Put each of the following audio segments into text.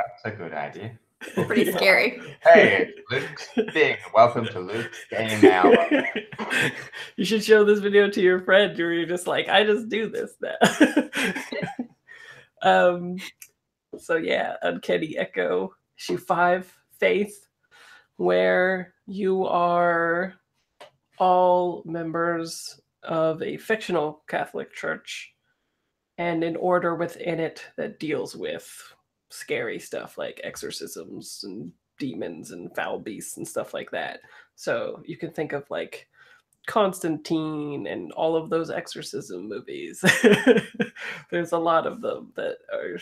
That's a good idea. Pretty scary. Hey, it's Luke's thing. Welcome to Luke's Game Hour. You should show this video to your friend where you're just like, I just do this now. So yeah, Uncanny Echo, issue 5, Faith, where you are all members of a fictional Catholic church and an order within it that deals with scary stuff like exorcisms and demons and foul beasts and stuff like that. So you can think of like Constantine and all of those exorcism movies. There's a lot of them that are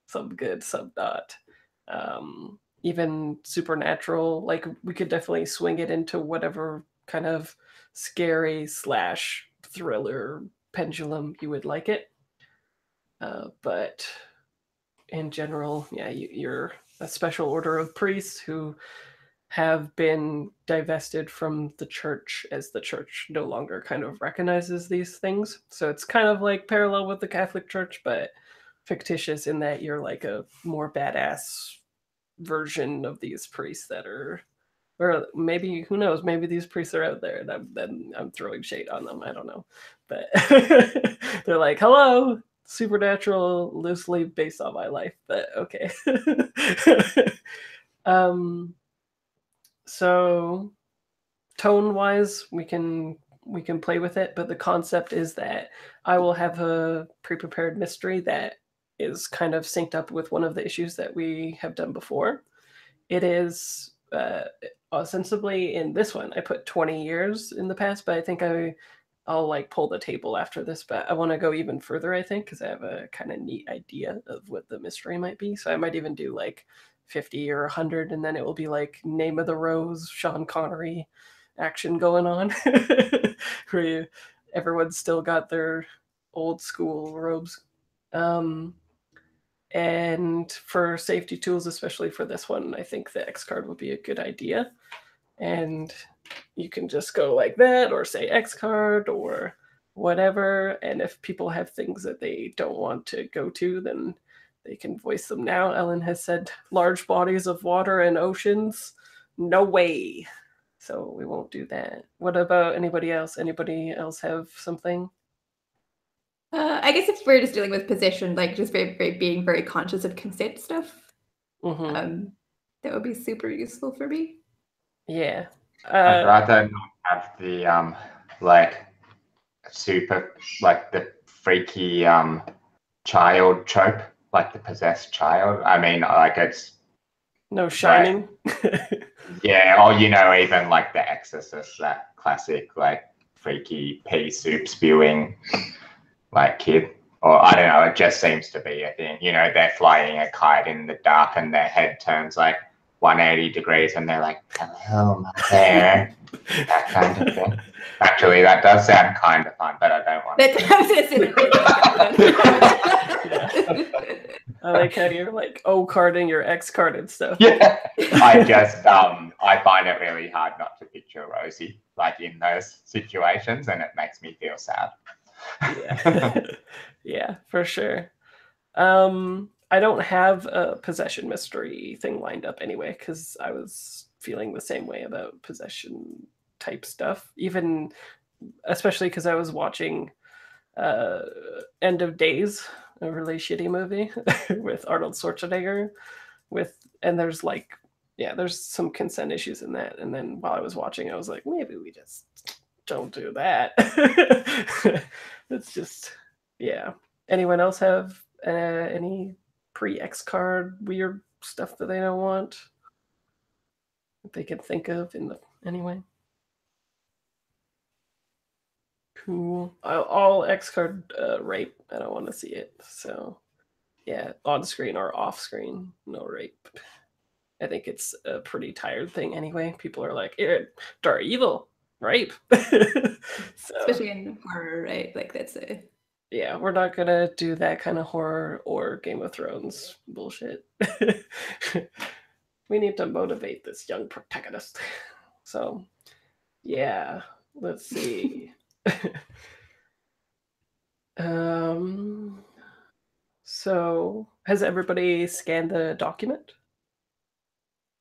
some good, some not. Even supernatural, like we could definitely swing it into whatever kind of scary / thriller pendulum you would like it. But in general, yeah, you're a special order of priests who have been divested from the church as the church no longer kind of recognizes these things. So it's kind of like parallel with the Catholic Church, but fictitious in that you're like a more badass version of these priests that are, or maybe, who knows, maybe these priests are out there and I'm throwing shade on them. I don't know. But they're like, hello, supernatural, loosely based on my life, but okay. So tone wise, we can play with it, but the concept is that I will have a pre-prepared mystery that is kind of synced up with one of the issues that we have done before. It is ostensibly in this one I put 20 years in the past, but I think I'll like pull the table after this, but I want to go even further, I think, because I have a kind of neat idea of what the mystery might be. So I might even do like 50 or 100, and then it will be like Name of the Rose, Sean Connery action going on, where everyone's still got their old school robes. And for safety tools, especially for this one, I think the X card would be a good idea. And you can just go like that, or say X card, or whatever. And if people have things that they don't want to go to, then they can voice them now. Ellen has said large bodies of water and oceans. No way. So we won't do that. What about anybody else? Anybody else have something? I guess if we're just dealing with possession, like just being very conscious of consent stuff, that would be super useful for me. Yeah. I'd rather not have the like super, like the freaky child trope, like the possessed child. I mean, like it's no Shining. Like, yeah, or even like The Exorcist, that classic like freaky pea soup spewing like kid. Or I don't know, it just seems to be a thing. They're flying a kite in the dark and their head turns like 180 degrees and they're like, hello, my there. That kind of thing. Actually, that does sound kind of fun, but I don't want to. I like how you're like O-carding your X card and stuff. Yeah. I find it really hard not to picture Rosie like in those situations, and it makes me feel sad. Yeah. Yeah, for sure. I don't have a possession mystery thing lined up anyway, because I was feeling the same way about possession type stuff, even especially because I was watching End of Days, a really shitty movie with Arnold Schwarzenegger, and there's like, yeah, there's some consent issues in that. And then while I was watching, I was like, maybe we just don't do that. It's just, yeah. Anyone else have any pre-X card weird stuff that they don't want that they can think of anyway? Cool. All X card rape. I don't want to see it. So yeah, on screen or off screen, no rape. I think it's a pretty tired thing anyway. People are like, dark evil, rape. So, especially in horror, right? Like that's a... Yeah, we're not gonna do that kind of horror or Game of Thrones bullshit. We need to motivate this young protagonist. So, yeah, let's see. So Has everybody scanned the document?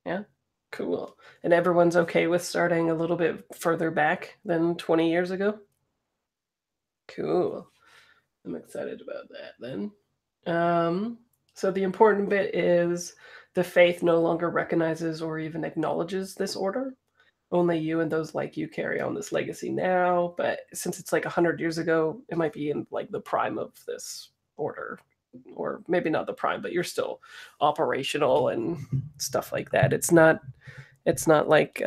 Yeah, cool. And everyone's okay with starting a little bit further back than 20 years ago? Cool. I'm excited about that then. So the important bit is the faith no longer recognizes or even acknowledges this order. Only you and those like you carry on this legacy now, but since it's like 100 years ago, it might be in like the prime of this order, or maybe not the prime, but you're still operational and stuff like that. It's not like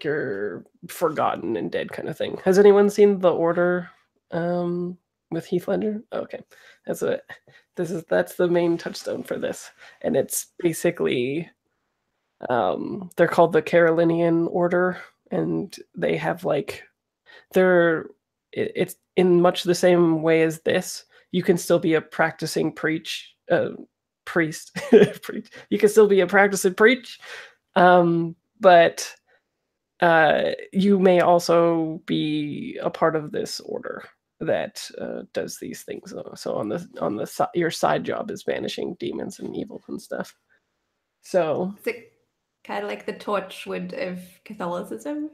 you're forgotten and dead kind of thing. Has anyone seen the order with Heath Ledger? Okay, that's the main touchstone for this, and it's basically they're called the Carolinian Order, and they have like it's in much the same way as this. You can still be a practicing priest. You can still be a practicing preach, but you may also be a part of this order that does these things. So on the your side job is banishing demons and evil and stuff. So is it kind of like the Torchwood of Catholicism?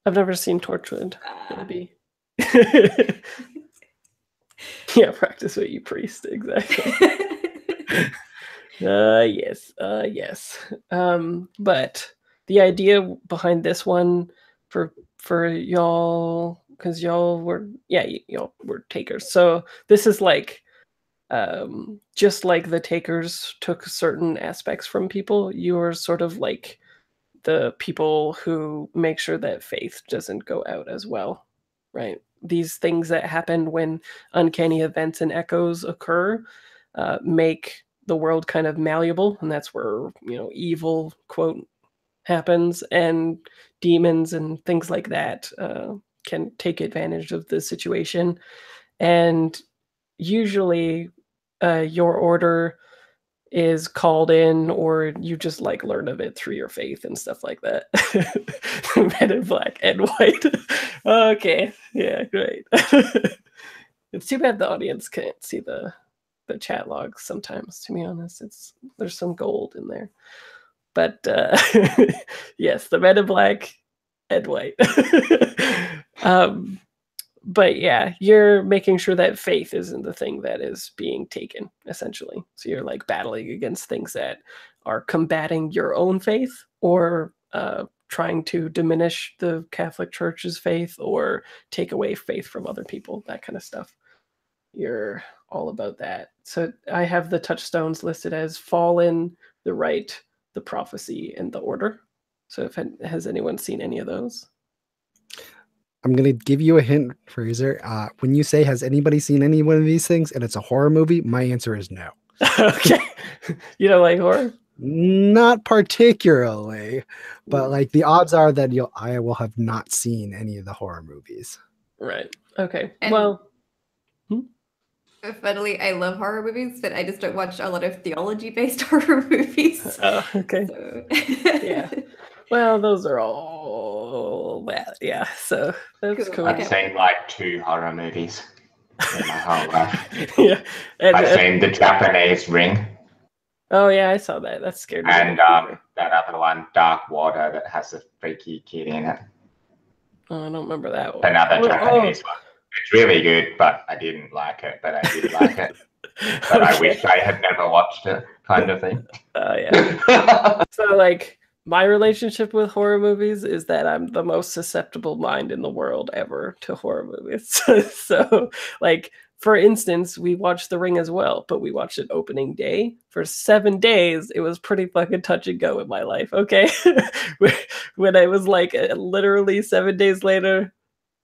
I've never seen Torchwood. Maybe. Yeah, practice what you priest, exactly. Yes. But the idea behind this one for y'all, because y'all were takers. So this is like just like the takers took certain aspects from people, you're sort of like the people who make sure that faith doesn't go out as well, right? These things that happen when uncanny events and echoes occur make the world kind of malleable, and that's where evil quote happens, and demons and things like that can take advantage of the situation. And usually your order is called in, or you just like learn of it through your faith and stuff like that. Men in black and white. Okay, yeah, great. It's too bad the audience can't see the chat logs sometimes, to be honest. There's some gold in there. But yes, the men in black and white. But yeah, you're making sure that faith isn't the thing that is being taken, essentially. So you're like battling against things that are combating your own faith, or trying to diminish the Catholic Church's faith, or take away faith from other people, that kind of stuff. You're all about that. So I have the touchstones listed as Fallen, the Right, the Prophecy, and the Order. So has anyone seen any of those? I'm going to give you a hint, Fraser. When you say, has anybody seen any one of these things, and it's a horror movie, my answer is no. Okay. You don't like horror? Not particularly, but like the odds are that I will have not seen any of the horror movies. Right. Okay. And well, funnily, I love horror movies, but I just don't watch a lot of theology-based horror movies. Oh, okay. So. Yeah. Well, those are all that. Yeah. So that's cool. I've seen like 2 horror movies in my whole life. Yeah. I've seen The Japanese Ring. Oh yeah, I saw that. That's scary. And that other one, Dark Water, that has a freaky kid in it. Oh, I don't remember that one. Another Japanese one. It's really good, but I didn't like it. But I did like it. But I wish I had never watched it, kind of thing. Oh yeah. So like, my relationship with horror movies is that I'm the most susceptible mind in the world ever to horror movies. So like, for instance, we watched The Ring as well, but we watched it opening day. For 7 days, it was pretty fucking touch and go in my life, okay? When I was like, literally 7 days later,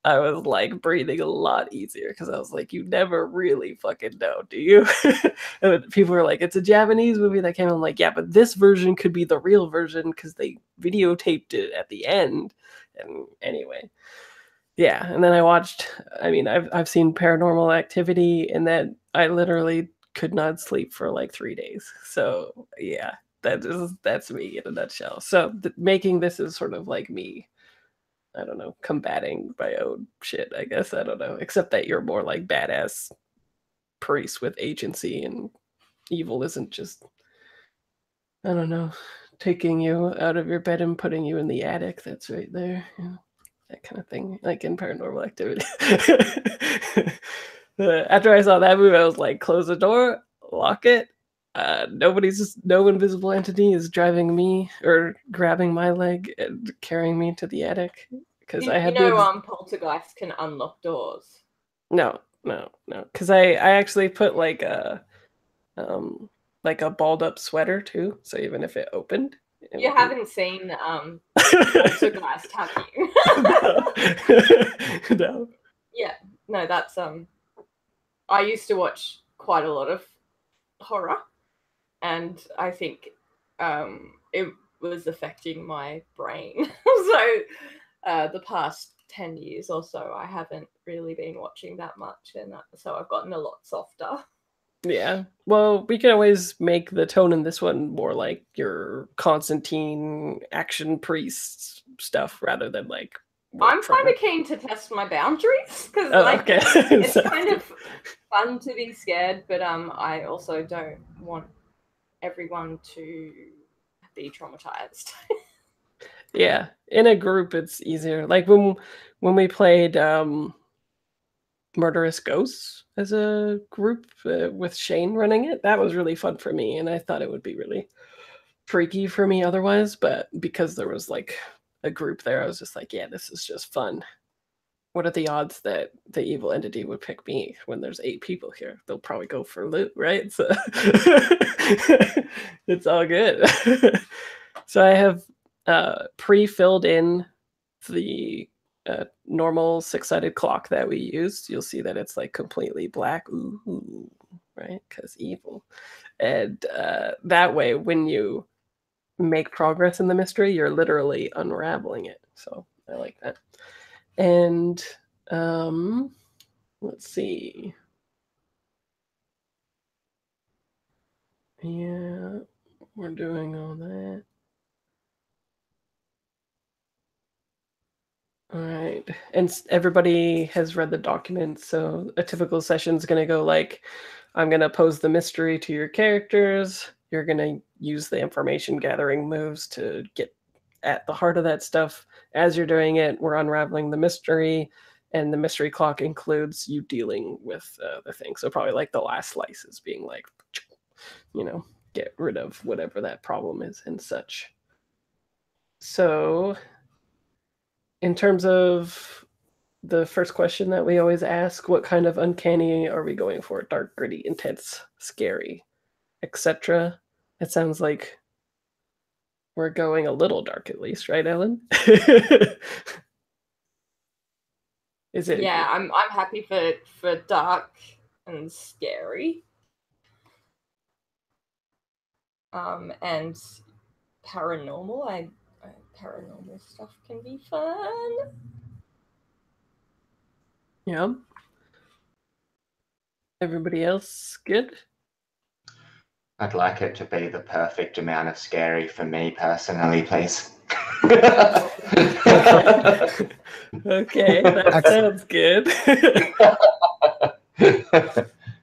I was like breathing a lot easier, because I was like, you never really fucking know, do you? And people were like, it's a Japanese movie that came out. I'm like, yeah, but this version could be the real version because they videotaped it at the end. And anyway, yeah. And then I've seen Paranormal Activity, and then I literally could not sleep for like 3 days. So yeah, that's me in a nutshell. So making this is sort of like me, I don't know, combating my own shit, I guess. I don't know. Except that you're more like badass priest with agency, and evil isn't just, I don't know, taking you out of your bed and putting you in the attic that's right there. That kind of thing, like in Paranormal Activity. After I saw that movie, I was like, close the door, lock it. No invisible entity is driving me or grabbing my leg and carrying me to the attic. Because I had poltergeist can unlock doors. No. Because I actually put like a balled up sweater too. So even if it opened, you haven't seen poltergeist, have you? No. Yeah, no, that's I used to watch quite a lot of horror, and I think it was affecting my brain. So the past 10 years or so, I haven't really been watching that much, and so I've gotten a lot softer. Yeah. Well, we can always make the tone in this one more like your Constantine action priest stuff rather than like. I'm kind of keen to test my boundaries because okay. it's kind of fun to be scared, but I also don't want everyone to be traumatized. Yeah, in a group it's easier. Like when we played Murderous Ghosts as a group with Shane running it, that was really fun for me, and I thought it would be really freaky for me otherwise, but because there was like a group there, I was just like, yeah, this is just fun. What are the odds that the evil entity would pick me when there's 8 people here? They'll probably go for loot, right? So it's all good. So I have pre-filled in the normal 6-sided clock that we used. You'll see that it's like completely black. Ooh, right? Because evil. And that way, when you make progress in the mystery, you're literally unraveling it. So I like that. And let's see. Yeah, we're doing all that. All right. And everybody has read the document, so a typical session is going to go like, I'm going to pose the mystery to your characters. You're going to use the information gathering moves to get at the heart of that stuff. As you're doing it, we're unraveling the mystery, and the mystery clock includes you dealing with the thing. So probably like the last slice is being like, get rid of whatever that problem is and such. So in terms of the first question that we always ask, what kind of uncanny are we going for? Dark, gritty, intense, scary, etc. It sounds like we're going a little dark, at least, right, Ellen? Is it? Yeah, I'm happy for dark and scary. And paranormal. Paranormal stuff can be fun. Yeah. Everybody else good? I'd like it to be the perfect amount of scary for me personally, please. Okay, that sounds good.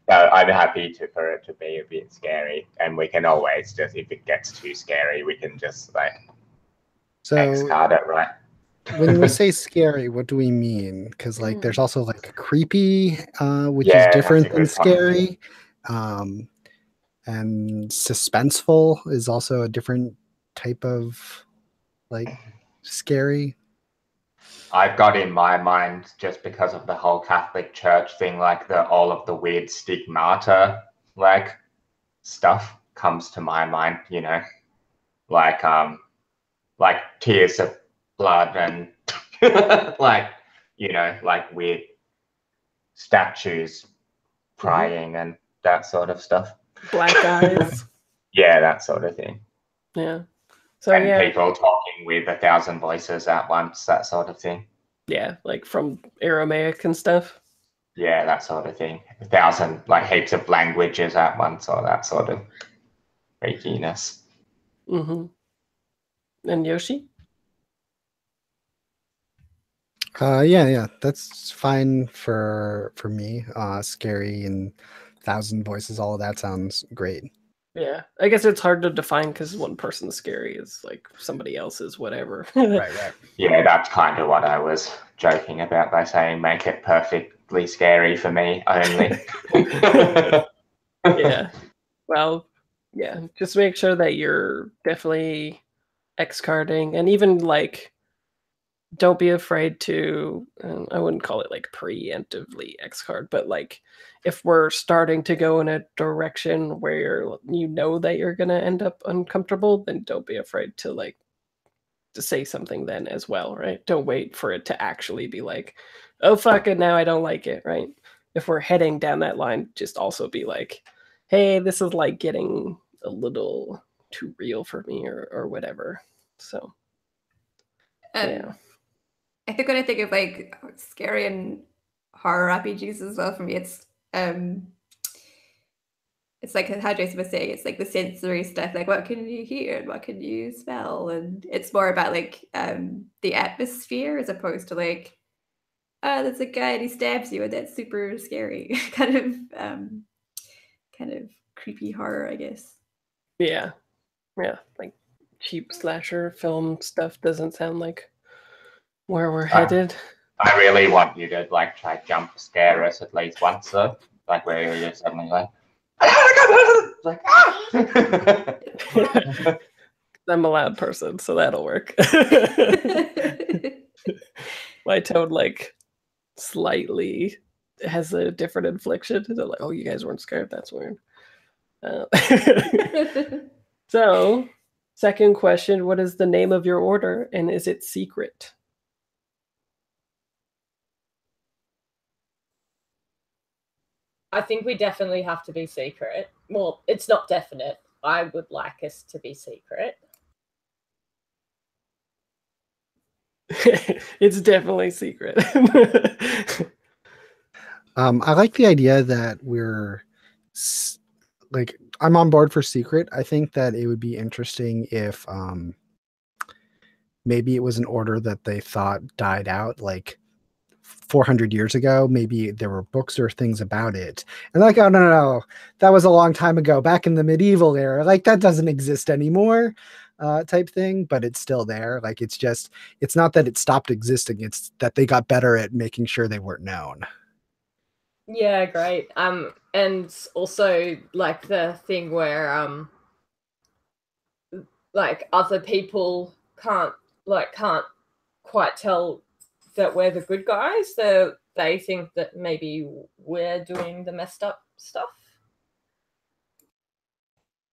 No, I'm happy for it to be a bit scary, and we can always just, if it gets too scary, we can just like X card it, right? When we say scary, what do we mean? Because like there's also like creepy, which is different than scary. And suspenseful is also a different type of like scary. I've got in my mind, just because of the whole Catholic Church thing, like all of the weird stigmata like stuff comes to my mind, like tears of blood and like weird statues crying and that sort of stuff. Black eyes. Yeah, that sort of thing. Yeah. So and people talking with 1,000 voices at once, that sort of thing. Yeah, like from Aramaic and stuff. Yeah, that sort of thing. 1,000, like heaps of languages at once, or that sort of freakiness. Mm-hmm. And Yoshi? Yeah, that's fine for me. Scary and thousand voices, all of that sounds great. Yeah, I guess it's hard to define because one person's scary is like somebody else's whatever. Right. Yeah, that's kind of what I was joking about by saying make it perfectly scary for me only. Yeah. Well, yeah, just make sure that you're definitely X-carding, and even like don't be afraid to, I wouldn't call it like preemptively X-card, but like if we're starting to go in a direction where you know that you're going to end up uncomfortable, then don't be afraid to like to say something then as well, right? Don't wait for it to actually be like, oh fuck it, now I don't like it, right? If we're heading down that line, just also be like, hey, this is like getting a little too real for me or whatever. So yeah. I think when I think of like scary and horror RPGs as well, for me, it's like how Jason was saying, it's like the sensory stuff, like what can you hear and what can you smell, and it's more about like the atmosphere as opposed to like, oh, there's a guy and he stabs you and that's super scary, kind of creepy horror, I guess. Yeah, like cheap slasher film stuff doesn't sound like where we're headed. I really want you to like try jump scare us at least once, though. Like where you're suddenly like, like I'm a loud person, so that'll work. My tone like slightly has a different inflection. They're like, oh, you guys weren't scared. That's weird. So, second question: what is the name of your order, and is it secret? I think we definitely have to be secret. Well, it's not definite. I would like us to be secret. It's definitely secret. I like the idea that we're like, I'm on board for secret. I think that it would be interesting if maybe it was an order that they thought died out like 400 years ago. Maybe there were books or things about it, and like, oh no, that was a long time ago, back in the medieval era, like that doesn't exist anymore, type thing. But it's still there. Like it's not that it stopped existing, it's that they got better at making sure they weren't known. Yeah, great. And also like the thing where like other people can't quite tell that we're the good guys. They think that maybe we're doing the messed up stuff.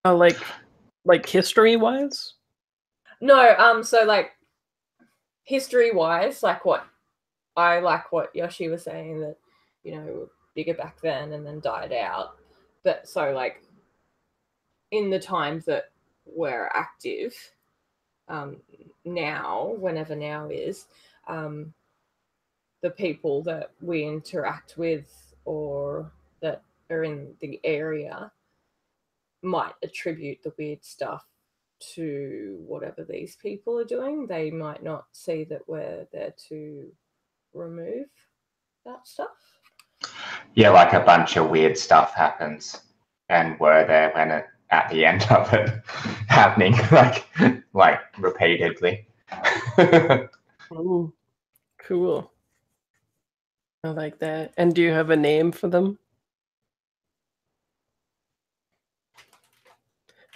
Like history wise? No, so like history wise, like what Yoshi was saying, that, you know, bigger back then and then died out. But so like in the times that we're active, now, whenever now is, the people that we interact with or that are in the area might attribute the weird stuff to whatever these people are doing. They might not see that we're there to remove that stuff. yeah, like a bunch of weird stuff happens, and we're there when at the end of it happening, like repeatedly. Ooh, cool. I like that. And do you have a name for them?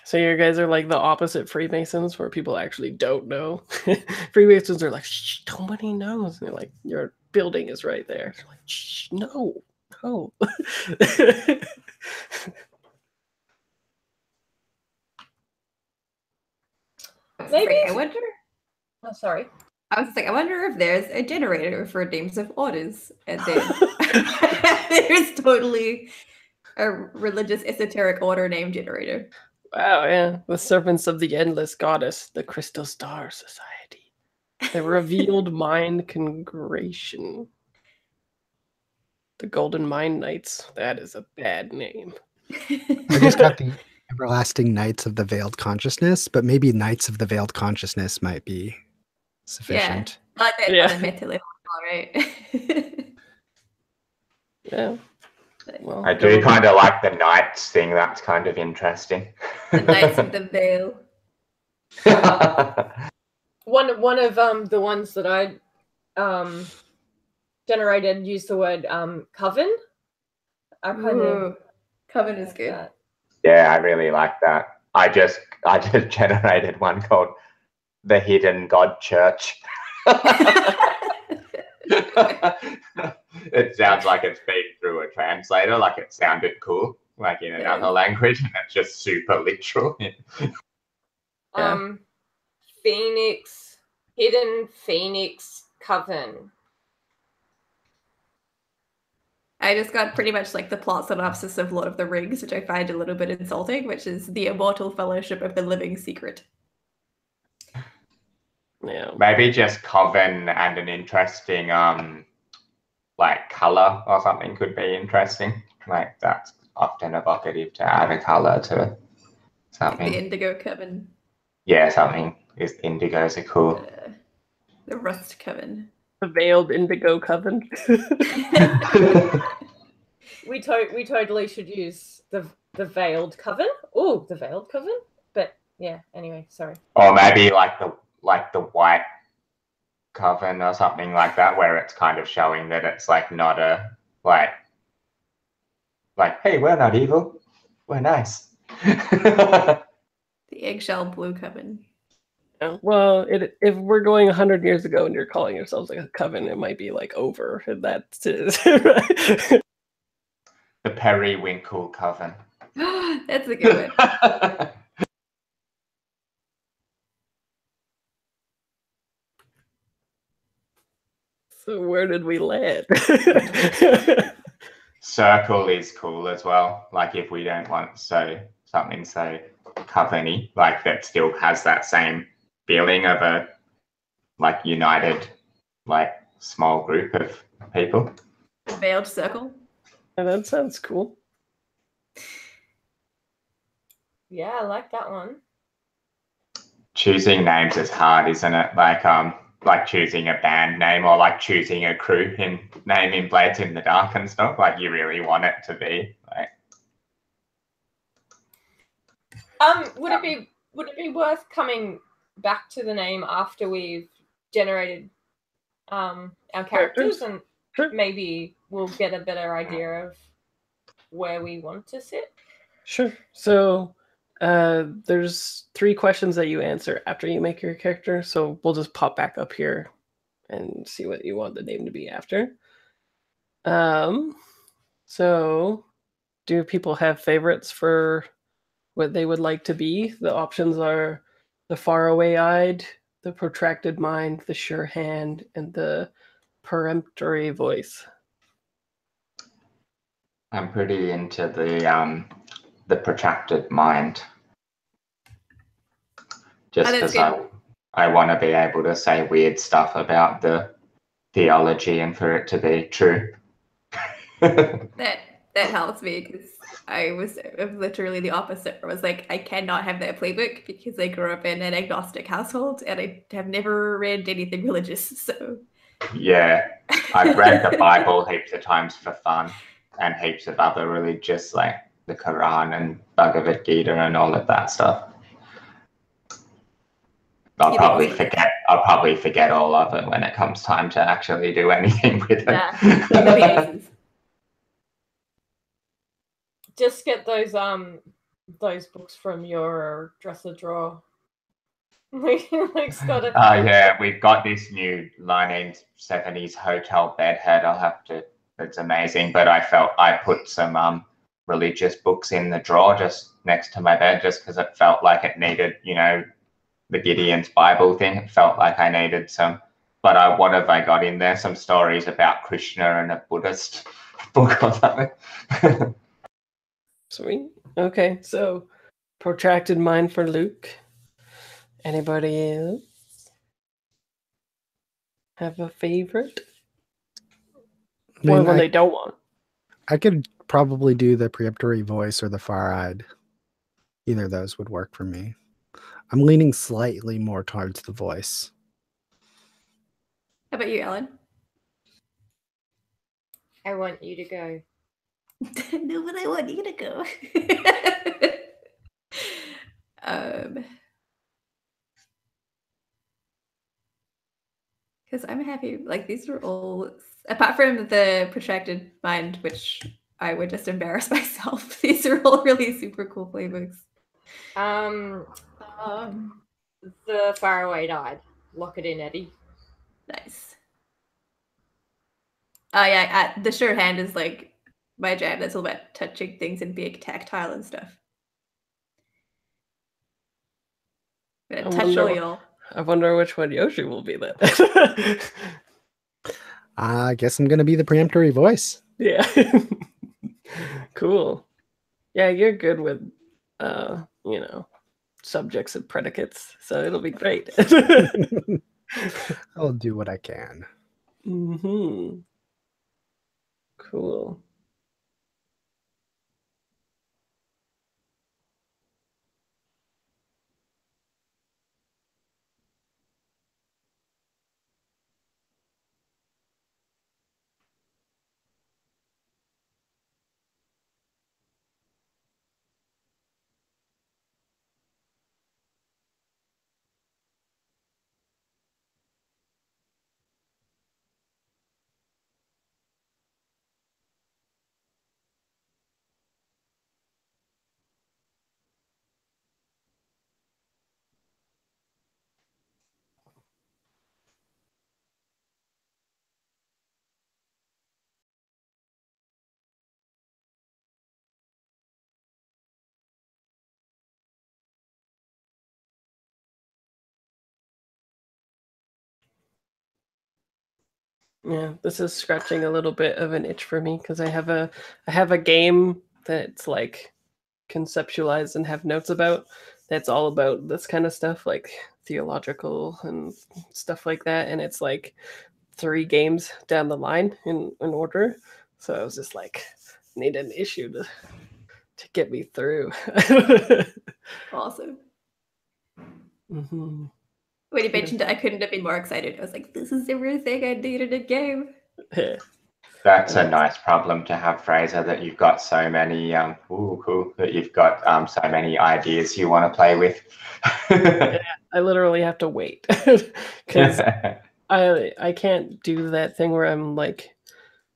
So you guys are like the opposite Freemasons, where people actually don't know. Freemasons are like, shh, nobody knows. And they're like, your building is right there. They're like, shh, no. Maybe. I wonder. Oh, sorry. I was just like, I wonder if there's a generator for names of orders, and then there's totally a religious esoteric order name generator. Wow, yeah. The Servants of the Endless Goddess, the Crystal Star Society, the Revealed Mind Congregation, the Golden Mind Knights. That is a bad name. I just got the Everlasting Knights of the Veiled Consciousness, but maybe Knights of the Veiled Consciousness might be sufficient. Yeah, I like that on a meta level, all right. Yeah. Well, I do kind of like the knights thing. That's kind of interesting. The knights with the veil. One of the ones that I generated used the word coven. I kind of Ooh, Coven is like good. that. Yeah, I really like that. I just generated one called the Hidden God Church. It sounds like it's been through a translator, like it sounded cool, like in another language, and it's just super literal. Phoenix, Hidden Phoenix Coven. I just got pretty much like the plot synopsis of Lord of the Rings, which I find a little bit insulting, which is the immortal fellowship of the living secret. Yeah. Maybe just coven and an interesting like color or something could be interesting. Like that's often evocative to add a color to something. Like the Indigo Coven. Yeah, something is indigos are cool. The Rust Coven. The Veiled Indigo Coven. We totally should use the Veiled Coven. Oh, the Veiled Coven. But yeah, anyway, sorry. Or maybe like the white coven or something like that, where it's kind of showing that it's like not a like hey, we're not evil, we're nice. The Eggshell Blue Coven. Yeah, well, if we're going 100 years ago and you're calling yourselves like a coven, it might be like over. And that's it. The Periwinkle Coven. That's a good one. So where did we land? Circle is cool as well. Like if we don't want something so coven-y, like that still has that same feeling of a like united, like small group of people. The Veiled Circle. Yeah, that sounds cool. Yeah, I like that one. Choosing names is hard, isn't it? Like choosing a band name or like choosing a crew in naming Blades in the Dark and stuff. Like you really want it to be like. Would it be worth coming back to the name after we've generated our characters and Sure. maybe we'll get a better idea of where we want to sit? Sure. So there's 3 questions that you answer after you make your character. So we'll just pop back up here and see what you want the name to be after. So do people have favorites for what they would like to be? The options are the faraway-eyed, the protracted mind, the sure hand, and the peremptory voice. I'm pretty into the protracted mind. Just because I want to be able to say weird stuff about the theology and for it to be true. That helps me because I was literally the opposite. I was like, I cannot have that playbook because I grew up in an agnostic household and I have never read anything religious. So yeah, I've read the Bible heaps of times for fun and heaps of other religious, like the Quran and Bhagavad Gita and all of that stuff. I'll probably forget all of it when it comes time to actually do anything with it. Yeah. Just get those books from your dresser drawer. Got it. Yeah, we've got this new 1970s hotel bed head. It's amazing, but I felt I put some religious books in the drawer just next to my bed just because it felt like it needed, the Gideon's Bible thing. It felt like I needed some. But what have I got in there? Some stories about Krishna and a Buddhist book or something. Sweet. Okay, so protracted mind for Luke. Anybody else have a favorite? Or one they don't want? I could probably do the peremptory voice or the far-eyed. Either of those would work for me. I'm leaning slightly more towards the voice. How about you, Ellen? I want you to go. No, but I want you to go. Because I'm happy. Like these are all, apart from the protracted mind, which I would just embarrass myself. These are all really super cool playbooks. The Faraway Died. Lock it in, Eddie. Nice. Oh yeah, the sure hand is like my jam. That's all about touching things and being tactile and stuff. I'm gonna touch all y'all. I wonder which one Yoshi will be then. I guess I'm gonna be the preemptory voice. Yeah. Cool. Yeah, you're good with you know, subjects and predicates, so it'll be great. I'll do what I can. Mm-hmm. Cool. Yeah, this is scratching a little bit of an itch for me because I have a game that's like conceptualized and have notes about that's all about this kind of stuff, like theological and stuff like that, and it's like 3 games down the line in order. So I was just like, need an issue to get me through. Awesome. Mm-hmm. When you mentioned it, I couldn't have been more excited. I was like, this is everything I need in a game. Yeah. That's a nice problem to have, Fraser, that you've got so many that you've got so many ideas you want to play with. Yeah, I literally have to wait because I can't do that thing where I'm like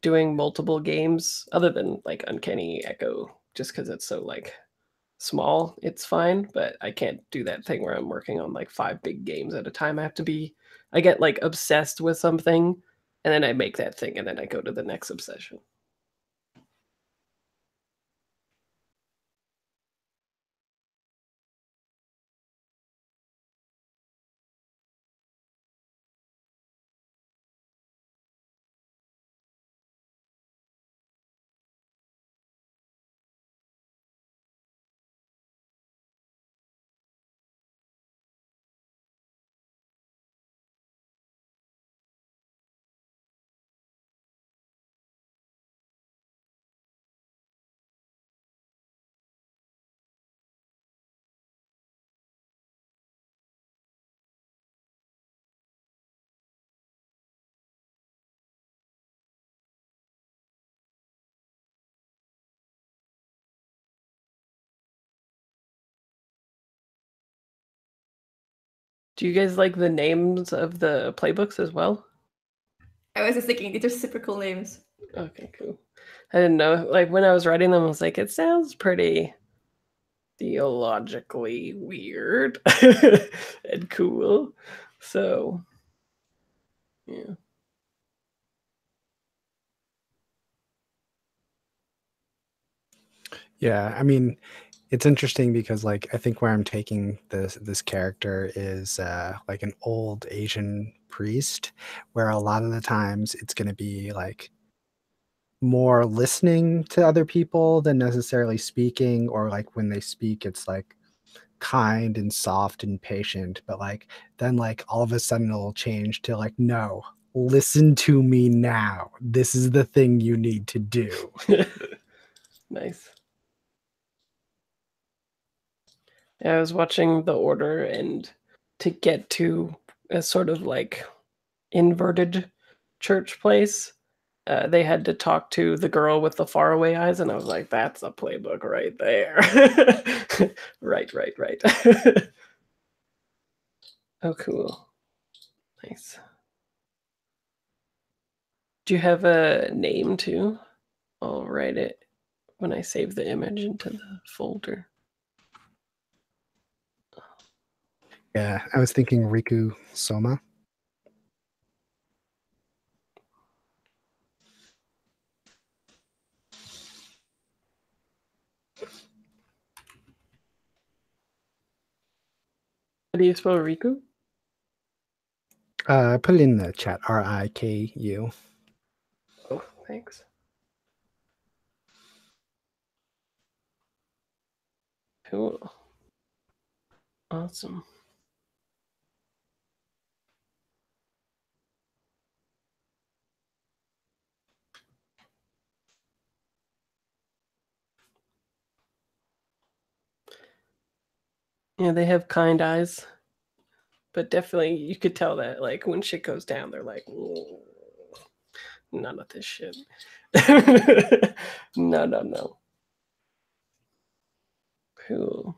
doing multiple games other than like Uncanny Echo, just because it's so like small. It's fine, but I can't do that thing where I'm working on like 5 big games at a time. I get like obsessed with something and then I make that thing and then I go to the next obsession. Do you guys like the names of the playbooks as well? I was just thinking, these are super cool names. Okay, cool. I didn't know. Like when I was writing them, I was like, it sounds pretty theologically weird and cool. So, yeah. Yeah, I mean, it's interesting because like I think where I'm taking this character is like an old Asian priest, where a lot of the times it's going to be like more listening to other people than necessarily speaking, or like when they speak, it's like kind and soft and patient, but like then like all of a sudden it'll change to like, no, listen to me now. This is the thing you need to do. Nice. Yeah, I was watching The Order, and to get to a sort of like inverted church place, they had to talk to the girl with the faraway eyes, and I was like, that's a playbook right there. Right. Oh, cool. Nice. Do you have a name too? I'll write it when I save the image into the folder. Yeah, I was thinking Riku Soma. How do you spell Riku? Put it in the chat. Riku. Oh, thanks. Cool. Awesome. Yeah, they have kind eyes. But definitely you could tell that like when shit goes down, they're like, none of this shit. No. Cool.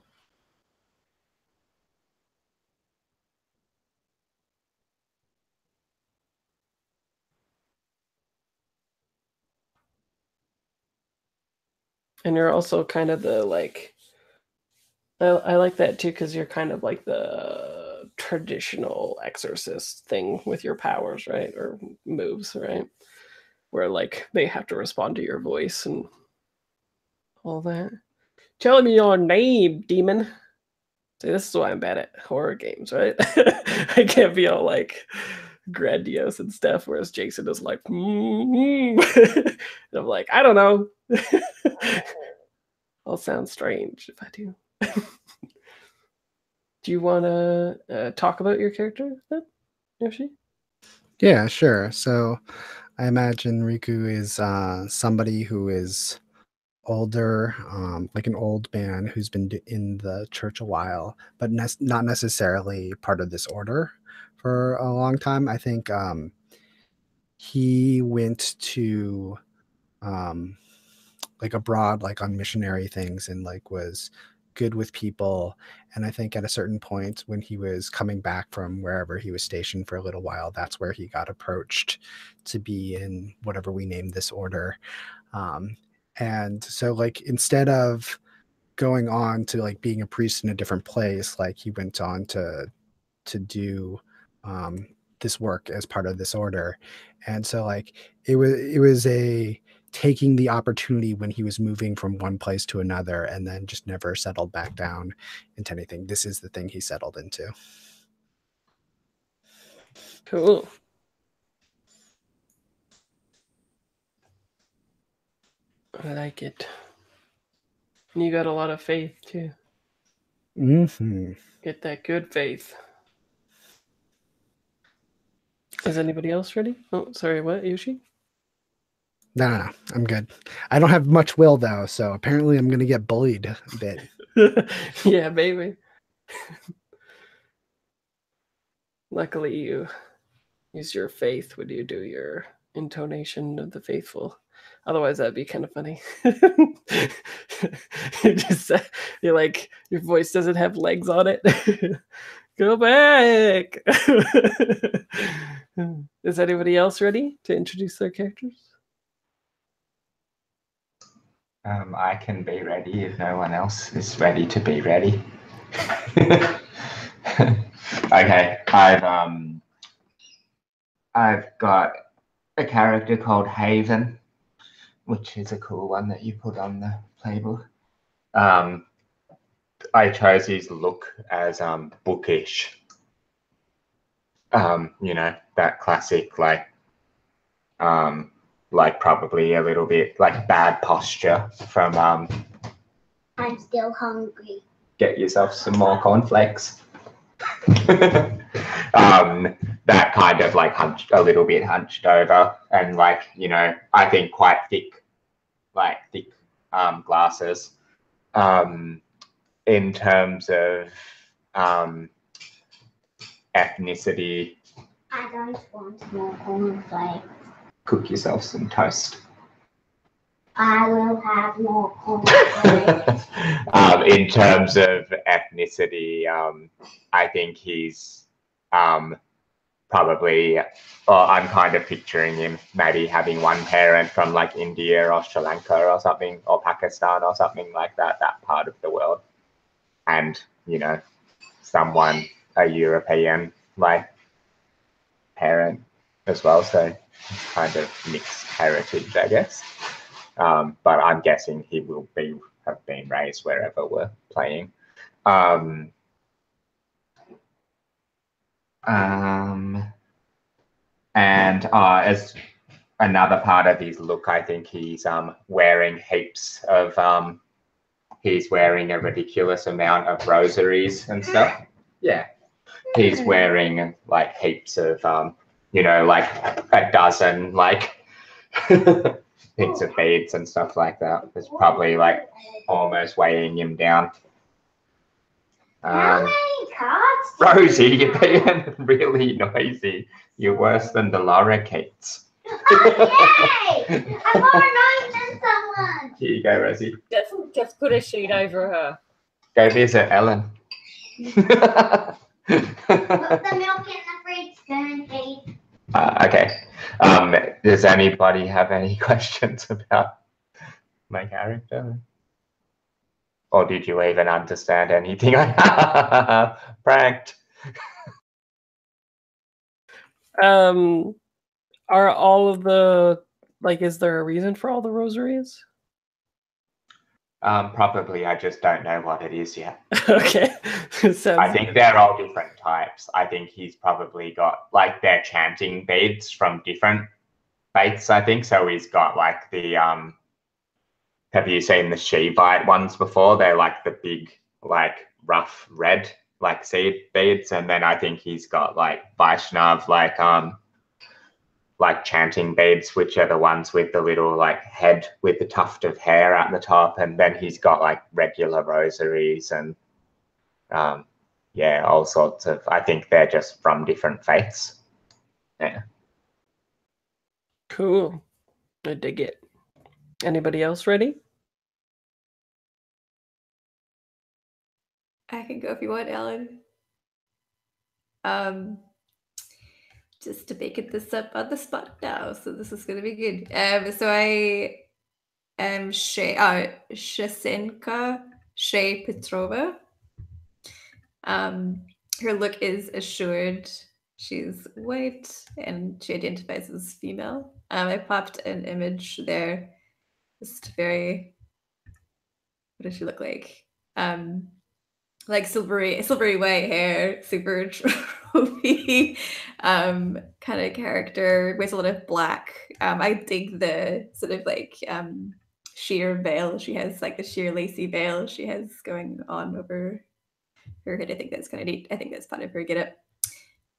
And you're also kind of the like, I like that too, because you're kind of like the traditional exorcist thing with your powers, right? Or moves, right? Where like they have to respond to your voice and all that. Tell me your name, demon. See, this is why I'm bad at horror games, right? I can't be all like grandiose and stuff, whereas Jason is like, and I'm like, I don't know. I'll sound strange if I do. Do you want to talk about your character then, Yoshi? Yeah, sure. So I imagine Riku is somebody who is older, like an old man who's been in the church a while, but not necessarily part of this order for a long time. I think he went to like abroad, like on missionary things, and like was good with people. And I think at a certain point when he was coming back from wherever he was stationed for a little while, that's where he got approached to be in whatever we named this order. And so like instead of going on to like being a priest in a different place, like he went on to do this work as part of this order. And so like it was a taking the opportunity when he was moving from one place to another and then just never settled back down into anything. This is the thing he settled into. Cool. I like it. And you got a lot of faith too. Mm-hmm. Get that good faith. Is anybody else ready? Oh, sorry, what, Yoshi? No, I'm good. I don't have much will though, so apparently I'm gonna get bullied a bit. Yeah, baby. Luckily, you use your faith when you do your intonation of the faithful. Otherwise, that'd be kind of funny. You're like, your voice doesn't have legs on it. Go back. Is anybody else ready to introduce their characters? I can be ready if no one else is ready to be ready. Okay, I've got a character called Haven, which is a cool one that you put on the playbook. I chose his look as bookish. You know, that classic like probably a little bit like bad posture from I'm still hungry. Get yourself some more cornflakes. That kind of like a little bit hunched over and like, you know, I think quite thick glasses. In terms of ethnicity, I don't want more cornflakes. cook yourself some toast. I will have more corn. In terms of ethnicity, I think he's probably, well, I'm kind of picturing him maybe having one parent from like India or Sri Lanka or something, or Pakistan or something like that part of the world. And, you know, someone, a European like parent as well. So it's kind of mixed heritage, I guess. But I'm guessing he will have been raised wherever we're playing. And as another part of his look, I think he's wearing heaps of he's wearing a ridiculous amount of rosaries and stuff. Yeah, he's wearing like heaps of you know, like a dozen like heaps of beads and stuff like that. It's probably like almost weighing him down. How many cards? Rosie, you're being really noisy. You're worse than the lorikeets. Oh, yay! I'm more annoying than someone. Here you go, Rosie. Just put a sheet over her. Go visit Ellen. Put the milk in the fridge, Guernsey. Okay. Does anybody have any questions about my character? Or did you even understand anything? Pranked. Are all of the, like, is there a reason for all the rosaries? Probably, I just don't know what it is yet. Okay. I think they're all different types. I think he's probably got, like, they're chanting beads from different faiths, I think. So he's got, like, the, have you seen the Shivite ones before? They're, like, the big, like, rough red, like, seed beads. And then I think he's got, like, Vaishnav, like chanting beads, which are the ones with the little like head with the tuft of hair at the top, and then he's got like regular rosaries and yeah, all sorts of, I think they're just from different faiths. Yeah. Cool. I dig it. Anybody else ready? I can go if you want, Ellen. Just to make this up on the spot now, so this is gonna be good. So I am Shasenka Shea Petrova. Her look is assured. She's white and she identifies as female. I popped an image there. Just very, what does she look like? Like silvery white hair, super trophy kind of character, wears a lot of black. I dig the sort of like sheer veil she has, like the sheer lacy veil she has going on over her head. I think that's kind of neat. I think that's part of her get up.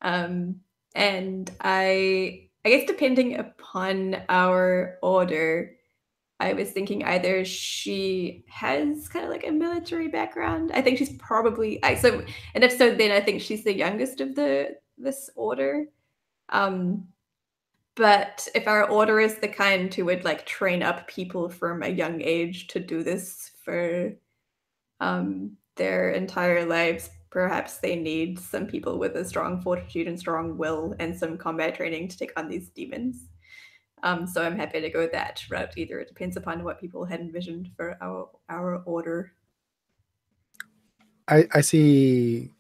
And I guess depending upon our order, I was thinking either she has kind of like a military background. I think she's probably and if so, then I think she's the youngest of this order. But if our order is the kind who would like train up people from a young age to do this for their entire lives, perhaps they need some people with a strong fortitude and strong will and some combat training to take on these demons. So I'm happy to go that route either. It depends upon what people had envisioned for our order. I see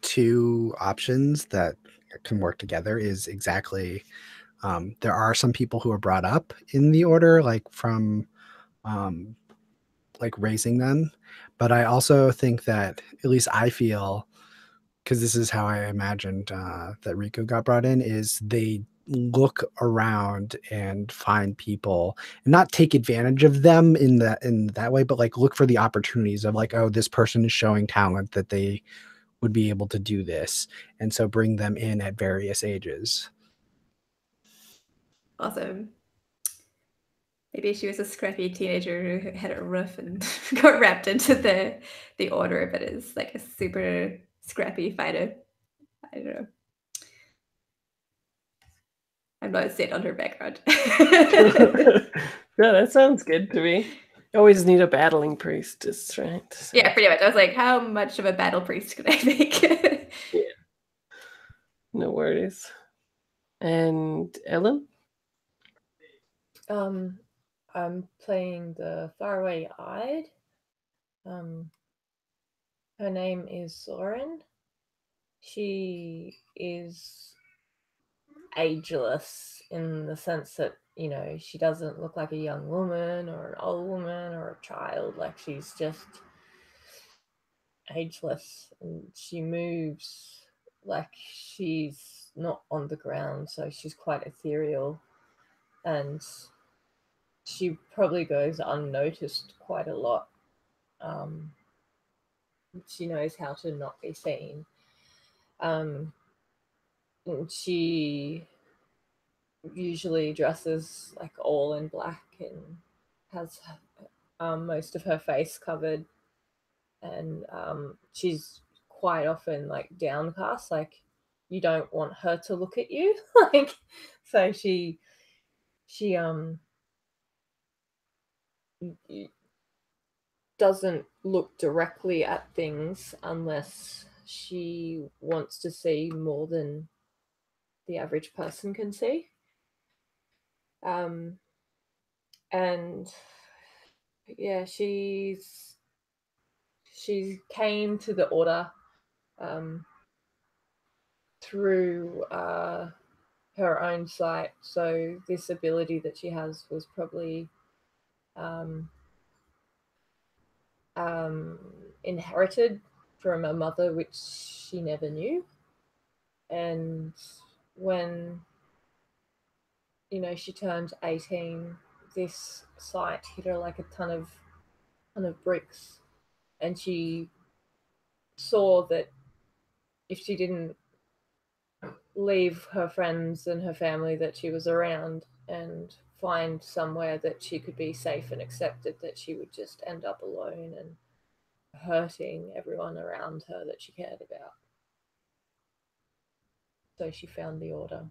two options that can work together. Is exactly there are some people who are brought up in the order, like from like raising them, but I also think that, at least I feel, because this is how I imagined that Rico got brought in, is they look around and find people and not take advantage of them in that way, but like look for the opportunities of like, oh, this person is showing talent that they would be able to do this, and so bring them in at various ages. Awesome. Maybe she was a scrappy teenager who had it rough and got wrapped into the order, but is like a super scrappy fighter. I don't know. I'm not set on her background. Yeah, that sounds good to me. You always need a battling priest, is right. So. Yeah, pretty much. I was like, how much of a battle priest can I make? Yeah. No worries. And Ellen? I'm playing the faraway eyed. Her name is Soren. She is ageless in the sense that, you know, she doesn't look like a young woman or an old woman or a child. Like, she's just ageless, and she moves like she's not on the ground, so she's quite ethereal, and she probably goes unnoticed quite a lot. She knows how to not be seen. She usually dresses like all in black and has most of her face covered, and she's quite often like downcast, like you don't want her to look at you. Like, so she doesn't look directly at things unless she wants to see more than the average person can see. And yeah, she came to the order through her own sight. So this ability that she has was probably inherited from a mother which she never knew. And when, you know, she turned 18, this sight hit her like a ton of bricks, and she saw that if she didn't leave her friends and her family that she was around and find somewhere that she could be safe and accepted, that she would just end up alone and hurting everyone around her that she cared about. So she found the order.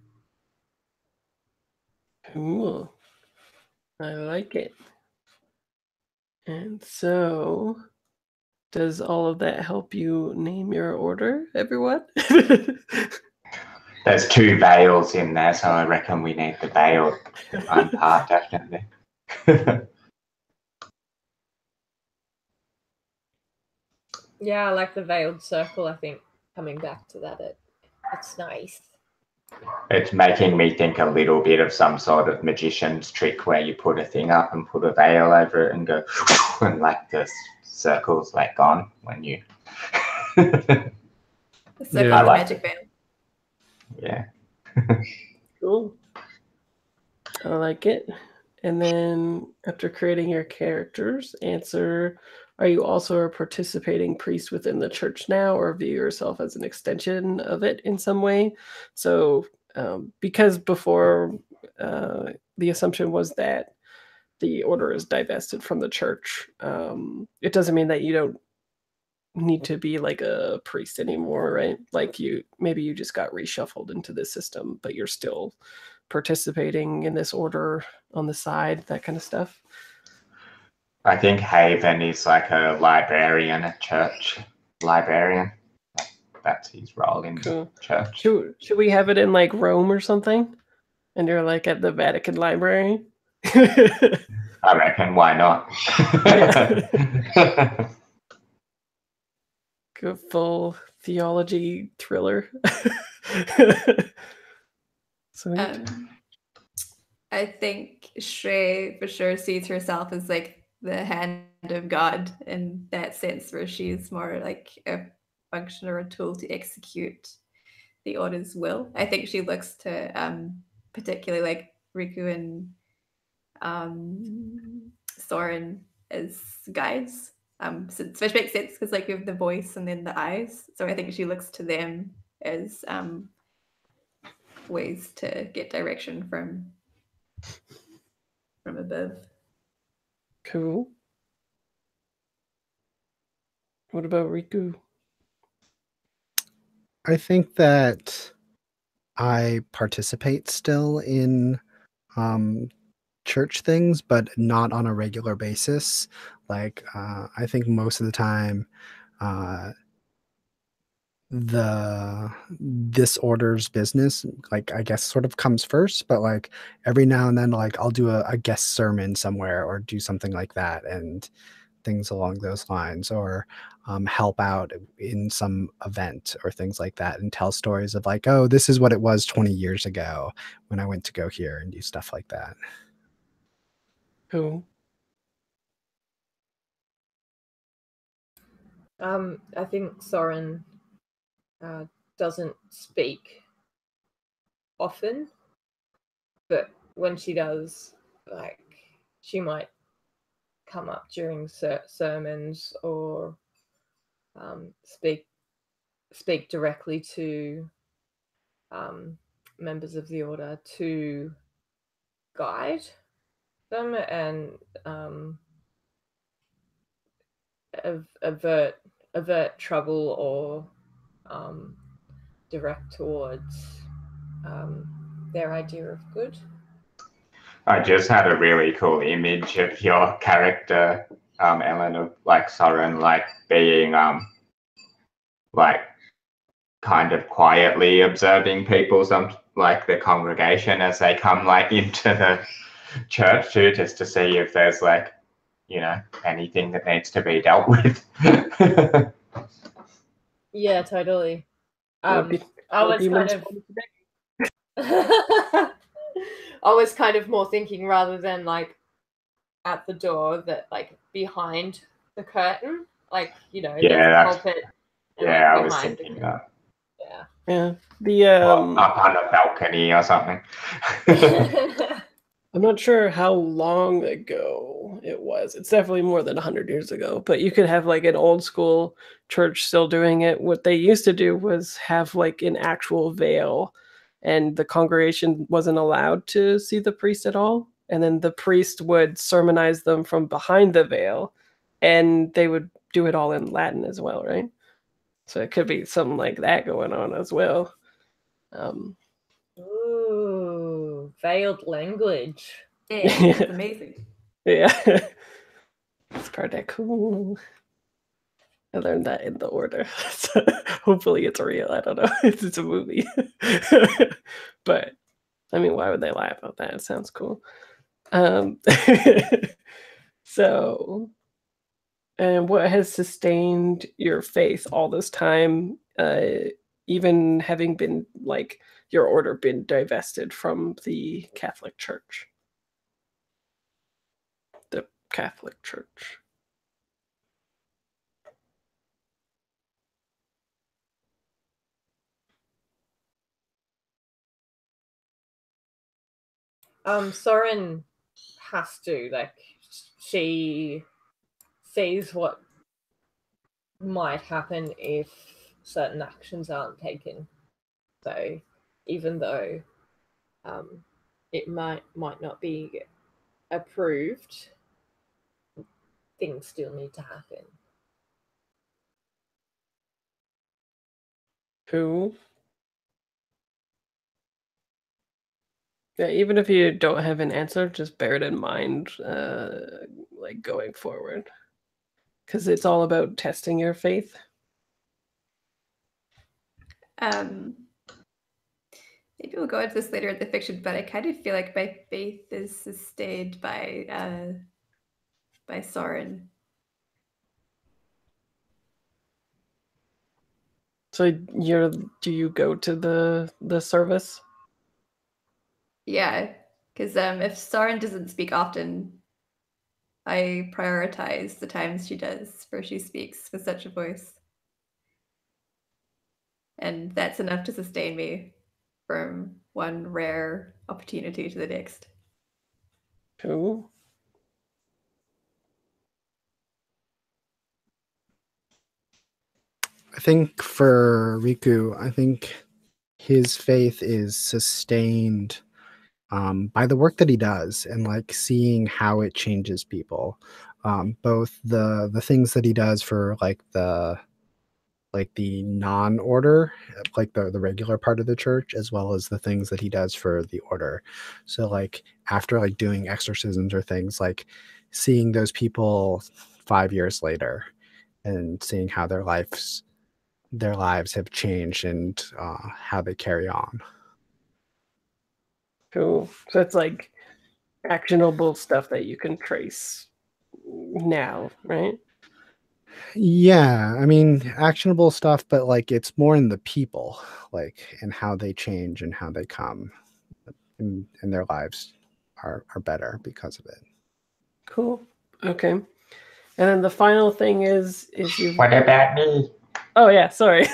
Cool. I like it. And so, does all of that help you name your order, everyone? There's 2 veils in there, so I reckon we need the veil part, definitely. Yeah, I like the veiled circle. I think coming back to that, it's nice. It's making me think a little bit of some sort of magician's trick where you put a thing up and put a veil over it and go, and like the circle's like gone when you. The circle Yeah. of the magic veil. Yeah. Cool. I like it. And then after creating your characters, answer, are you also a participating priest within the church now, or view yourself as an extension of it in some way? So because before the assumption was that the order is divested from the church, it doesn't mean that you don't need to be like a priest anymore, right? Like you just got reshuffled into the system, but you're still participating in this order on the side, that kind of stuff. I think Haven is like a librarian at church. Librarian. That's his role in Cool. church. Should we have it in like Rome or something? And you're like at the Vatican Library? I reckon, why not? Yeah. Good full theology thriller. Sweet. I think Shrey for sure sees herself as like the hand of God in that sense, where she's more like a function or a tool to execute the order's will. I think she looks to particularly like Riku and Soren as guides. Which makes sense because like you have the voice and then the eyes. So I think she looks to them as ways to get direction from above. Cool. What about Riku? I think that I participate still in church things, but not on a regular basis. Like I think most of the time, this order's business, like I guess, sort of comes first. But like every now and then, like I'll do a guest sermon somewhere or do something like that, and things along those lines, or help out in some event or things like that, and tell stories of like, oh, this is what it was 20 years ago when I went to go here, and do stuff like that. Cool. I think Soren doesn't speak often, but when she does, like, she might come up during sermons or speak directly to members of the order to guide them and avert trouble or direct towards their idea of good. I just had a really cool image of your character, Ellen, of like Soren, like being like kind of quietly observing people, some like the congregation as they come like into the church too, just to see if there's like, you know, anything that needs to be dealt with. Yeah, totally. I was I was kind of more thinking, rather than like at the door, that like behind the curtain, like, you know, Yeah, there's a pulpit. And yeah, like I was behind thinking the that. Yeah. The Or up on a balcony or something. I'm not sure how long ago it was. It's definitely more than 100 years ago, but you could have like an old school church still doing it. What they used to do was have like an actual veil, and the congregation wasn't allowed to see the priest at all. And then the priest would sermonize them from behind the veil, and they would do it all in Latin as well, right? So it could be something like that going on as well. Ooh, veiled language. Yeah, that's amazing. Yeah. It's pretty cool. I learned that in the order. So hopefully it's real. I don't know. It's a movie. But I mean, why would they lie about that? It sounds cool. So, and what has sustained your faith all this time, even having been like your order been divested from the Catholic Church? The Catholic Church. Soren has to, like, she sees what might happen if certain actions aren't taken. So even though it might not be approved, things still need to happen. Cool. Yeah, even if you don't have an answer, just bear it in mind, like going forward, because it's all about testing your faith. Maybe we'll go into this later in the fiction, but I kind of feel like my faith is sustained by Soren. So do you go to the service? Yeah, because if Soren doesn't speak often, I prioritize the times she does, where she speaks with such a voice. And that's enough to sustain me from one rare opportunity to the next. Cool. I think for Riku, I think his faith is sustained by the work that he does, and like seeing how it changes people. Both the things that he does for like the like the non-order, like the regular part of the church, as well as the things that he does for the order. So like after like doing exorcisms or things, like seeing those people 5 years later and seeing how their lives have changed and how they carry on. Cool. So it's like actionable stuff that you can trace now, right? Yeah, I mean, actionable stuff, but like it's more in the people, like, and how they change and how they come, and their lives are better because of it. Cool. Okay. And then the final thing is you. What about me? Oh yeah, sorry.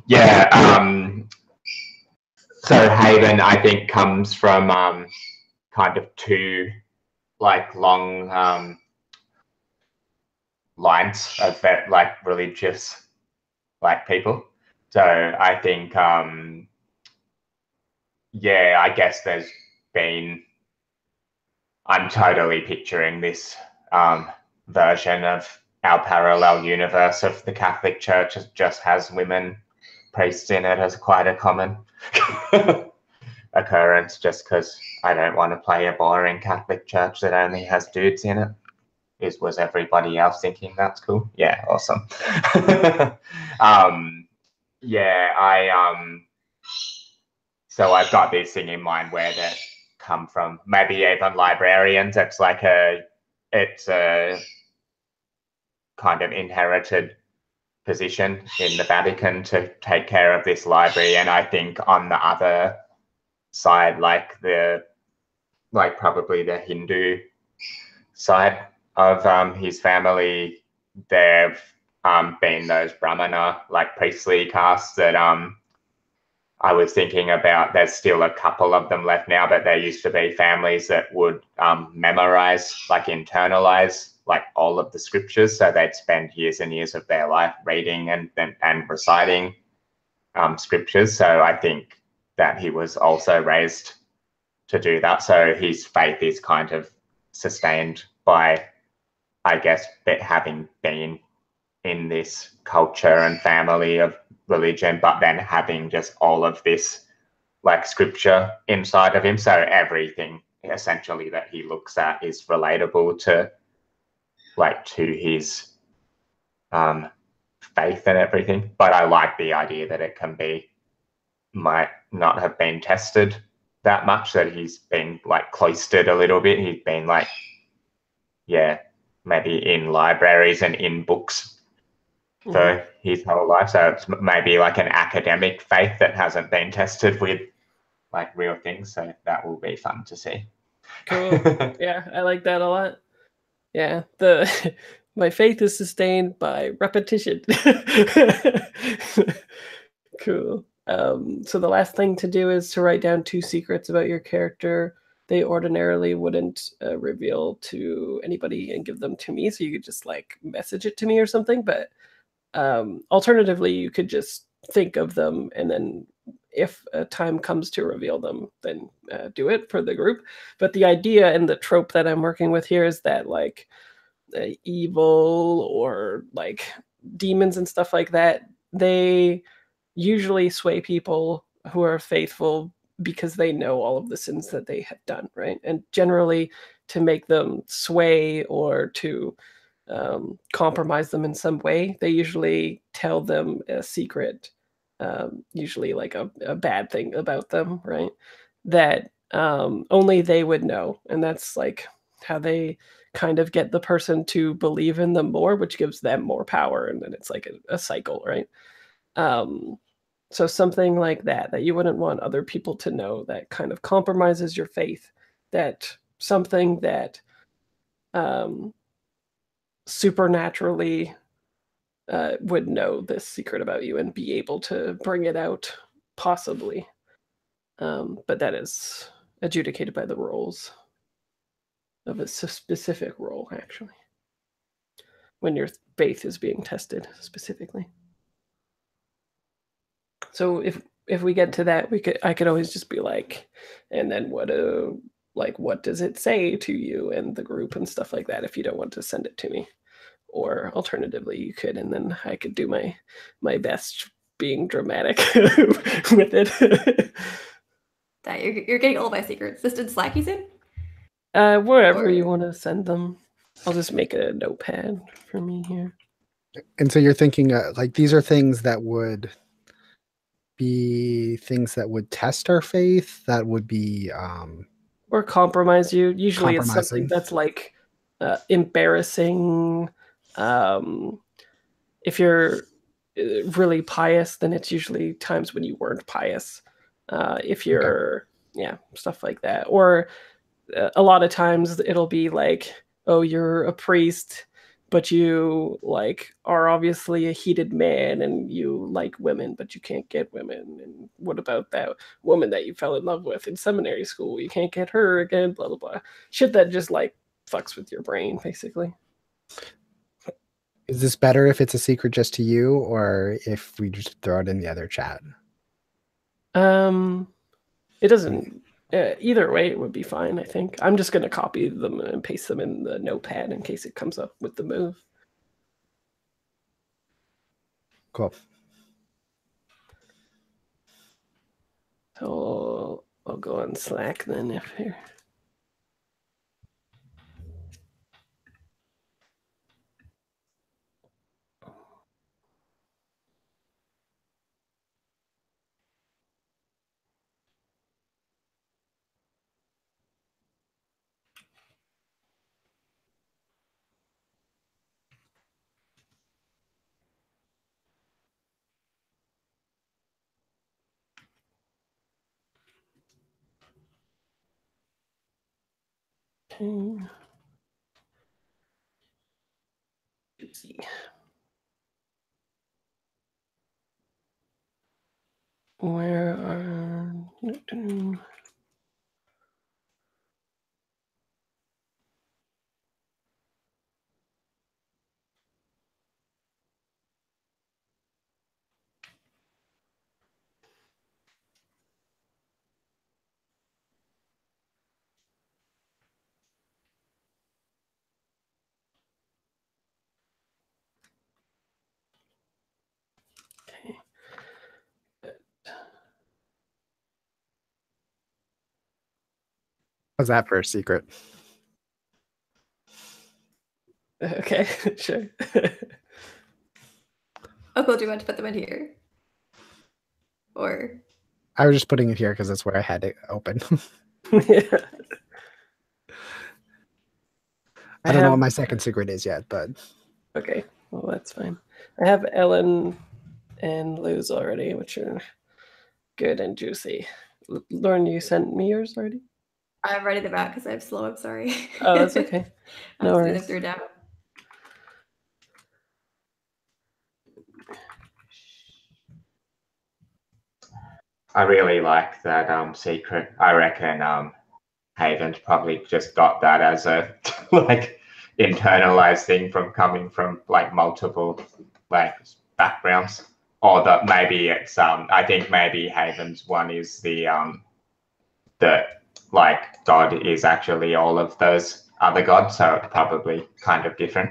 Yeah. So Haven, I think, comes from kind of two like long lines of that like religious like people. So I think yeah, I guess there's been, I'm totally picturing this version of our parallel universe of the Catholic Church just has women priests in it as quite a common occurrence, just because I don't want to play a boring Catholic church that only has dudes in it. Was everybody else thinking that's cool? Yeah, awesome. Yeah, so I've got this thing in mind where that come from, maybe even librarians. It's a kind of inherited position in the Vatican to take care of this library. And I think on the other side, like probably the Hindu side of his family, there've been those Brahmana, like priestly castes that I was thinking about. There's still a couple of them left now, but there used to be families that would memorize, like internalize, like all of the scriptures. So they'd spend years and years of their life reading and reciting scriptures. So I think that he was also raised to do that. So his faith is kind of sustained by, I guess, having been in this culture and family of religion, but then having just all of this like scripture inside of him. So everything essentially that he looks at is relatable to his faith and everything. But I like the idea that it might not have been tested that much, that he's been like cloistered a little bit. He's been like, yeah, maybe in libraries and in books for his whole life. So it's maybe like an academic faith that hasn't been tested with like real things. So that will be fun to see. Cool. Yeah, I like that a lot. Yeah, my faith is sustained by repetition. Cool. So the last thing to do is to write down 2 secrets about your character they ordinarily wouldn't reveal to anybody and give them to me. So you could just like message it to me or something. But alternatively, you could just think of them, and then if a time comes to reveal them, then do it for the group. But the idea and the trope that I'm working with here is that like evil or like demons and stuff like that, they usually sway people who are faithful because they know all of the sins that they have done, right? And generally, to make them sway or to compromise them in some way, they usually tell them a secret, usually like a bad thing about them, right? That only they would know. And that's like how they kind of get the person to believe in them more, which gives them more power. And then it's like a cycle, right? So something like that you wouldn't want other people to know, that kind of compromises your faith, that something that supernaturally would know this secret about you and be able to bring it out, possibly. But that is adjudicated by the roles of a specific role, actually, when your faith is being tested specifically. So if we get to that, I could always just be like, and then what does it say to you and the group and stuff like that, if you don't want to send it to me. or alternatively you could, and then I could do my best being dramatic with it. That you're getting all my secrets. Just in Slack, you said? Wherever Or- you want to send them. I'll just make a notepad for me here. And so you're thinking like these are things that would be things that would test our faith, that would be Or compromise you. Usually it's something Compromising. that's like embarrassing. If you're really pious, then it's usually times when you weren't pious. If you're, stuff like that. Or a lot of times it'll be like, oh, you're a priest, but you like are obviously a heated man and you like women, but you can't get women. And what about that woman that you fell in love with in seminary school? You can't get her again, blah, blah, blah. Shit that just like fucks with your brain, basically. Is this better if it's a secret just to you, or if we just throw it in the other chat? It doesn't. Either way, it would be fine. I think I'm just gonna copy them and paste them in the notepad in case it comes up with the move. Cool. So I'll go on Slack then if here. Okay. Let's see. Where are... How's that for a secret? Okay, sure. Oh, cool. Do you want to put them in here? Or I was just putting it here because that's where I had it open. Yeah. I don't know what my second secret is yet, but Okay, well that's fine. I have Ellen and Luz already, which are good and juicy. Lauren, you sent me yours already? I'm writing them out because I'm slow. I'm sorry. Oh, that's okay. I'm No just doing them worries. through now. I really like that secret. I reckon Haven's probably just got that as a like internalized thing from coming from like multiple like backgrounds. Or that maybe it's I think maybe Haven's one is the like God is actually all of those other gods, so it's probably kind of different.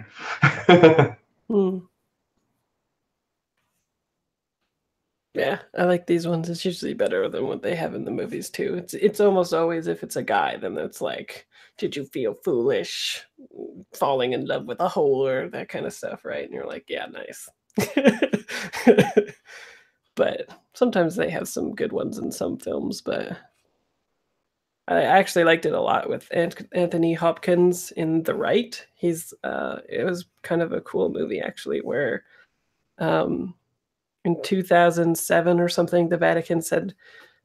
Yeah, I like these ones. It's usually better than what they have in the movies too. It's almost always, if it's a guy, then it's like, did you feel foolish falling in love with a hole or that kind of stuff, right? And you're like, yeah, nice. But sometimes they have some good ones in some films, but I actually liked it a lot with Anthony Hopkins in The Right. It was kind of a cool movie actually, where in 2007 or something, the Vatican said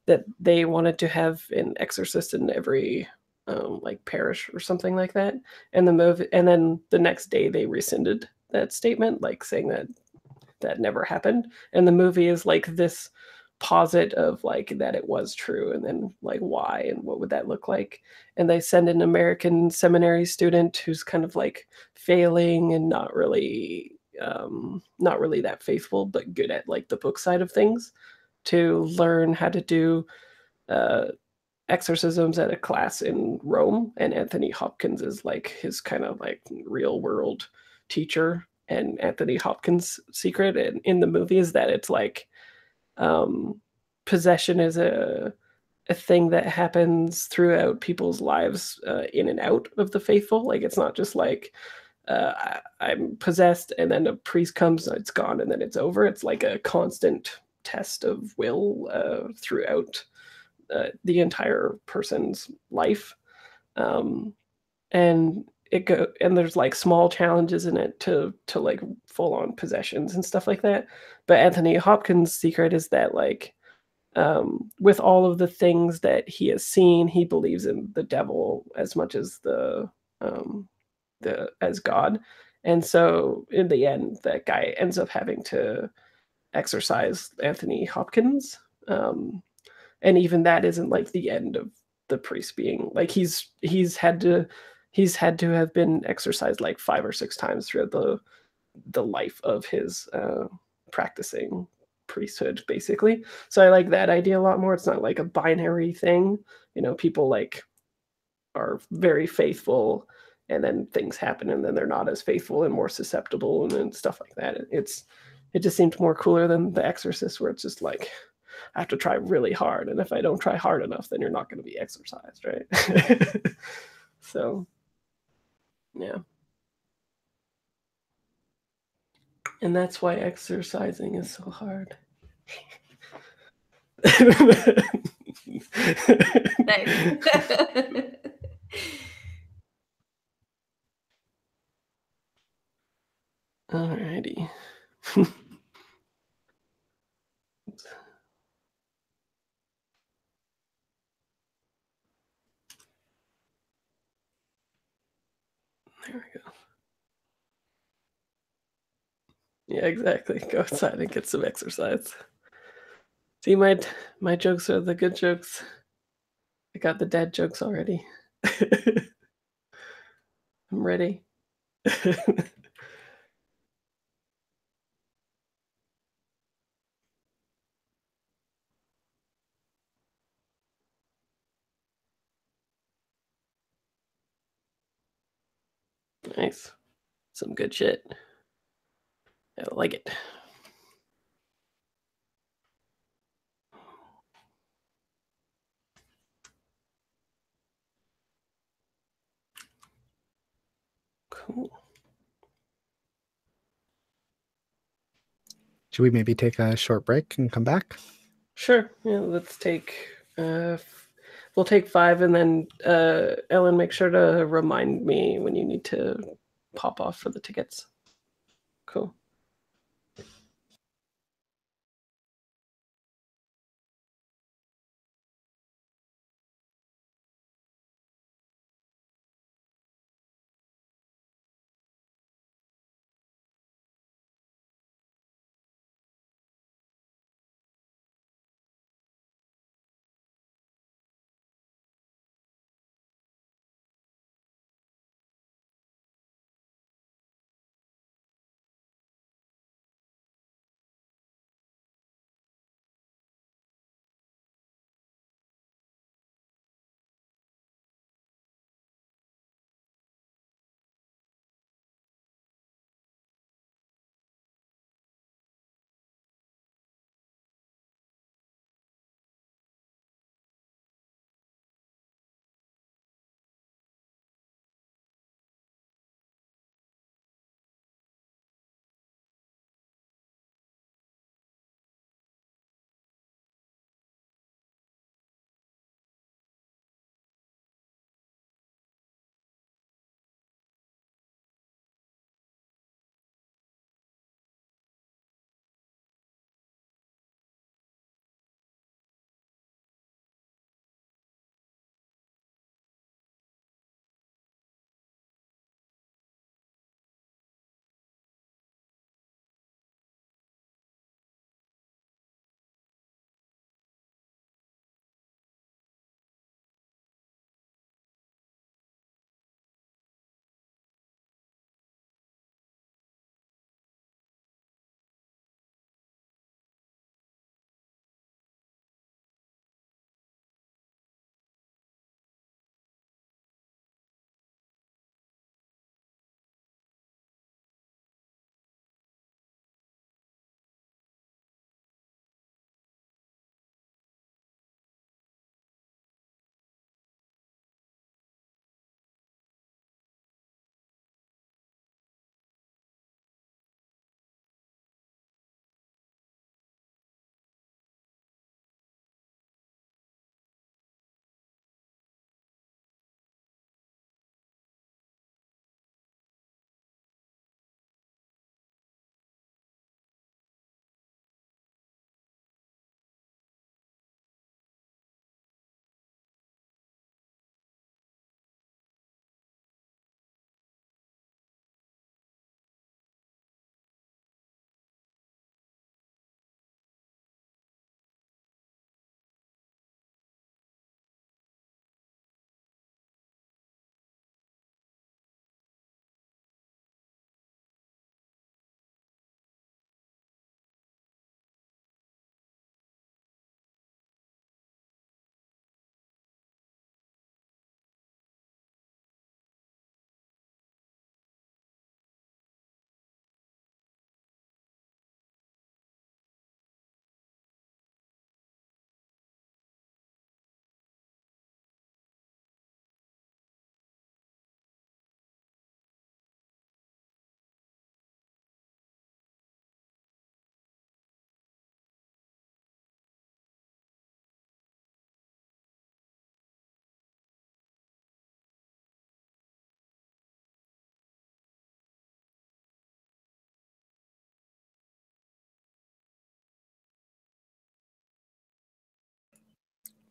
that they wanted to have an exorcist in every like parish or something like that. And then the next day they rescinded that statement, like saying that never happened. And the movie is like this posit of like that it was true, and then like why and what would that look like. And they send an American seminary student who's kind of like failing and not really that faithful, but good at like the book side of things, to learn how to do exorcisms at a class in Rome. And Anthony Hopkins is like his kind of like real world teacher and Anthony Hopkins' secret in the movie is that it's like possession is a thing that happens throughout people's lives, in and out of the faithful. Like it's not just like I'm possessed and then a priest comes, it's gone, and then it's over. It's like a constant test of will throughout the entire person's life, and and there's like small challenges in it to like full on possessions and stuff like that. But Anthony Hopkins' secret is that like with all of the things that he has seen, he believes in the devil as much as the as God. And so in the end, that guy ends up having to exorcise Anthony Hopkins. And even that isn't like the end of the priest being like he's had to have been exorcised like 5 or 6 times throughout the life of his practicing priesthood, basically. So I like that idea a lot more. It's not like a binary thing. People like are very faithful and then things happen and then they're not as faithful and more susceptible and stuff like that. It just seemed more cooler than The Exorcist, where it's just like I have to try really hard, and if I don't try hard enough, then you're not going to be exorcised, right? So yeah. And that's why exercising is so hard. Nice. Alrighty. There we go. Yeah, exactly. Go outside and get some exercise. See, my jokes are the good jokes. I got the dad jokes already. I'm ready. Nice. Some good shit. I like it. Cool. Should we maybe take a short break and come back? Sure. Yeah, let's take we'll take 5, and then Ellen, make sure to remind me when you need to pop off for the tickets. Cool.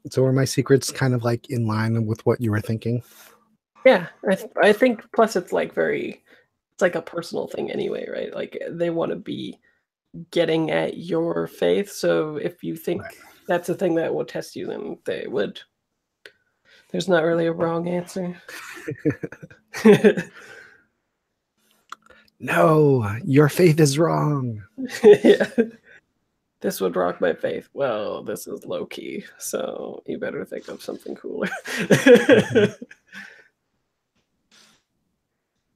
So are my secrets kind of like in line with what you were thinking? Yeah, I think. Plus, it's like it's like a personal thing anyway, right? Like they want to be getting at your faith. So if you think Right. that's a thing that will test you, then they would. There's not really a wrong answer. No, your faith is wrong. Yeah. This would rock my faith. Well, this is low key, so you better think of something cooler.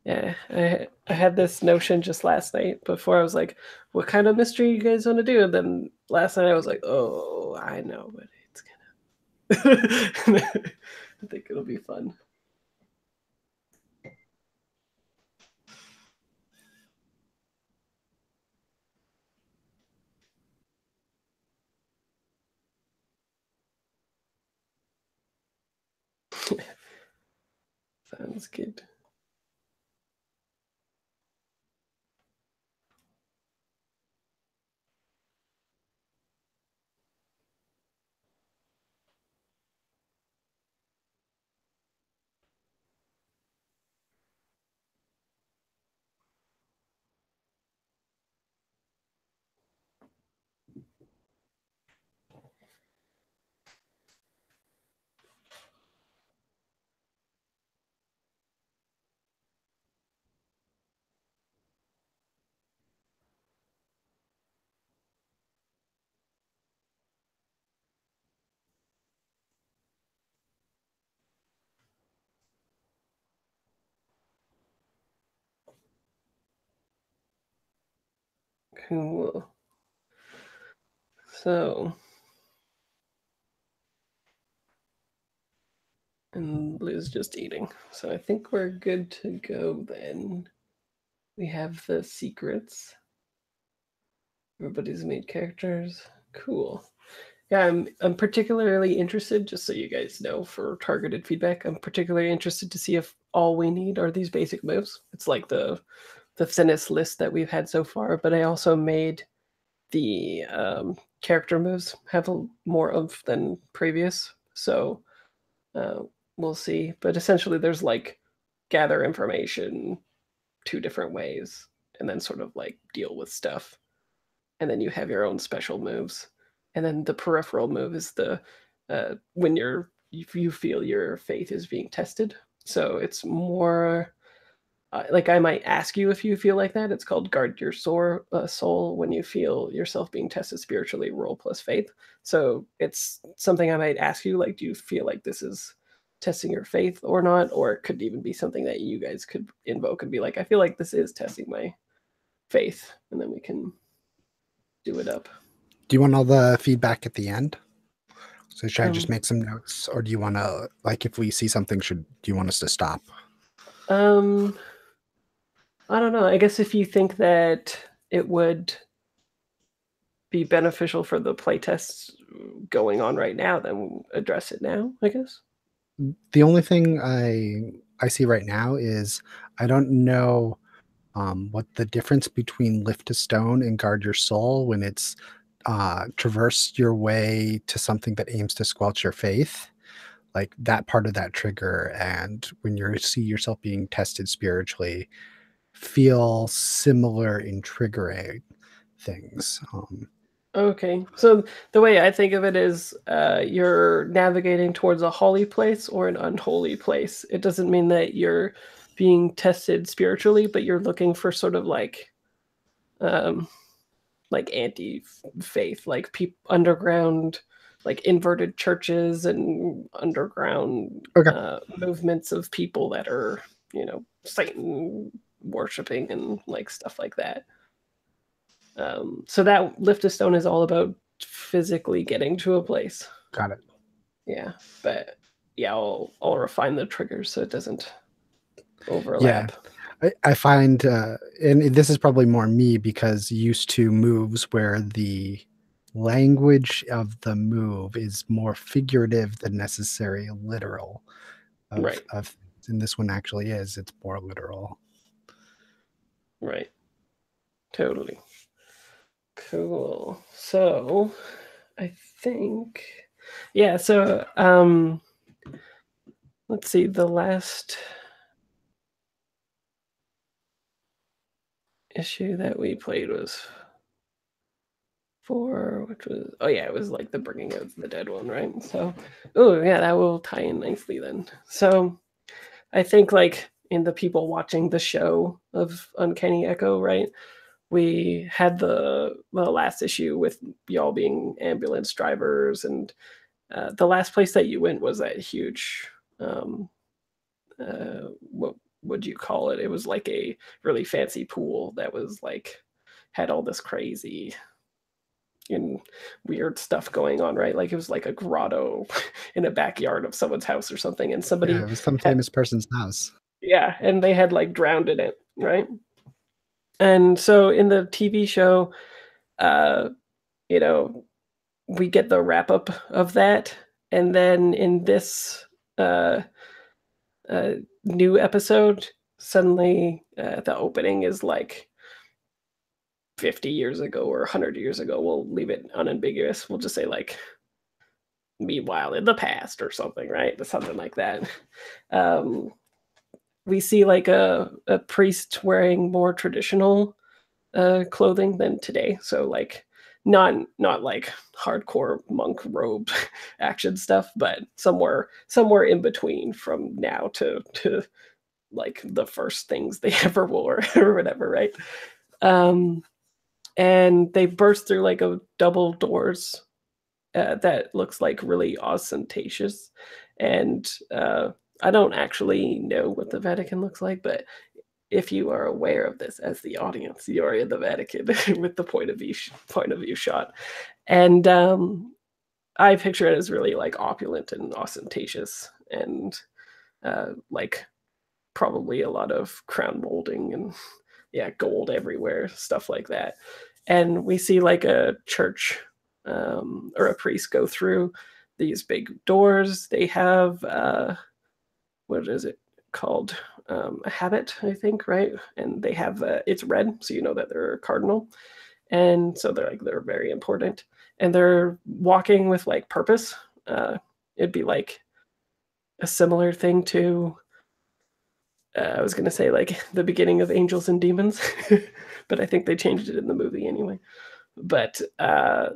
Yeah, I had this notion just last night before I was like, what kind of mystery you guys want to do? And then last night I was like, oh, I know what it's gonna. I think it'll be fun. Sounds good. Cool. So, and Blue's just eating. So I think we're good to go then. We have the secrets. Everybody's made characters. Cool. Yeah, I'm particularly interested, just so you guys know, for targeted feedback. I'm particularly interested to see if all we need are these basic moves. It's like the thinnest list that we've had so far, but I also made the character moves have more of than previous. So uh, we'll see. But essentially, there's like gather information 2 different ways, and then sort of like deal with stuff. And then you have your own special moves. And then the peripheral move is the when you feel your faith is being tested. So it's more like I might ask you if you feel like that. It's called guard your soul when you feel yourself being tested spiritually. Roll plus faith. So it's something I might ask you. Like, do you feel like this is testing your faith or not? Or it could even be something that you guys could invoke and be like, I feel like this is testing my faith, and then we can do it up. Do you want all the feedback at the end? So should I just Um, make some notes, or do you want to, like, if we see something, do you want us to stop? I don't know. I guess if you think that it would be beneficial for the playtests going on right now, then we'll address it now, I guess. The only thing I see right now is I don't know what the difference between lift a stone and guard your soul when it's traverse your way to something that aims to squelch your faith, like that part of that trigger, and when you see yourself being tested spiritually, feel similar in triggering things. Okay. So the way I think of it is you're navigating towards a holy place or an unholy place. It doesn't mean that you're being tested spiritually, but you're looking for sort of um, like anti-faith, like underground, like inverted churches and underground Okay. movements of people that are, Satan worshiping and like stuff like that. So that lift a stone is all about physically getting to a place. Got it. Yeah, but yeah, I'll refine the triggers so it doesn't overlap. I find, and this is probably more me because used to moves where the language of the move is more figurative than necessary literal. Right. And this one actually is. It's more literal. Right. Totally. Cool. So I think Yeah, so let's see, the last issue that we played was which was, oh yeah, it was like the Bringing of the Dead one, right? So, oh yeah, that will tie in nicely then. So I think like in the people watching the show of Uncanny Echo, right? We had the last issue with y'all being ambulance drivers, and the last place that you went was that huge, what would you call it? It was like a really fancy pool that was like had all this crazy and weird stuff going on, right? Like it was like a grotto in a backyard of someone's house or something, and somebody Yeah, it was some had, famous person's house. yeah, and they had like drowned in it, right? And so in the TV show, uh, you know, we get the wrap up of that, and then in this uh, new episode, suddenly the opening is like 50 years ago or 100 years ago. We'll leave it unambiguous. We'll just say like meanwhile in the past or something, right? Something like that. We see like a priest wearing more traditional clothing than today. So like not like hardcore monk robe action stuff, but somewhere in between from now to like the first things they ever wore or whatever, right? And they burst through like a double doors that looks like really ostentatious. And I don't actually know what the Vatican looks like, but if you are aware of this as the audience, you are in the Vatican with the point of view shot. And I picture it as really like opulent and ostentatious, and like probably a lot of crown molding and yeah, gold everywhere, stuff like that. And we see like a church or a priest go through these big doors. They have what is it called? A habit, I think, right? And they have it's red, so you know that they're a cardinal, and so they're very important, and they're walking with like purpose. It'd be like a similar thing to I was gonna say like the beginning of Angels and Demons, but I think they changed it in the movie anyway. But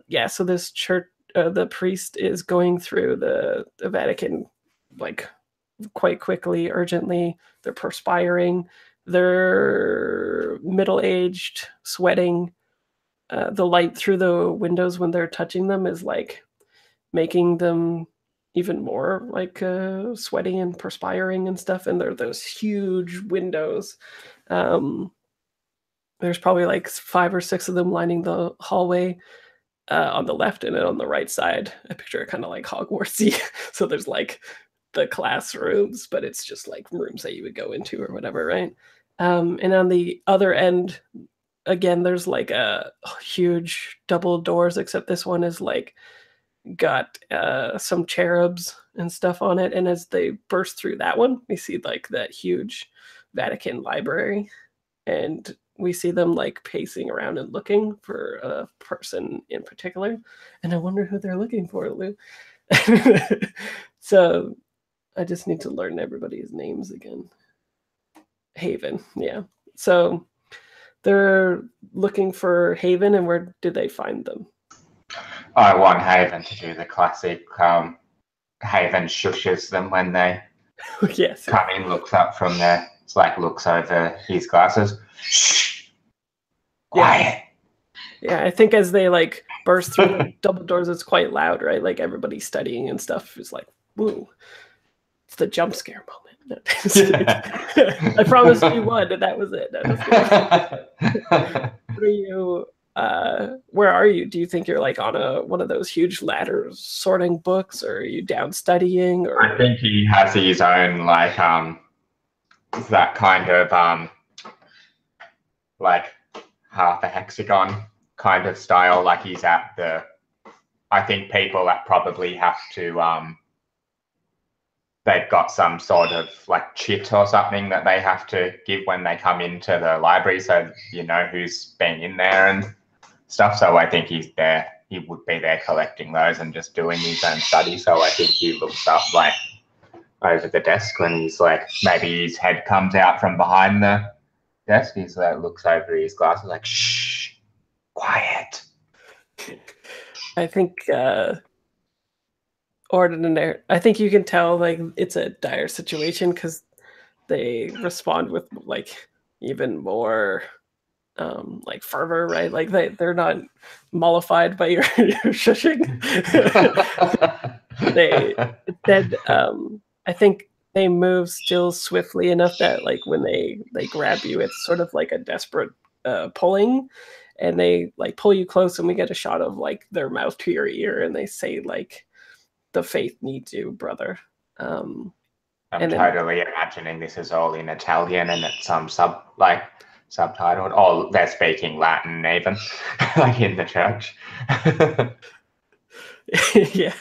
yeah, so this church, the priest is going through the Vatican like quite quickly, urgently. They're perspiring. They're middle-aged, sweating. The light through the windows when they're touching them is like making them even more like sweaty and perspiring and stuff. And there are those huge windows. There's probably like 5 or 6 of them lining the hallway on the left, and then on the right side, I picture it kind of like Hogwartsy. So there's like the classrooms, but it's just like rooms that you would go into or whatever, right? And on the other end, again, there's like a huge double doors, except this one is like got some cherubs and stuff on it. And as they burst through that one, we see like that huge Vatican library, and we see them like pacing around and looking for a person in particular. And I wonder who they're looking for, Lou. So I just need to learn everybody's names again. Haven, yeah. So they're looking for Haven, and where did they find them? I want Haven to do the classic. Haven shushes them when they Yes. come in, looks up from there. It's like looks over his glasses. Shh. Quiet. Yeah, I think as they like burst through the double doors, it's quite loud, right? Like everybody's studying and stuff. It's like, woo. It's the jump scare moment. I promised you one, and that was it. What are you? Where are you? Do you think you're like on one of those huge ladders sorting books, or are you down studying? Or I think he has his own like that kind of like half a hexagon kind of style. Like he's at the. I think people that probably have to they've got some sort of like chit or something that they have to give when they come into the library, so you know who's been in there and stuff. So I think he's there he would be there collecting those and just doing his own study. So I think he looks up like over the desk when he's like, maybe his head comes out from behind the desk. He's like, looks over his glasses like, shh, quiet. I think ordinary. I think you can tell like it's a dire situation because they respond with like even more like fervor, right? Like they're not mollified by your shushing. They instead, I think they move still swiftly enough that like when they grab you, it's sort of like a desperate pulling, and they like pull you close, and we get a shot of like their mouth to your ear, and they say like, "The faith needs you, brother." I'm and then- totally imagining this is all in Italian and it's subtitled. Oh, they're speaking Latin even, like in the church. yeah,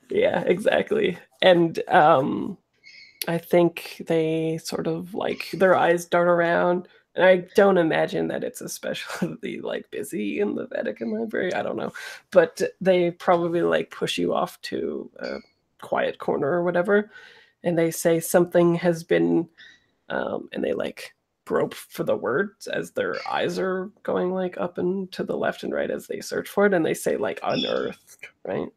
yeah, exactly. And I think they sort of like their eyes dart around, and I don't imagine that it's especially like busy in the Vatican Library. I don't know, but they probably like push you off to a quiet corner or whatever, and they say something has been, and they like grope for the words as their eyes are going like up and to the left and right as they search for it, and they say like unearthed, right?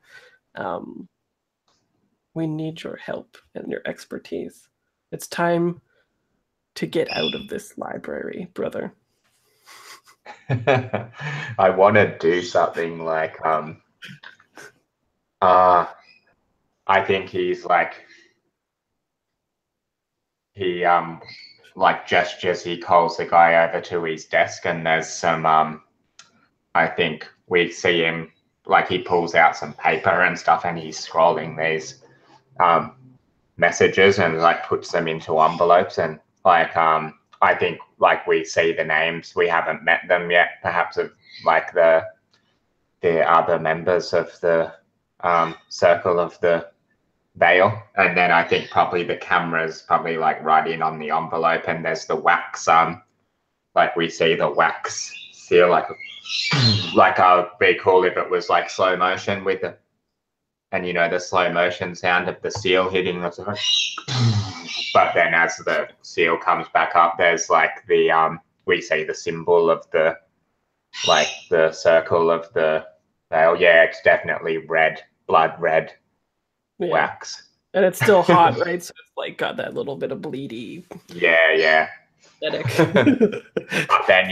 We need your help and your expertise. It's time to get out of this library, brother. I want to do something like I think he's like he like gestures, he calls the guy over to his desk, and there's some I think we see him like he pulls out some paper and stuff, and he's scrolling these messages and like puts them into envelopes, and like I think like we see the names, we haven't met them yet, perhaps of like the other members of the circle of the veil, and then I think probably the camera's probably like right in on the envelope, and there's the wax like we see the wax seal like it'd be cool if it was like slow motion with the, and you know, the slow motion sound of the seal hitting the but then as the seal comes back up, there's like the we see the symbol of the like the circle of the veil. Yeah, it's definitely red, blood red wax. And it's still hot, right? So it's like got that little bit of bleedy Yeah. aesthetic. But then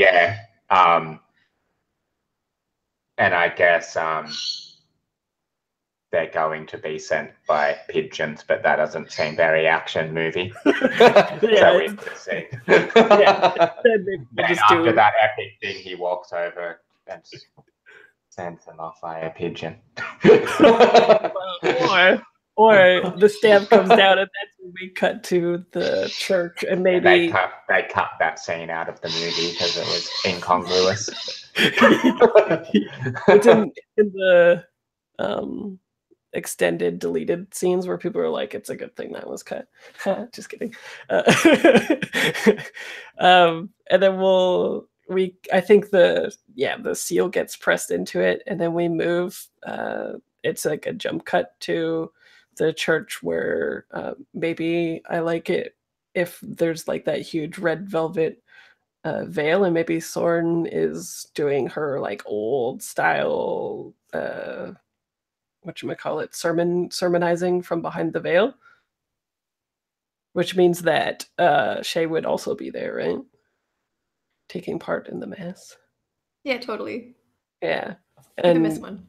and I guess they're going to be sent by pigeons, but that doesn't seem very action movie. So we just see. Then after that epic thing, he walks over and sends them off by a pigeon. or the stamp comes down, and that's when we cut to the church, and maybe they cut that scene out of the movie because it was incongruous. It's in the extended deleted scenes where people are like, it's a good thing that was cut. Just kidding. And then I think the seal gets pressed into it, and then we move. It's like a jump cut to the church where maybe I like it if there's like that huge red velvet veil, and maybe Soren is doing her like old style sermonizing from behind the veil, which means that Shay would also be there, right? Taking part in the mass. Yeah, totally. Yeah. And I miss one.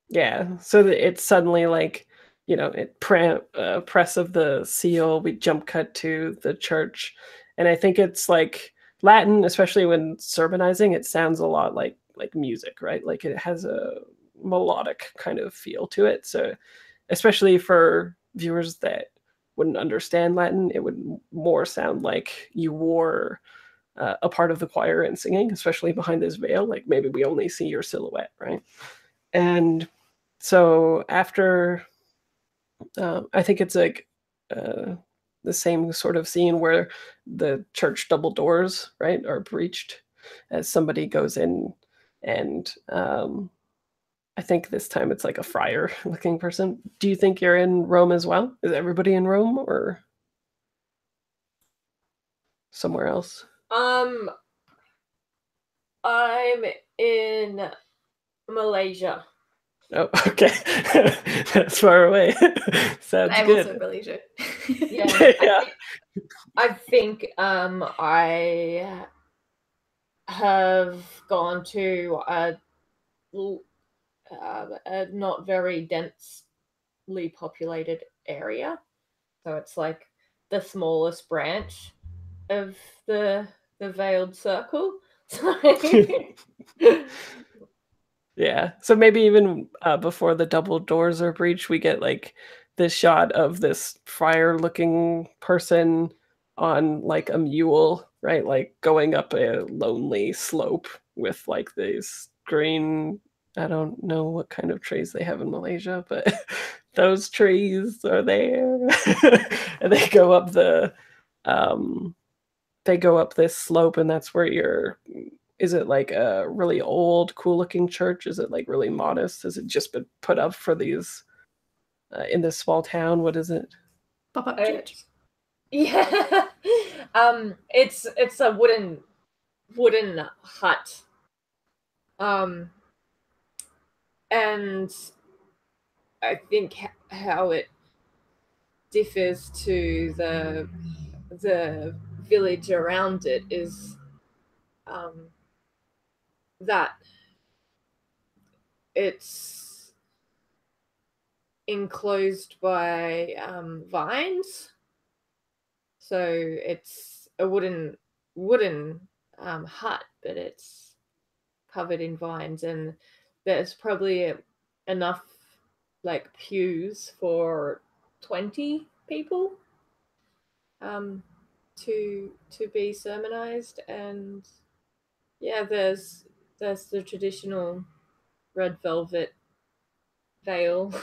Yeah. So it's suddenly like, you know, press of the seal, we jump cut to the church. And I think it's like Latin, especially when sermonizing, it sounds a lot like music, right? Like it has a melodic kind of feel to it. So especially for viewers that wouldn't understand Latin, it would more sound like you wore a part of the choir and singing, especially behind this veil. Like maybe we only see your silhouette, right? And so after, I think it's like the same sort of scene where the church double doors, right, are breached as somebody goes in and I think this time it's like a friar looking person. Do you think you're in Rome as well? Is everybody in Rome or somewhere else? I'm in Malaysia. Oh, okay. That's far away. Sounds I'm good. also in Malaysia. Yeah, Yeah. I think I have gone to a not very densely populated area, so it's like the smallest branch of the veiled circle. Yeah. So maybe even before the double doors are breached, we get like this shot of this friar looking person on like a mule, right? Like going up a lonely slope with like these green, I don't know what kind of trees they have in Malaysia, but those trees are there. And they go up this slope, and that's where is it like a really old, cool looking church? Is it like really modest? Has it just been put up for these in this small town? What is it? Pop-up church. Yeah. It's a wooden hut. And I think how it differs to the village around it is that it's enclosed by vines. So it's a wooden hut, but it's covered in vines, and there's probably enough like pews for 20 people to be sermonized. And yeah, there's the traditional red velvet veil.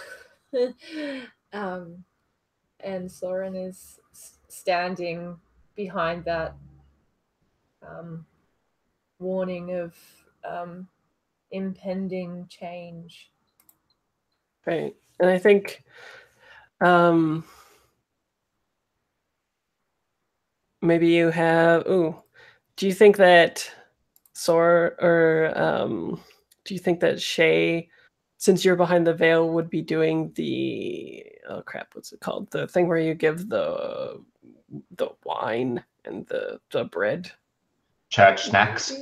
And Soren is standing behind that, warning of impending change. Right. And I think maybe you have. Ooh, do you think that do you think that Shay, since you're behind the veil, would be doing the what's it called? The thing where you give the wine and the bread. Church snacks.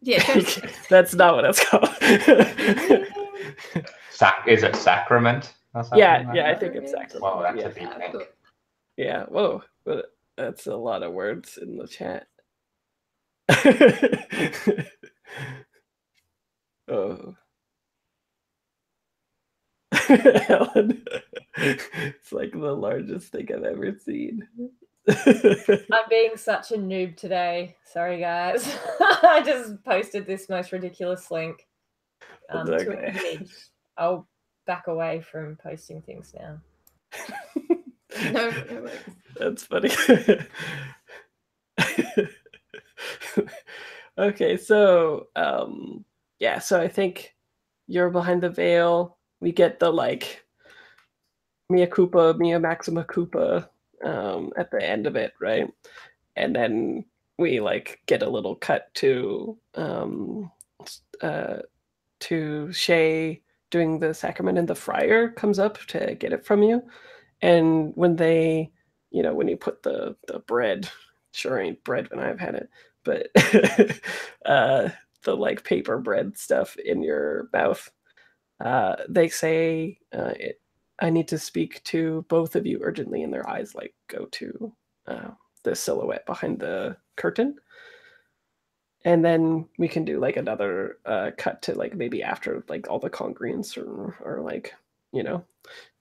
Yeah, church. That's not what it's called. Is it sacrament? Or something Yeah, like yeah, I that? think it's sacrament. Well, that's Yeah. a big thing. Yeah, whoa, but that's a lot of words in the chat. Oh. Helen, it's like the largest thing I've ever seen. I'm being such a noob today. Sorry, guys. I just posted this most ridiculous link to an image. I'll back away from posting things now. No worries. That's funny. Okay, so yeah, so I think you're behind the veil. We get the like Mia Maxima Koopa at the end of it, right? And then we like get a little cut to Shay doing the sacrament, and the friar comes up to get it from you. And when they, when you put the bread, sure ain't bread when I've had it, but the like paper bread stuff in your mouth, they say, I need to speak to both of you urgently, and their eyes like go to the silhouette behind the curtain. And then we can do like another cut to like maybe after like all the congregants are like,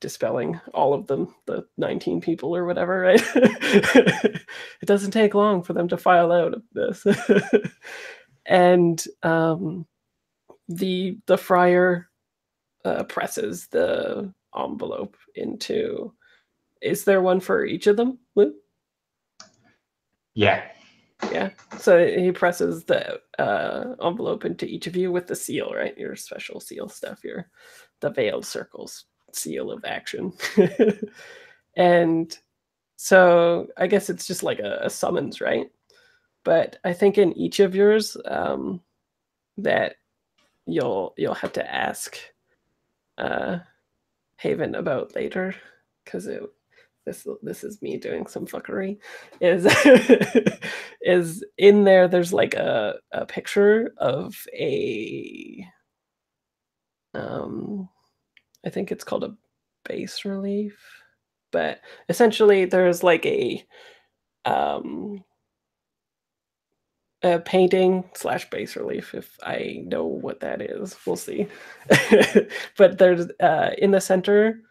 dispelling all of them, the 19 people or whatever, right? It doesn't take long for them to file out of this. And the friar presses the envelope into. Is there one for each of them, Lou? Yeah. Yeah. So he presses the envelope into each of you with the seal, right? Your special seal stuff, the veiled circles seal of action. And so I guess it's just like a summons, right? But I think in each of yours, that you'll have to ask Haven about later, because this is me doing some fuckery. Is is in there? There's like a picture of a I think it's called a bas relief, but essentially there's like a painting / bas relief, if I know what that is. We'll see. But there's in the center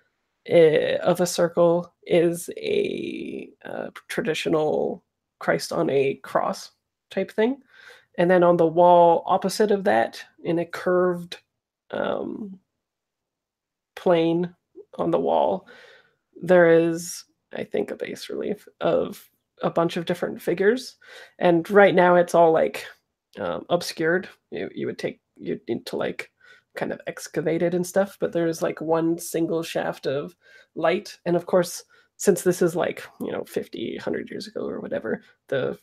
of a circle is a traditional Christ on a cross type thing. And then on the wall opposite of that, in a curved plane on the wall, there is, I think, a bas relief of a bunch of different figures. And right now it's all like obscured. You need to like kind of excavate it and stuff, but there's like one single shaft of light. And of course, since this is like, 50, 100 years ago or whatever, the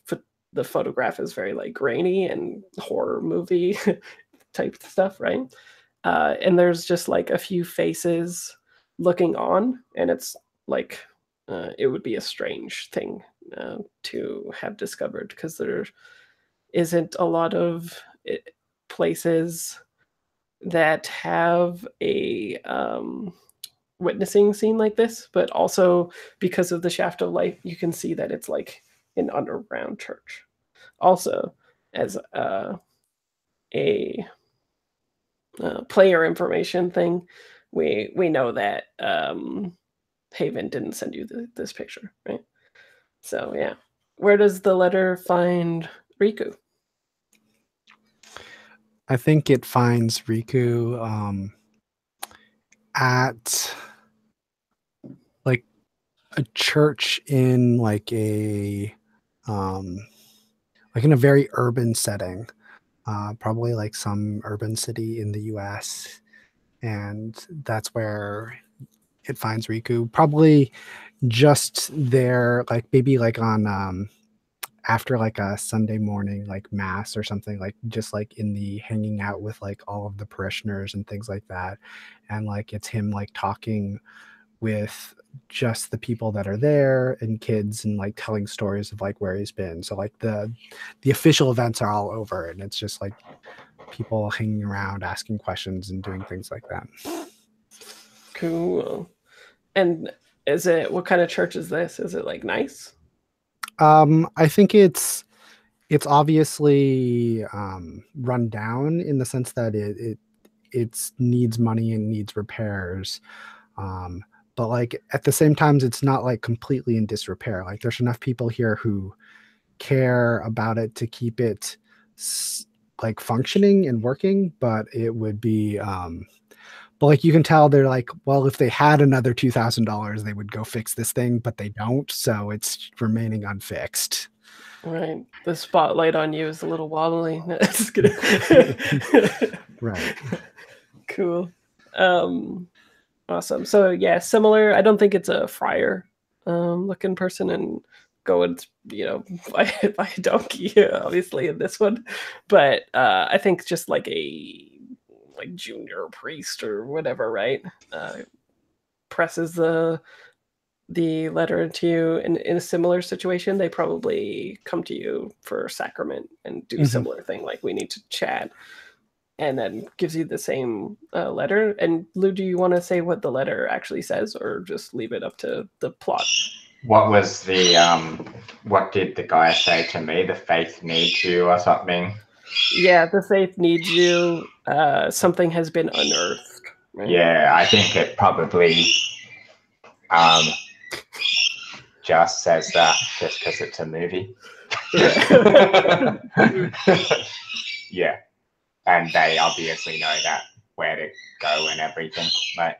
photograph is very like grainy and horror movie type stuff, right? And there's just like a few faces looking on, and it's like it would be a strange thing to have discovered, because there isn't a lot of places that have a witnessing scene like this, but also because of the shaft of light, you can see that it's like an underground church. Also, as a player information thing, we know that Haven didn't send you this picture, right? So yeah, where does the letter find Riku? I think it finds Riku at like a church in like a like in a very urban setting, probably like some urban city in the US, and that's where it finds Riku. Probably just there, like maybe like on after like a Sunday morning like mass or something, like just like in the hanging out with like all of the parishioners and things like that. And like it's him like talking with just the people that are there and kids, and like telling stories of like where he's been. So like the official events are all over, and it's just like people hanging around asking questions and doing things like that. Cool. And what kind of church is this? Is it like nice? I think it's obviously run down in the sense that it needs money and needs repairs, but like at the same time it's not like completely in disrepair. Like there's enough people here who care about it to keep it like functioning and working, but it would be but like you can tell they're like, well, if they had another $2,000 they would go fix this thing, but they don't, so it's remaining unfixed. Right. The spotlight on you is a little wobbly. Right. Cool. Awesome. So yeah, similar. I don't think it's a friar looking person and going, by a donkey, obviously in this one. But I think just like a junior priest or whatever, right? Presses the letter into you in a similar situation. They probably come to you for sacrament and do similar thing, like we need to chat, and then gives you the same letter. And Lou, do you want to say what the letter actually says, or just leave it up to the plot? What was the what did the guy say to me? The faith needs you or something? Yeah, the faith needs you. Something has been unearthed. Right? Yeah, I think it probably just says that just because it's a movie. Yeah, and they obviously know that where to go and everything. Like,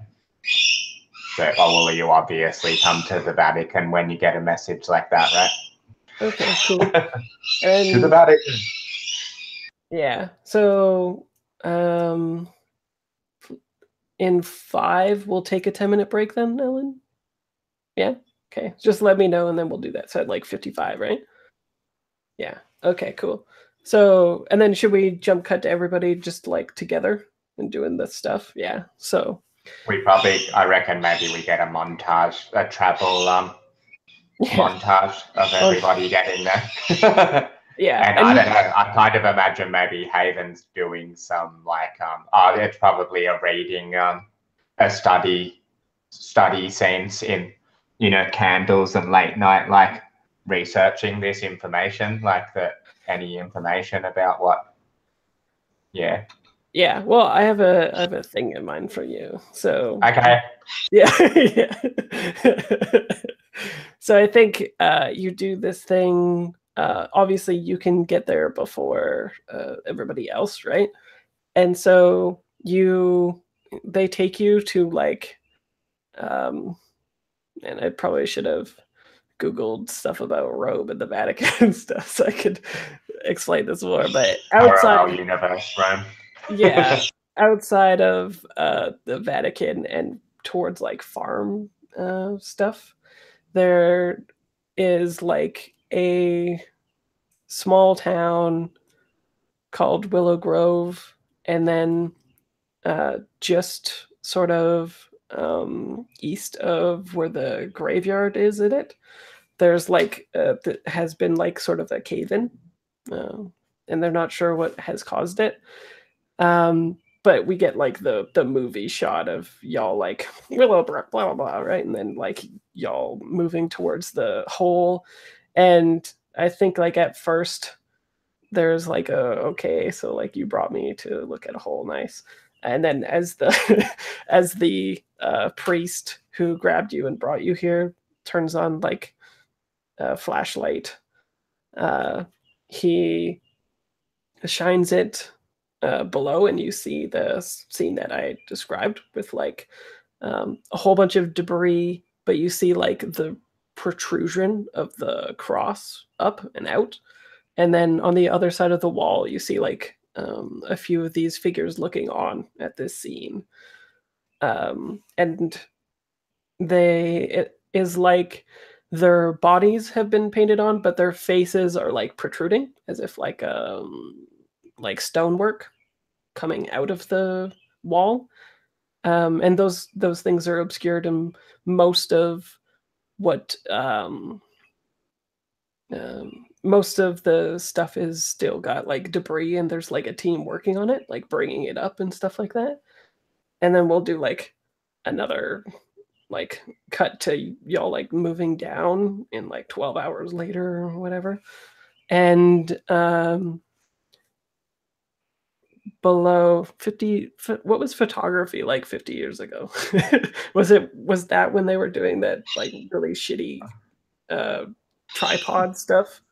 so, you obviously come to the Vatican when you get a message like that, right? Okay, cool. To the And Vatican. yeah, so in 5, we'll take a 10-minute break then, Ellen? Yeah? Okay, just let me know and then we'll do that. So at like 55, right? Yeah, okay, cool. So, and then should we jump cut to everybody just like together and doing this stuff? Yeah, so. I reckon maybe we get a montage, a travel Yeah, montage of everybody getting there. yeah. And I don't know, I kind of imagine maybe Haven's doing some like, it's probably a reading, a study scenes in, candles and late night, like researching this information, like any information about what, yeah. Yeah, well, I have a thing in mind for you. So Okay. yeah, yeah. So I think you do this thing. Obviously, you can get there before everybody else, right? And so they take you to like, and I probably should have Googled stuff about Rome and the Vatican and stuff so I could explain this more. But Parallel universe, Rome. yeah, outside of the Vatican and towards like farm stuff, there is like a small town called Willow Grove, and then just sort of east of where the graveyard is in it, there's like has been like sort of a cave-in, and they're not sure what has caused it. But we get like the movie shot of y'all like Willowbrook, blah blah blah, right? And then like y'all moving towards the hole. And I think like at first there's like okay, so like you brought me to look at a hole, nice. And then as the as the priest who grabbed you and brought you here turns on like a flashlight, he shines it below, and you see the scene that I described with like a whole bunch of debris, but you see like the protrusion of the cross up and out. And then on the other side of the wall, you see like a few of these figures looking on at this scene. And it is like their bodies have been painted on, but their faces are like protruding as if like stonework coming out of the wall. And those things are obscured, and most of what most of the stuff is still got like debris, and there's like a team working on it, like bringing it up and stuff like that. And then we'll do like another like cut to y'all like moving down in like 12 hours later or whatever. And below 50, what was photography like 50 years ago? was that when they were doing that like really shitty tripod stuff?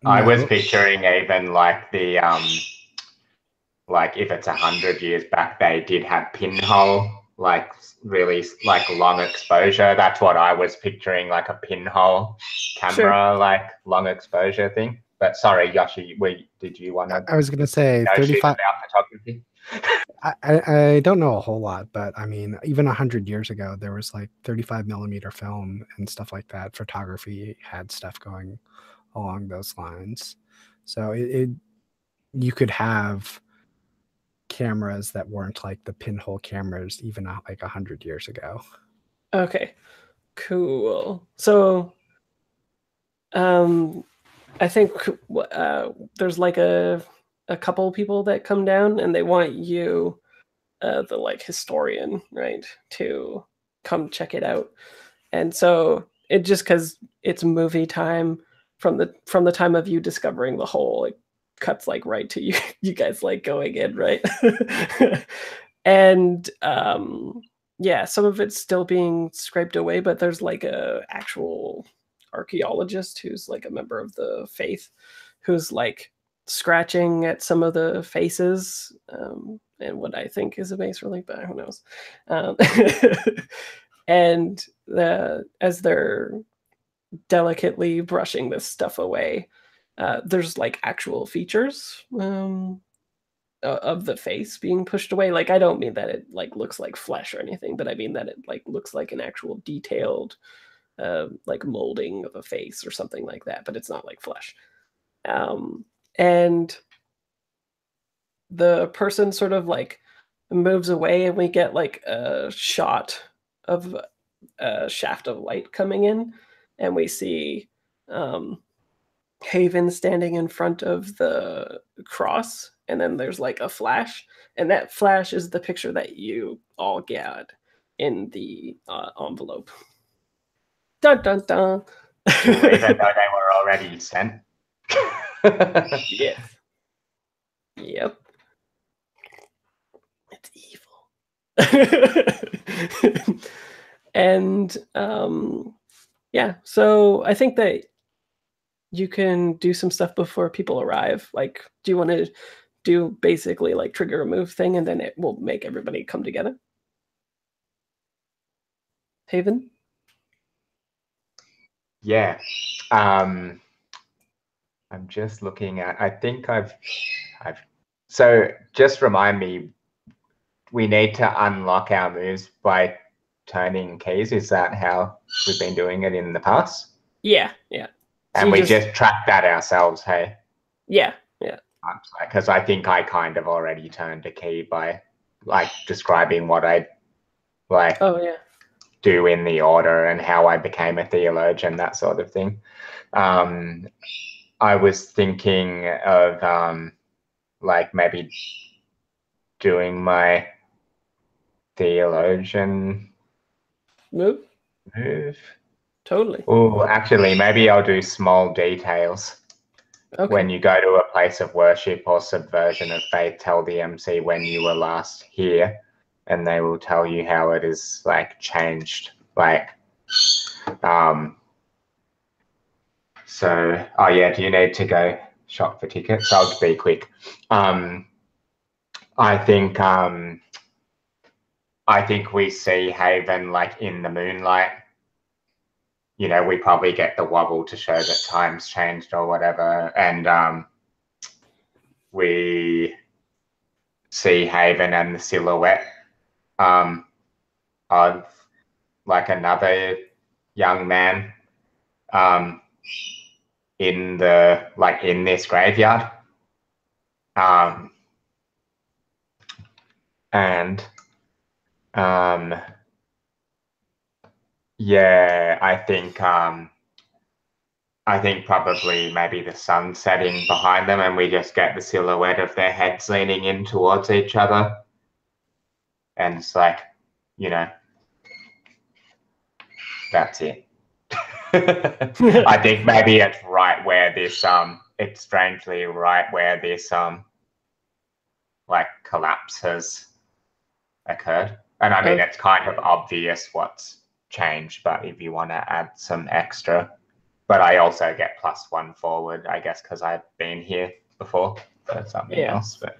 I was picturing even like the like if it's 100 years back, they did have pinhole, like really like long exposure. That's what I was picturing, like a pinhole camera, Sure. like long exposure thing. But sorry, Yoshi, did you want to? I was going to say 35 about photography. I don't know a whole lot, but I mean, even 100 years ago, there was like 35 millimeter film and stuff like that. Photography had stuff going along those lines. So you could have cameras that weren't like the pinhole cameras even like 100 years ago. Okay, cool. So I think there's like a couple people that come down, and they want you, the like historian, right, to come check it out. And so it just because it's movie time from the time of you discovering the hole, it cuts like right to you guys like going in, right? And yeah, some of it's still being scraped away, but there's like a actual archaeologist who's like a member of the faith who's like scratching at some of the faces, and what I think is a base relief, but who knows. And as they're delicately brushing this stuff away. There's like actual features of the face being pushed away. Like, I don't mean that it like looks like flesh or anything, but I mean that it like looks like an actual detailed like molding of a face or something like that, but it's not like flesh. And the person sort of like moves away, and we get like a shot of a shaft of light coming in, and we see Haven standing in front of the cross, and then there's like a flash, and that flash is the picture that you all get in the envelope. Dun dun dun. Even though they were already sent. Yes. Yep. It's evil. And yeah, so I think that you can do some stuff before people arrive. Like, do you want to do basically like trigger a move thing, and then it will make everybody come together? Haven? Yeah. I'm just looking at, I think I've so just remind me, we need to unlock our moves by turning keys. Is that how we've been doing it in the past? Yeah, yeah. So And we just track that ourselves, hey? Yeah, yeah. Because I think I kind of already turned a key by like describing what I like do in the order and how I became a theologian, that sort of thing. I was thinking of like maybe doing my theologian move. Totally. Oh, actually, maybe I'll do small details. Okay. When you go to a place of worship or subversion of faith, tell the MC when you were last here, and they will tell you how it is like changed. Like, so, oh yeah, do you need to go shop for tickets? I'll be quick. I think we see Haven like in the moonlight. You know, we probably get the wobble to show that time's changed or whatever, and we see Haven and the silhouette of like another young man in this graveyard, and yeah, I think probably maybe the sun setting behind them, and we just get the silhouette of their heads leaning in towards each other. And it's like, you know, that's it. I think maybe it's right where this, it's strangely right where this, like collapse has occurred. And I mean, it's kind of obvious what's changed, but if you want to add some extra, but I also get +1 forward, I guess, because I've been here before for something else. But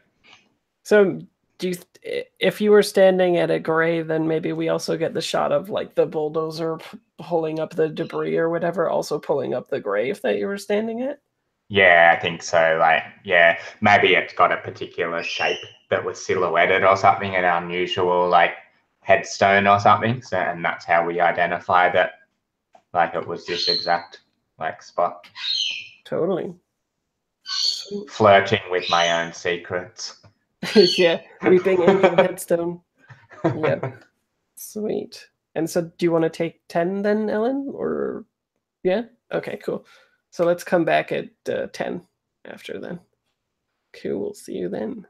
so, if you were standing at a grave, then maybe we also get the shot of like the bulldozer pulling up the debris or whatever, also pulling up the grave that you were standing at. Yeah, I think so. Like, yeah, maybe it's got a particular shape that was silhouetted or something, an unusual like headstone or something. So, and that's how we identify that, like, it was this exact like spot. Totally. Flirting with my own secrets. Yeah, weeping angel headstone. Yep. Sweet. And so, do you want to take 10 then, Ellen? Or yeah? Okay, cool. So let's come back at 10 after then. Cool. We'll see you then.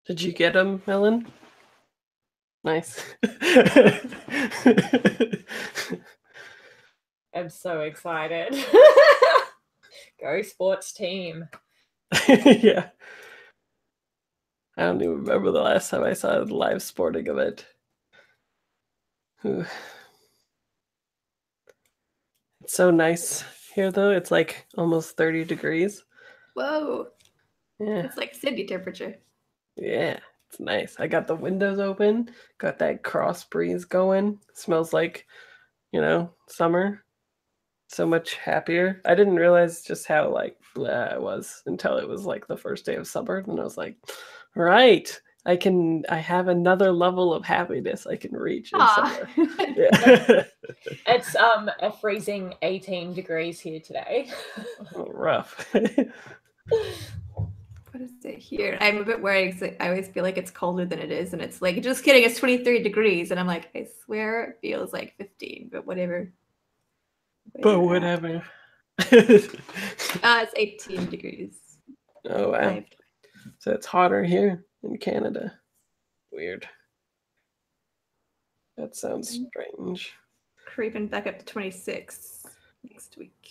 Did you get him, Ellen? Nice. I'm so excited. Go sports team. Yeah. I don't even remember the last time I saw a live sporting event. Ooh. It's so nice here, though. It's like almost 30 degrees. Whoa. Yeah. It's like Sydney temperature. Yeah. It's nice. I got the windows open, got that cross breeze going. Smells like, summer. So much happier. I didn't realize just how like blah I was until it was like the first day of summer, and I was like, right, I have another level of happiness I can reach in summer. Yeah. It's a freezing 18 degrees here today. Oh, rough. What is it here? I'm a bit worried because I always feel like it's colder than it is, and it's like, just kidding, it's 23 degrees, and I'm like, I swear it feels like 15, but whatever. But whatever. It's 18 degrees. Oh wow. So it's hotter here in Canada. Weird. That sounds strange. Creeping back up to 26 next week.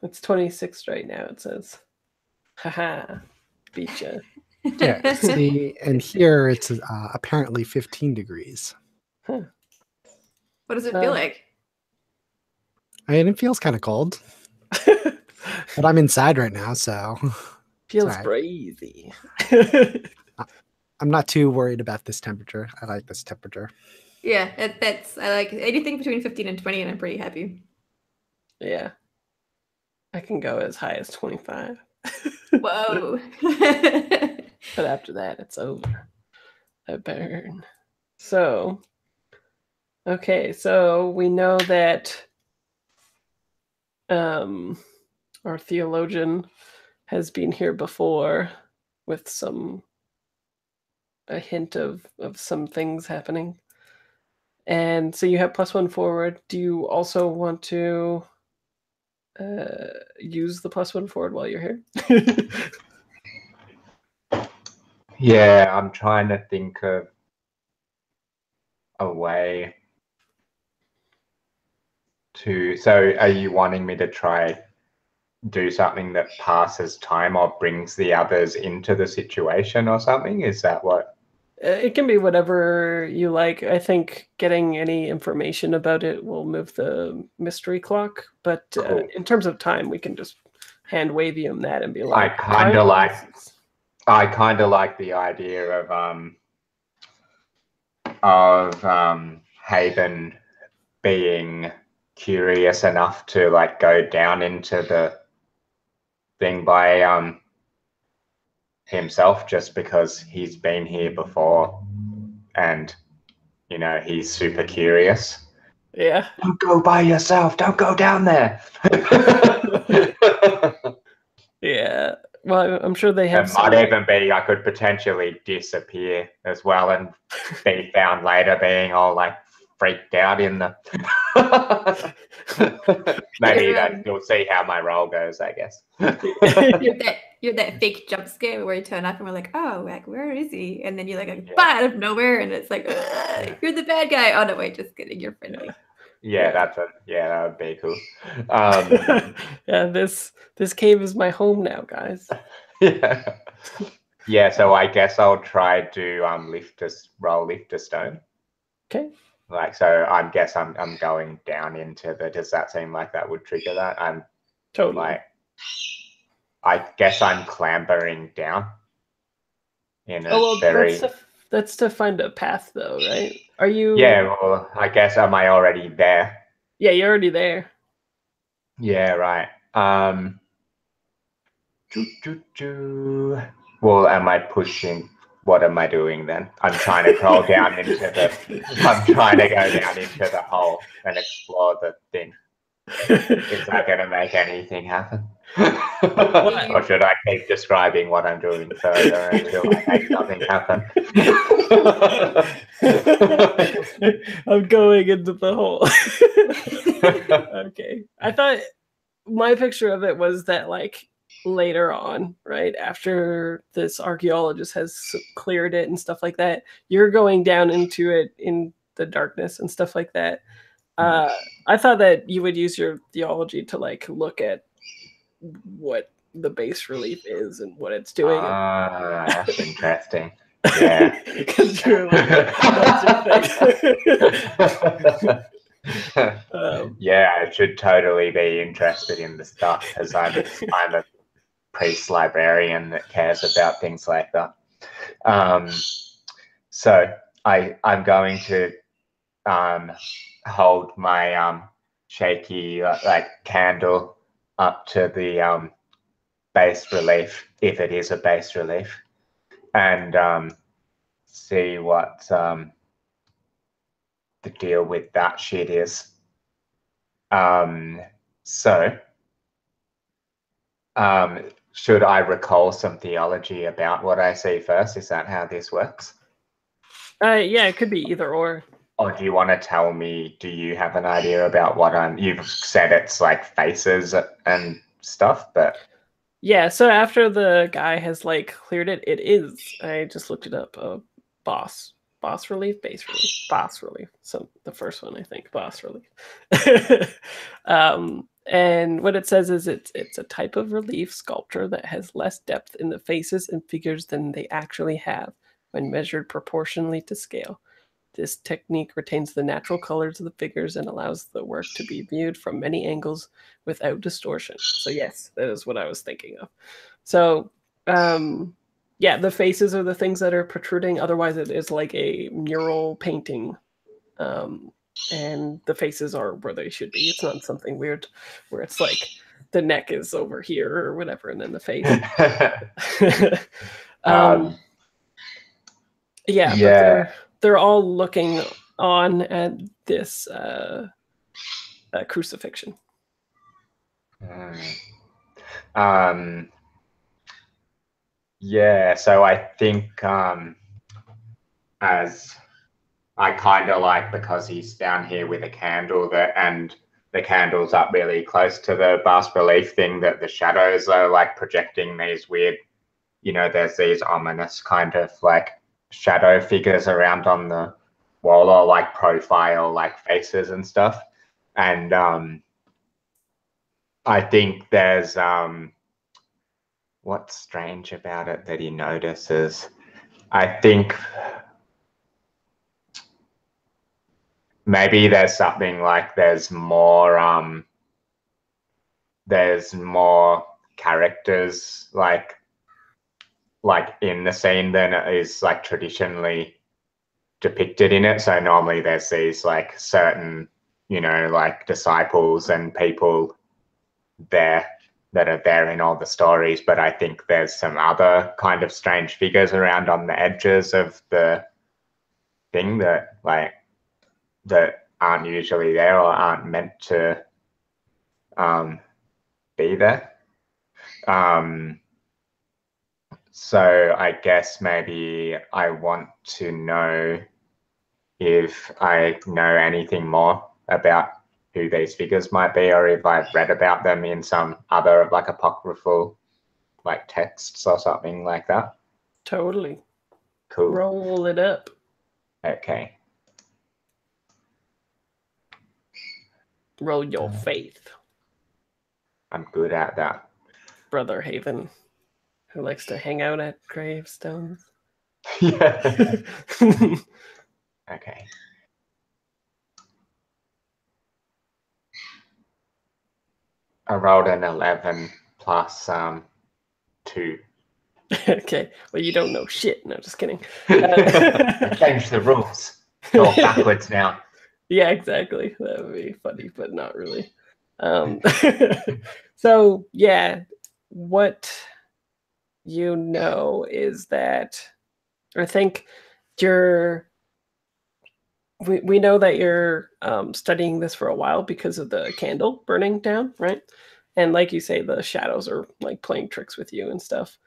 It's 26 right now, it says. Haha. Beat ya. Yeah, see, and here it's apparently 15 degrees. Huh. What does it feel like? I mean, it feels kind of cold. But I'm inside right now, so... Feels breezy. I'm not too worried about this temperature. I like this temperature. Yeah, I like anything between 15 and 20, and I'm pretty happy. Yeah. I can go as high as 25. Whoa. But after that, it's over. I burn. So, okay, so we know that our theologian has been here before with a hint of some things happening. And so you have +1 forward. Do you also want to use the +1 forward while you're here? Yeah, I'm trying to think of a way to... So are you wanting me to try do something that passes time or brings the others into the situation or something? Is that what? It can be whatever you like. I think getting any information about it will move the mystery clock. But Cool. In terms of time, we can just hand wave him that and be like, I kind of like the idea of Haven being curious enough to like go down into the thing by himself, just because he's been here before and he's super curious. Yeah. Don't go by yourself, don't go down there. Yeah. Well, I'm sure they have It might even be I could potentially disappear as well and be found later being all like freaked out in the maybe you'll see how my roll goes, I guess. You're that fake jump scare where you turn up and we're like, oh, like, where is he? And then you're like, out of nowhere, and it's like, you're the bad guy. Oh no, wait, just kidding, you're friendly. Yeah, that would be cool. Yeah, this cave is my home now, guys. Yeah, so I guess I'll try to roll lift a stone. Okay. Like, so I guess I'm going down into the... Does that seem like that would trigger that? I'm totally like, I guess I'm clambering down in a that's to find a path though, right? Are you... Yeah, well, I guess, am I already there? Yeah, you're already there. Yeah, right. Well, am I pushing? What am I doing then? I'm trying to crawl down into I'm trying to go down into the hole and explore the thing. Is that going to make anything happen? Or should I keep describing what I'm doing further until I make something happen? I'm going into the hole. Okay. I thought my picture of it was that like later on, right after this archaeologist has cleared it and stuff like that, you're going down into it in the darkness and stuff like that. I thought that you would use your theology to like look at what the base relief is and what it's doing. That's interesting. Yeah. Because you're like, that's your thing. Yeah, I should totally be interested in the stuff because I'm a priest librarian that cares about things like that. So I'm going to hold my shaky like candle up to the bas relief, if it is a bas relief, and see what the deal with that shit is. Should I recall some theology about what I see first? Is that how this works? Yeah, it could be either or. Or do you want to tell me, do you have an idea about what you've said it's like faces and stuff, but... Yeah, so after the guy has like cleared it, it is, I just looked it up, boss relief, base relief, boss relief. So the first one, I think, boss relief. And what it says is it's a type of relief sculpture that has less depth in the faces and figures than they actually have when measured proportionally to scale. This technique retains the natural colors of the figures and allows the work to be viewed from many angles without distortion. So yes, that is what I was thinking of. So yeah, the faces are the things that are protruding. Otherwise, it is like a mural painting. And the faces are where they should be. It's not something weird where it's like the neck is over here or whatever, and then the face. Yeah, but they're all looking on at this crucifixion. Yeah, so I think as I kind of like, because he's down here with a candle and the candle's up really close to the bas relief thing, that the shadows are like projecting these weird, there's these ominous kind of like shadow figures around on the wall, or like profile like faces and stuff. And I think there's what's strange about it that he notices. I think maybe there's something like there's more characters like in the scene than is like traditionally depicted in it. So normally there's these like certain, like disciples and people there that are there in all the stories, but I think there's some other kind of strange figures around on the edges of the thing that aren't usually there or aren't meant to be there. So I guess maybe I want to know if I know anything more about who these figures might be, or if I've read about them in some other like apocryphal like texts or something like that. Totally. Cool. Roll it up. Okay. Roll your faith. I'm good at that. Brother Haven, who likes to hang out at gravestones. Yeah. Okay. I rolled an 11 plus 2. Okay. Well, you don't know shit. No, just kidding. I changed the rules. It's all backwards now. Yeah, exactly. That would be funny, but not really. So, yeah, what you know is that, I think we know that you're studying this for a while because of the candle burning down, right? And like you say, the shadows are like playing tricks with you and stuff.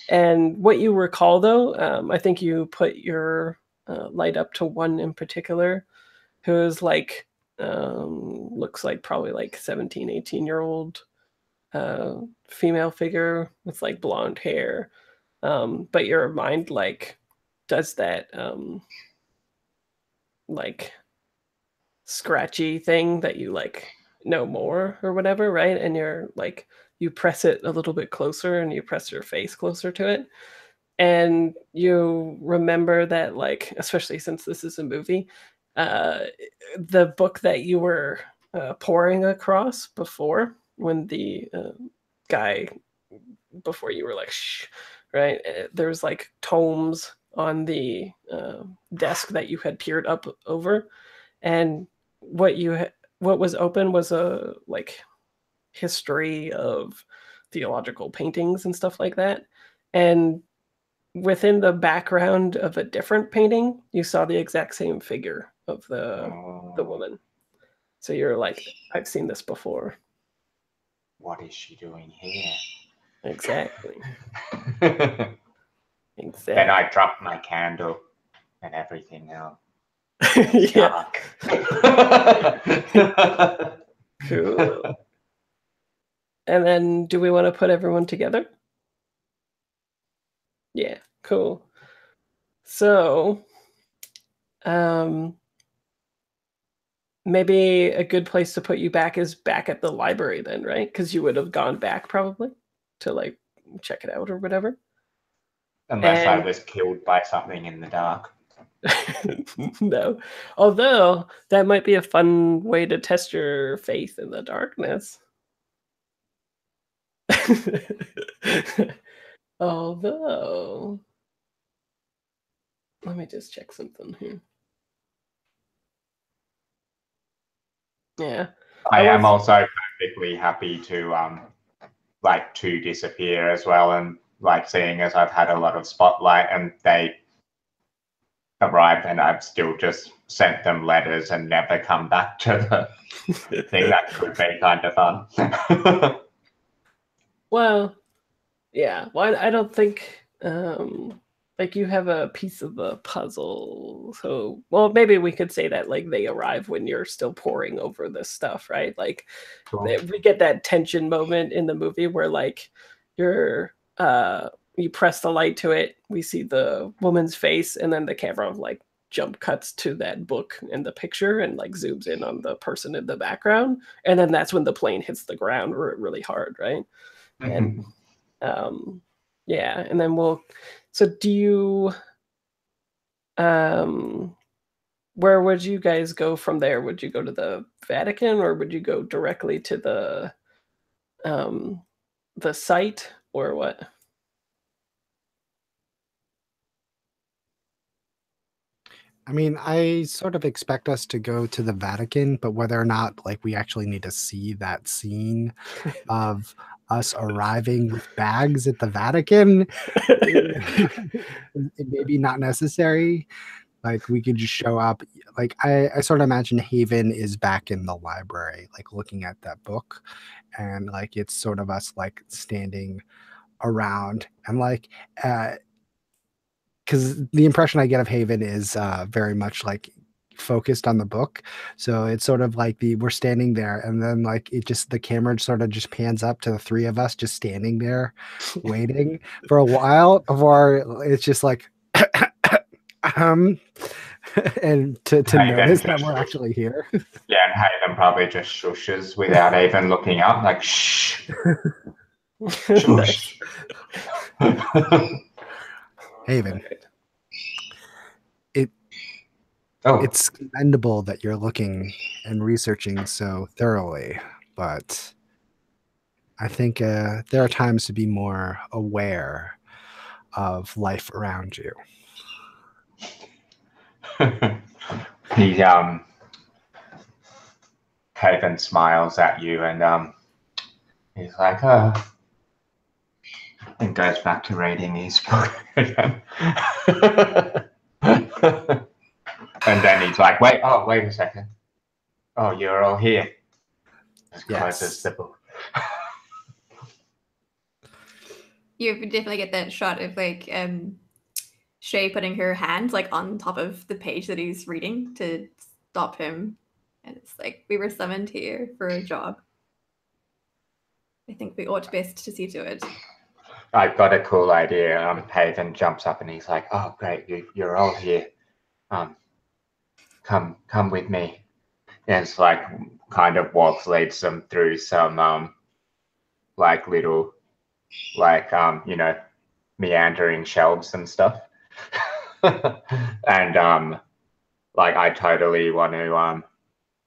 And what you recall, though, I think you put your light up to one in particular, who is like, looks like probably like 17, 18-year-old female figure with like blonde hair, but your mind like does that like scratchy thing that you like know more or whatever, right? And you're like you press it a little bit closer and you press your face closer to it, and you remember that, like, especially since this is a movie, the book that you were pouring across before, when the guy, before you were like shh, right, there's like tomes on the desk that you had peered up over, and what was open was a like history of theological paintings and stuff like that, and within the background of a different painting, you saw the exact same figure of the woman. So you're like, I've seen this before. What is she doing here? Exactly. Then Exactly. I dropped my candle and everything else. Yeah. Dark. Cool. And then do we want to put everyone together? Yeah, cool. So, maybe a good place to put you back is back at the library then, right? Because you would have gone back probably to like check it out or whatever. Unless I was killed by something in the dark. No. Although that might be a fun way to test your faith in the darkness. Although, let me just check something here. Yeah. I am also perfectly happy to like to disappear as well, and like seeing as I've had a lot of spotlight and they arrived and I've still just sent them letters and never come back to the thing, that could be kind of fun. Well, yeah. Well, I don't think like you have a piece of the puzzle. So, well, maybe we could say that like they arrive when you're still poring over this stuff, right? Like we get that tension moment in the movie where like you're you press the light to it, we see the woman's face, and then the camera like jump cuts to that book and the picture and like zooms in on the person in the background, and then that's when the plane hits the ground really hard, right? And yeah, and then so do you where would you guys go from there? Would you go to the Vatican, or would you go directly to the site, or what? I mean, I sort of expect us to go to the Vatican, but whether or not like we actually need to see that scene of us arriving with bags at the Vatican, it may be not necessary. Like we could just show up. Like I sort of imagine Haven is back in the library, like looking at that book, and like it's sort of us like standing around and like because the impression I get of Haven is very much like focused on the book. So it's sort of like we're standing there, and then like it just the camera sort of just pans up to the three of us just standing there waiting for a while before it's just like and to notice that we're actually here. Yeah, and Hayden probably just shushes without even looking up, like shh. Shush. Haven. Oh. It's commendable that you're looking and researching so thoroughly, but I think there are times to be more aware of life around you. He Haven smiles at you and he's like, and goes back to reading his book again. And then he's like, wait a second. Oh, you're all here. Just closes the book. You definitely get that shot of like Shay putting her hand like on top of the page that he's reading to stop him. And it's like, we were summoned here for a job. I think we ought best to see to it. I've got a cool idea. Haven jumps up and he's like, "Oh, great, you're all here. Come with me." And it's like kind of leads them through some like little meandering shelves and stuff. And like I totally want to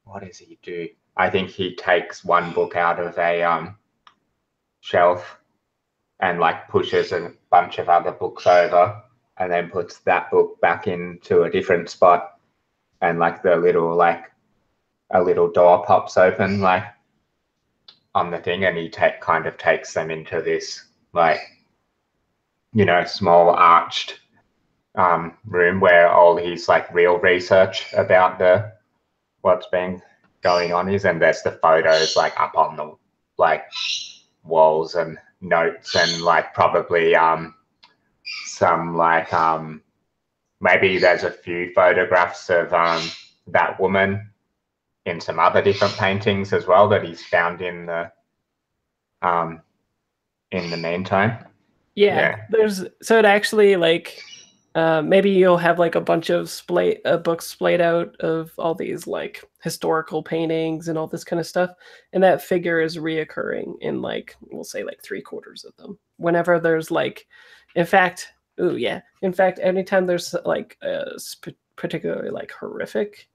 what does he do? I think he takes one book out of a shelf and like pushes a bunch of other books over and then puts that book back into a different spot, and like a little door pops open like on the thing, and he kind of takes them into this like small arched room where all his like real research about what's been going on is, and there's the photos like up on the like walls and notes, and like probably some like maybe there's a few photographs of that woman in some other different paintings as well that he's found in the meantime. Yeah. There's so it actually like maybe you'll have like a bunch of books splayed out of all these like historical paintings and all this kind of stuff, and that figure is reoccurring in like we'll say like 3/4 of them. Whenever there's like, in fact, anytime there's like a particularly like horrific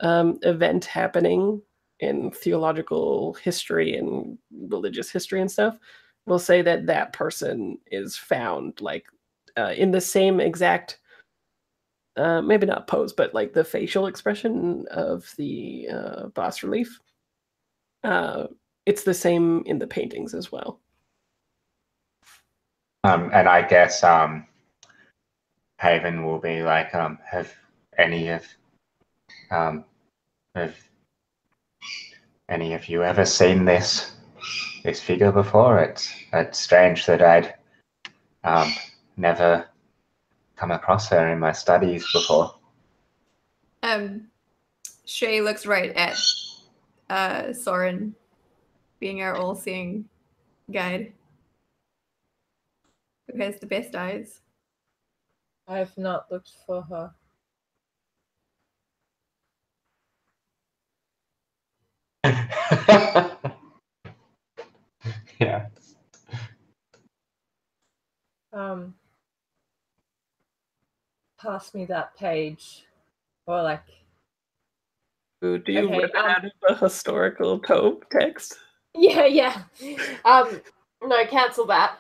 event happening in theological history and religious history and stuff, we'll say that that person is found like in the same exact maybe not pose, but like the facial expression of the bas relief. It's the same in the paintings as well. And I guess Haven will be like, have any of you ever seen this figure before? It's strange that I'd never come across her in my studies before. Shay looks right at Soren, being our all-seeing guide, who has the best eyes. I have not looked for her. Yeah. Pass me that page, or like. Ooh, do you Okay, rip it out of the historical tome text? Yeah. No, cancel that.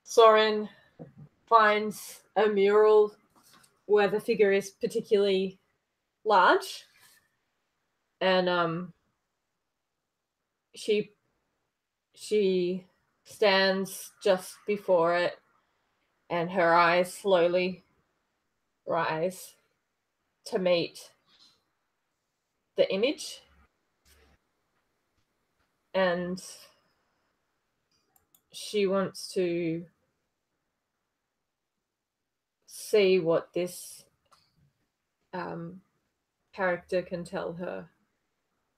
Soren finds a mural where the figure is particularly large, and she stands just before it, and her eyes slowly rise to meet the image, and she wants to see what this character can tell her.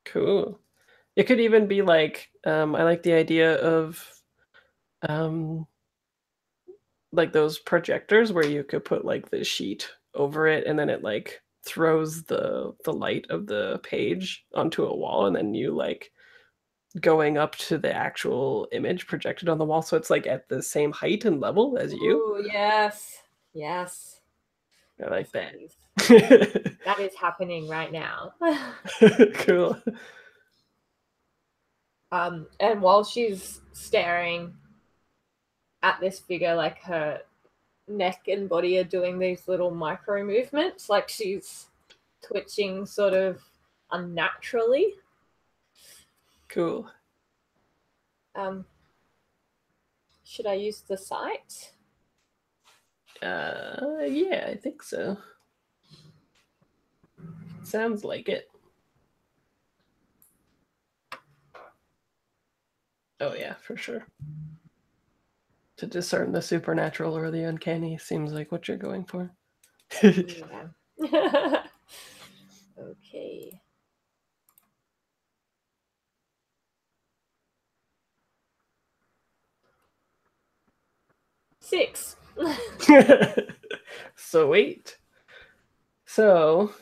Cool. It could even be like I like the idea of like those projectors where you could put like the sheet over it, and then it like throws the light of the page onto a wall, and then you like going up to the actual image projected on the wall, so it's like at the same height and level as you. Ooh, yes. I like that. That is happening right now. Cool. And while she's staring at this figure, like her neck and body are doing these little micro movements, like she's twitching sort of unnaturally. Cool. Should I use the site? Yeah, I think so. Sounds like it. Oh yeah, for sure. To discern the supernatural or the uncanny seems like what you're going for. Yeah. Okay. 6. Sweet. So,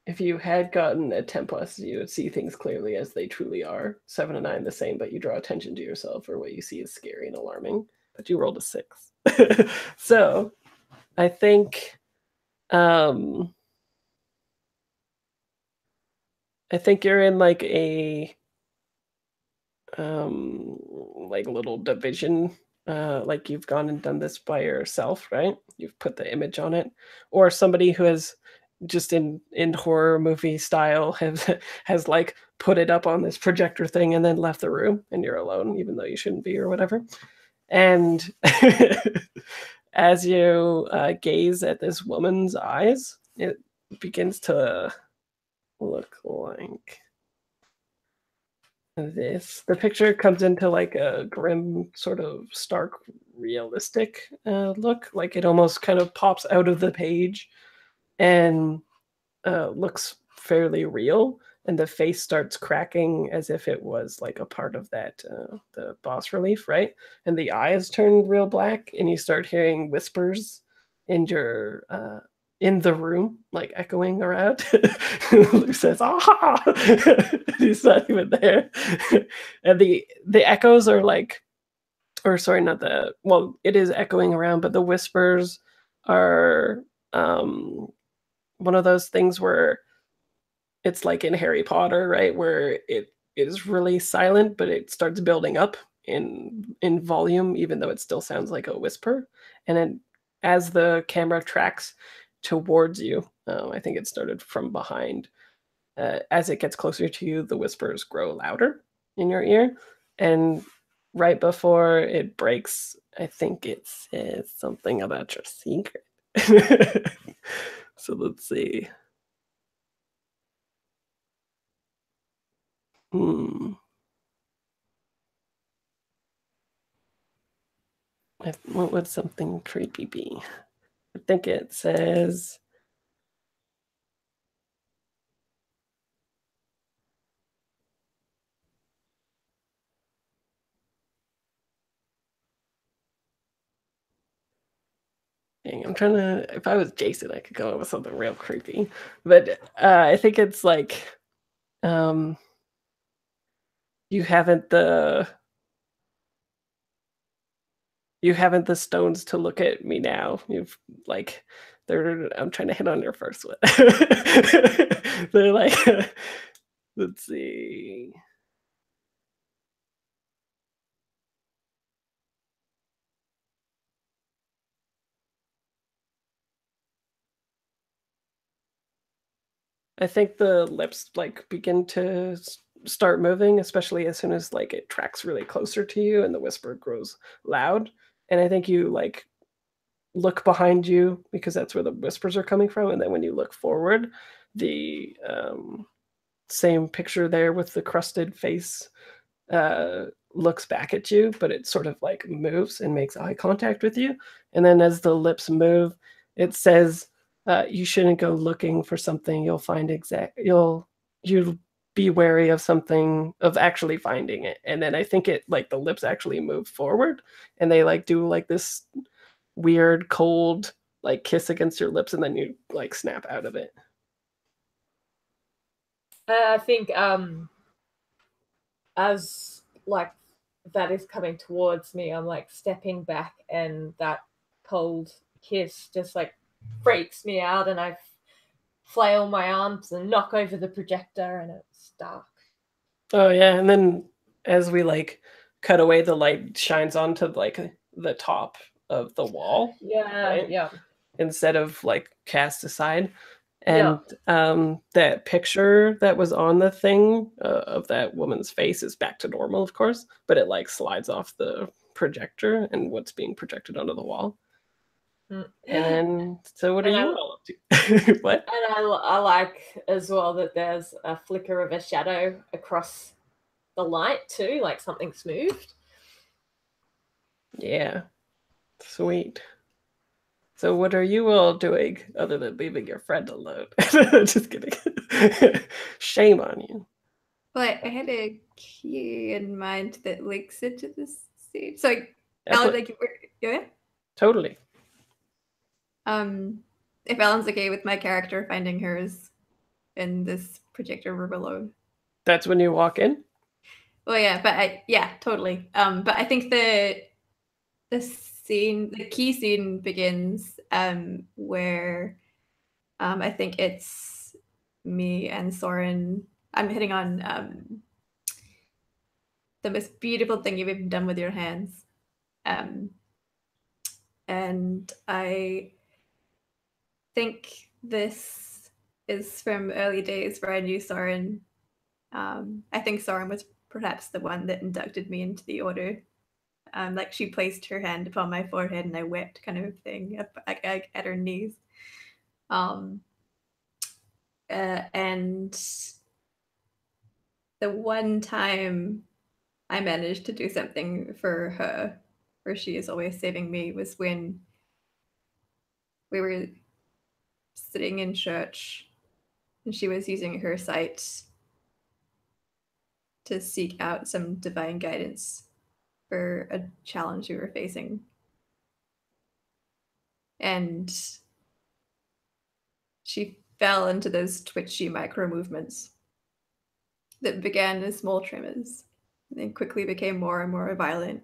if you had gotten a 10+, you would see things clearly as they truly are. 7 and 9 the same, but you draw attention to yourself, or what you see is scary and alarming. But you rolled a 6. So, I think you're in like a like little division. Like you've gone and done this by yourself, right? You've put the image on it, or somebody who has just in horror movie style has like put it up on this projector thing and then left the room, and you're alone, even though you shouldn't be or whatever. And as you gaze at this woman's eyes, it begins to look like this. The picture comes into like a grim, sort of stark, realistic look. Like it almost kind of pops out of the page and looks fairly real. And the face starts cracking as if it was like a part of that the boss relief, right? And the eyes turn real black, and you start hearing whispers in your in the room, like echoing around. Luke says, "Aha!" He's not even there. And the echoes are like, or sorry, not the. Well, it is echoing around, but the whispers are one of those things where it's like in Harry Potter, right? Where it is really silent, but it starts building up in volume, even though it still sounds like a whisper. And then as the camera tracks towards you, I think it started from behind. As it gets closer to you, the whispers grow louder in your ear. And right before it breaks, I think it says something about your secret. So let's see. What would something creepy be? I think it says... Dang, I'm trying to... If I was Jason, I could go up with something real creepy. But I think it's like... You haven't the stones to look at me now. You've like... I'm trying to hit on your first one. They're like... Let's see... I think the lips like begin to start moving, especially as soon as like it tracks really closer to you and the whisper grows loud. And I think you like look behind you because that's where the whispers are coming from. And then when you look forward, the same picture there with the crusted face looks back at you, but it sort of like moves and makes eye contact with you. And then as the lips move, it says, you shouldn't go looking for something you'll find you'll be wary of something, of actually finding it. And then I think it like the lips actually move forward and they like do like this weird cold like kiss against your lips, and then you like snap out of it. I think as like that is coming towards me, I'm like stepping back, and that cold kiss just like freaks me out, and I flail my arms and knock over the projector, and it's dark. Oh yeah, and then as we like cut away, the light shines onto like the top of the wall. Yeah, right? yeah. Instead of like cast aside. And that picture that was on the thing of that woman's face is back to normal, of course, but it like slides off the projector and what's being projected onto the wall. And then, so what are you all up to? What? And I like as well that there's a flicker of a shadow across the light too, like something's moved. Yeah. Sweet. So what are you all doing other than leaving your friend alone? Just kidding. Shame on you. Well, I had a cue in mind that links into this scene. So, Alan, like Yeah. Totally. If Ellen's okay with my character finding hers in this particular room alone. That's when you walk in? Well, yeah, totally. But I think the key scene begins where I think it's me and Soren. I'm hitting on the most beautiful thing you've ever done with your hands. And I think this is from early days where I knew Soren. I think Soren was perhaps the one that inducted me into the order. Like she placed her hand upon my forehead and I wept, kind of thing, at her knees. And the one time I managed to do something for her, where she is always saving me, was when we were sitting in church and she was using her sight to seek out some divine guidance for a challenge we were facing. And she fell into those twitchy micro movements that began as small tremors and then quickly became more and more violent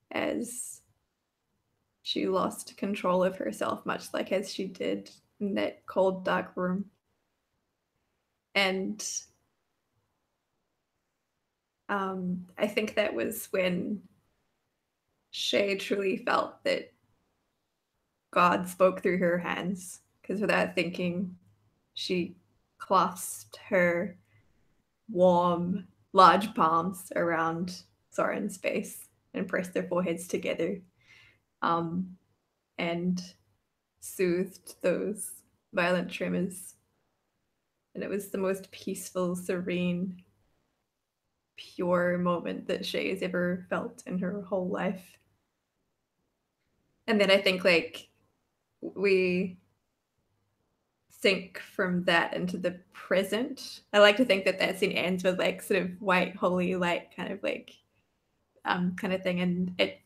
as she lost control of herself, much like as she did in that cold, dark room. And I think that was when Shay truly felt that God spoke through her hands, because without thinking, she clasped her warm, large palms around Soren's face and pressed their foreheads together, and soothed those violent tremors. And it was the most peaceful, serene, pure moment that Shay has ever felt in her whole life. And then I think like we sync from that into the present. I like to think that that scene ends with like sort of white holy light kind of like kind of thing, and it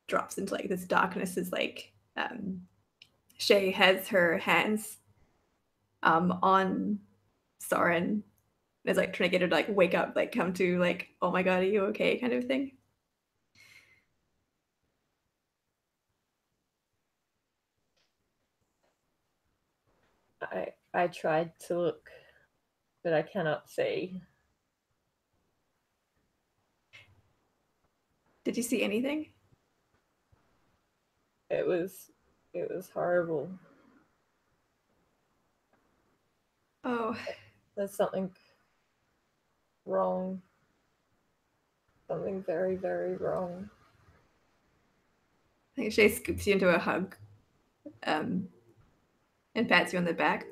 drops into like this darkness as like Shay has her hands on Soren, is like trying to get her to like wake up, like come to like, oh my god, are you okay, kind of thing. I tried to look, but I cannot see. Did you see anything? It was horrible. Oh, There's something wrong. Something very, very wrong. I think Shay scoops you into a hug and pats you on the back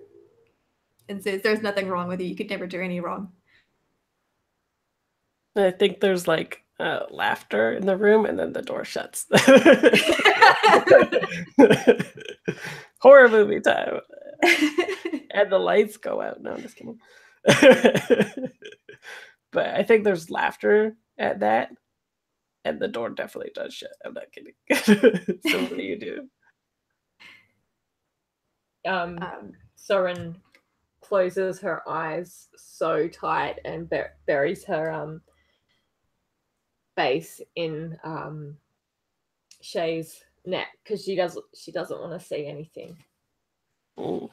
and says, there's nothing wrong with you. You could never do any wrong. I think there's like laughter in the room, and then the door shuts. Horror movie time. And the lights go out. No, I'm just kidding. But I think there's laughter at that, and the door definitely does shut. I'm not kidding. So what do you do? Soren closes her eyes so tight and buries her face in Shay's neck because she doesn't want to see anything. Mm.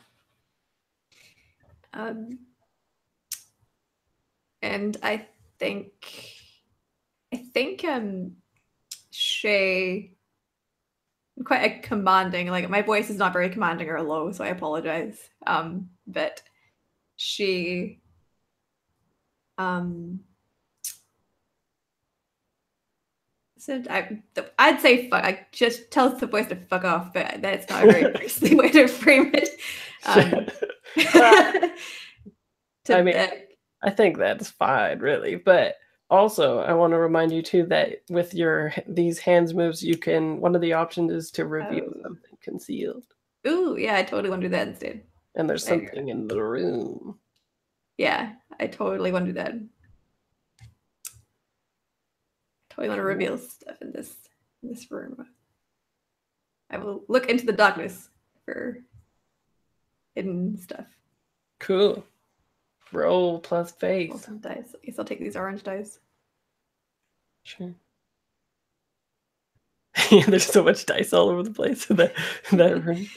And I think Shay, quite a commanding, like my voice is not very commanding or low, so I apologize. But she said, I'd say fuck. I just tell the voice to fuck off, but that's not a very nicely way to frame it. I mean, I think that's fine, really. But also, I want to remind you too that with these hands moves, you can. One of the options is to reveal something concealed. Ooh, yeah, I totally want to do that instead. And there's something in the room. Yeah, I totally want to do that. Totally want to reveal stuff in this room. I will look into the darkness for hidden stuff. Cool. Roll plus Roll faith. some dice. I guess I'll take these orange dice. Sure. Yeah, there's so much dice all over the place in that room.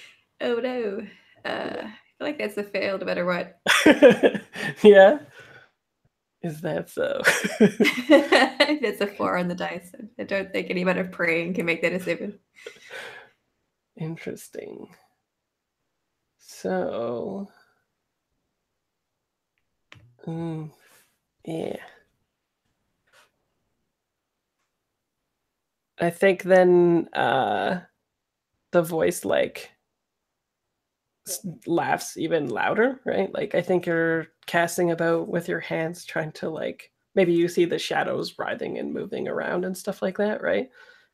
Oh no. I feel like that's a fail no matter what. Yeah. Is that so? It's a 4 on the dice. I don't think any amount of praying can make that a 7. Interesting. So, yeah. I think then the voice like laughs even louder, right? Like I think you're casting about with your hands, trying to like maybe you see the shadows writhing and moving around and stuff like that, right?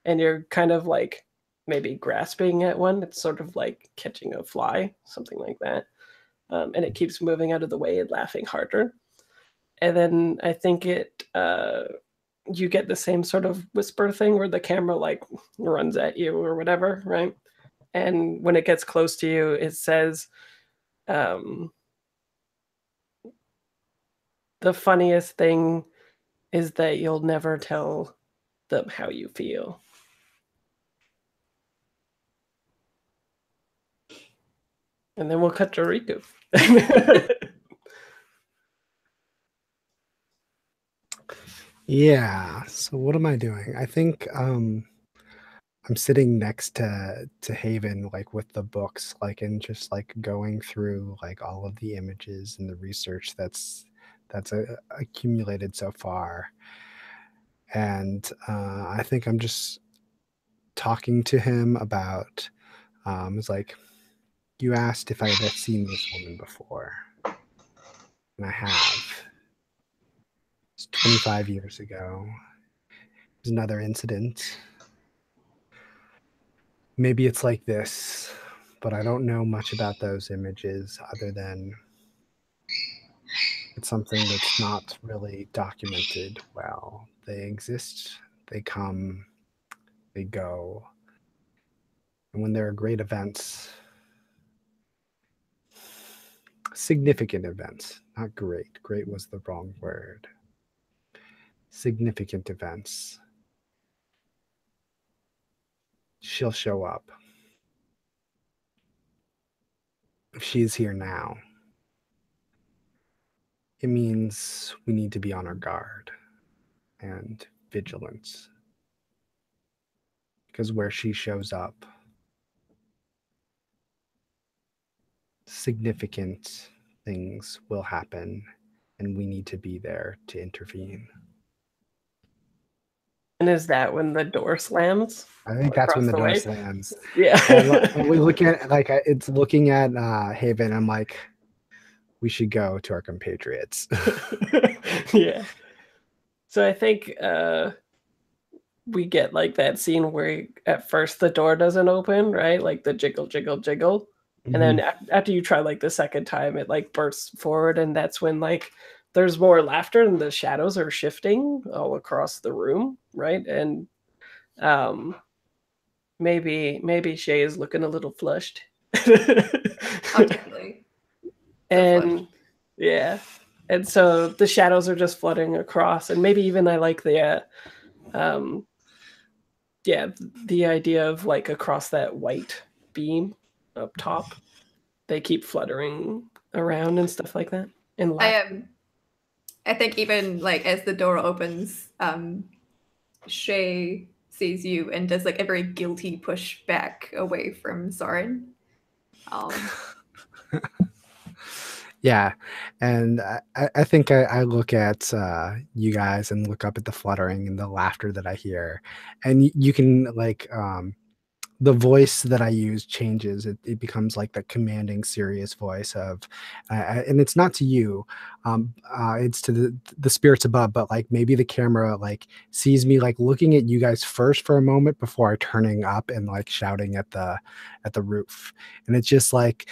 And you're kind of like maybe grasping at one. It's sort of like catching a fly, something like that. And it keeps moving out of the way and laughing harder. And then I think it you get the same sort of whisper thing where the camera like runs at you or whatever, right? And when it gets close to you, it says, the funniest thing is that you'll never tell them how you feel. And then we'll cut to Riku. Yeah. So what am I doing? I think I'm sitting next to Haven, like with the books, like and just like going through like all of the images and the research that's accumulated so far. And I think I'm just talking to him about it's like, you asked if I had seen this woman before, and I have. It's 25 years ago. There's another incident. Maybe it's like this, but I don't know much about those images other than it's something that's not really documented well. They exist, they come, they go. And when there are great events, significant events, not great. Great was the wrong word. Significant events. She'll show up. If she's here now, it means we need to be on our guard and vigilance. Because where she shows up, significant things will happen, and we need to be there to intervene. And is that when the door slams? I think that's when the door way? slams. Yeah. And we look at like it's looking at Haven. I'm like, we should go to our compatriots. Yeah. So I think we get like that scene where at first the door doesn't open, right? Like the jiggle, jiggle, jiggle. And then after you try like the second time, it like bursts forward, and that's when like there's more laughter and the shadows are shifting all across the room, right? And maybe Shay is looking a little flushed. Oh, definitely. And yeah, and so the shadows are just flooding across, and maybe even I like the the idea of like across that white beam up top, they keep fluttering around and stuff like that. And I think even like as the door opens, Shay sees you and does like a very guilty push back away from Soren. Yeah, and I think I look at you guys and look up at the fluttering and the laughter that I hear, and you can like the voice that I use changes. It becomes like the commanding, serious voice of, and it's not to you, it's to the spirits above. But like maybe the camera like sees me like looking at you guys first for a moment before turning up and like shouting at the roof, and it's just like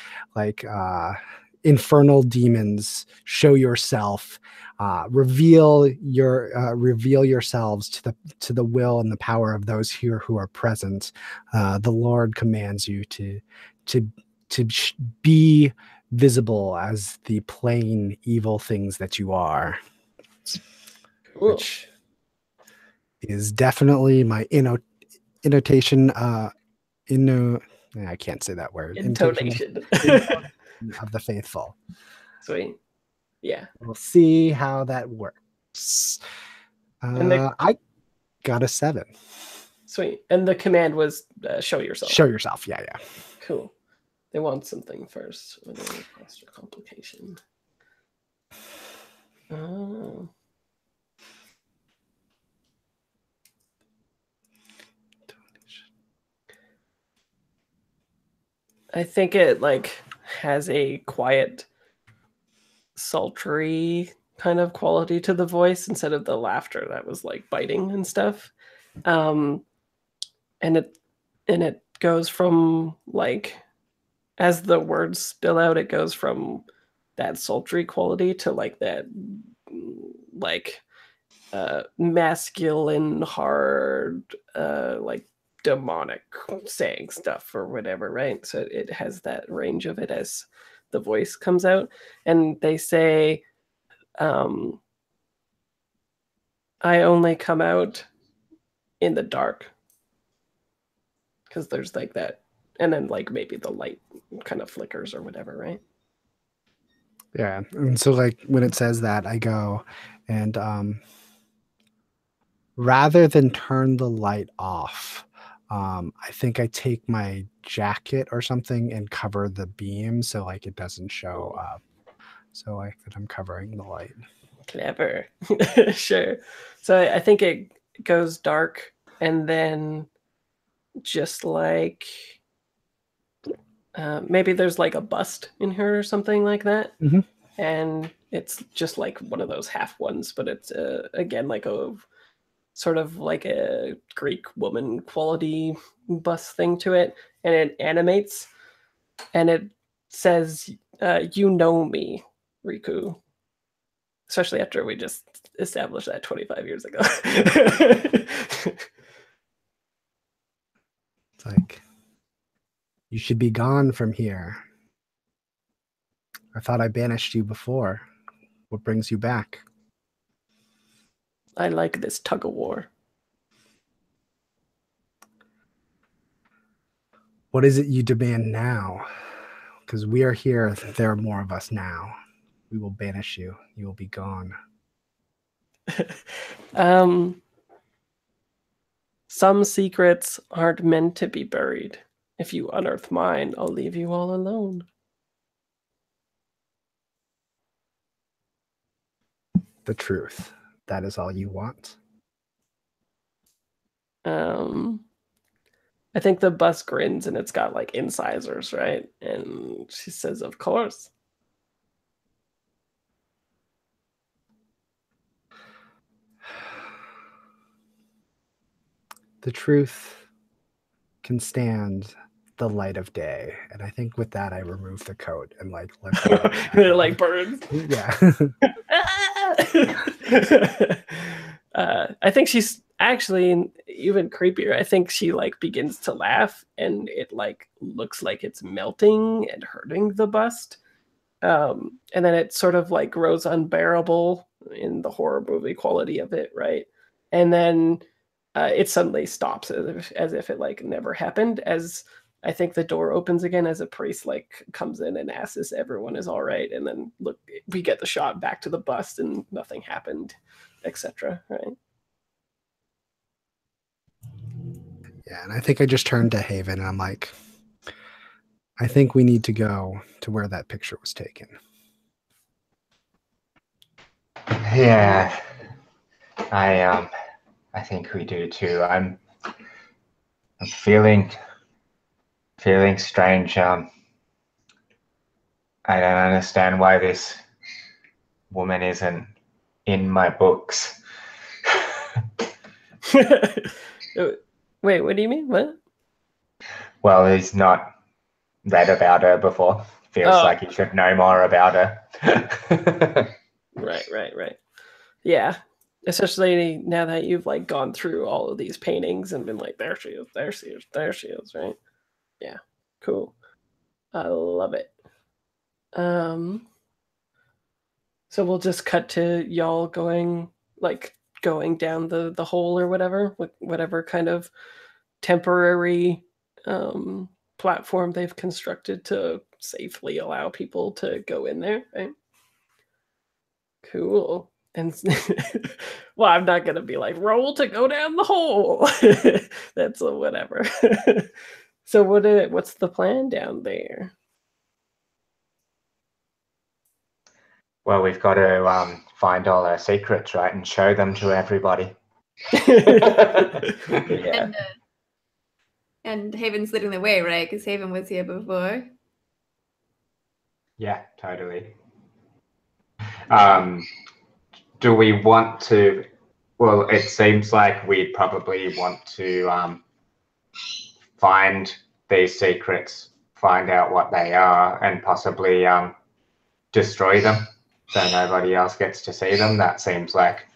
infernal demons, show yourself, reveal yourselves to the will and the power of those here who are present. The Lord commands you to be visible as the plain evil things that you are, Cool. which is definitely my innotation. I can't say that word. Intonation. Of the faithful. Sweet. Yeah. We'll see how that works. I got a 7. Sweet. And the command was show yourself. Show yourself. Yeah. Cool. They want something first. Whether cost or complication. Oh. I think it like has a quiet, sultry kind of quality to the voice instead of the laughter that was like biting and stuff. And it goes from like, as the words spill out, it goes from that sultry quality to like that like masculine, hard, like demonic saying stuff or whatever, right? So it has that range of it as the voice comes out. And they say, I only come out in the dark. Because there's like that, and then like maybe the light kind of flickers or whatever, right? Yeah. And so like when it says that, I go and rather than turn the light off, I think I take my jacket or something and cover the beam so like it doesn't show up. So like that I'm covering the light. Clever. Sure. So I think it goes dark and then just like maybe there's like a bust in her or something like that. Mhm. And it's just like one of those half ones, but it's again like a sort of like a Greek woman quality bust thing to it, and it animates and it says, you know me, Riku. Especially after we just established that 25 years ago. It's like, you should be gone from here. I thought I banished you before. What brings you back? I like this tug of war. What is it you demand now? Because we are here, there are more of us now. We will banish you. You will be gone. Some secrets aren't meant to be buried. If you unearth mine, I'll leave you all alone. The truth. That is all you want. I think the bus grins and it's got like incisors, right? And she says, of course. The truth can stand the light of day. And I think with that, I remove the coat and like let it like burns. Yeah. I think she's actually even creepier. I think she like begins to laugh and it like looks like it's melting and hurting the bust. And then it sort of like grows unbearable in the horror movie quality of it, right? And then it suddenly stops as if it like never happened, as I think the door opens again as a priest like comes in and asks if everyone is all right, and then look, we get the shot back to the bust and nothing happened, etc. Right? Yeah, and I think I just turned to Haven and I'm like, I think we need to go to where that picture was taken. Yeah, I think we do too. I'm feeling strange. I don't understand why this woman isn't in my books. Wait, what do you mean? What? Well, he's not read about her before. feels like he should know more about her. Right. Yeah. Especially now that you've like gone through all of these paintings and been like, there she is, right? Yeah. Cool. I love it. So we'll just cut to y'all going down the hole or whatever kind of temporary platform they've constructed to safely allow people to go in there, right? Cool. And well, I'm not gonna be like roll to go down the hole. That's a whatever. So what's the plan down there? Well, we've got to find all our secrets, right, and show them to everybody. Yeah. And Haven's leading the way, right? Because Haven was here before. Yeah, totally. Do we want to? Well, it seems like we'd probably want to find these secrets, find out what they are, and possibly destroy them so nobody else gets to see them. That seems like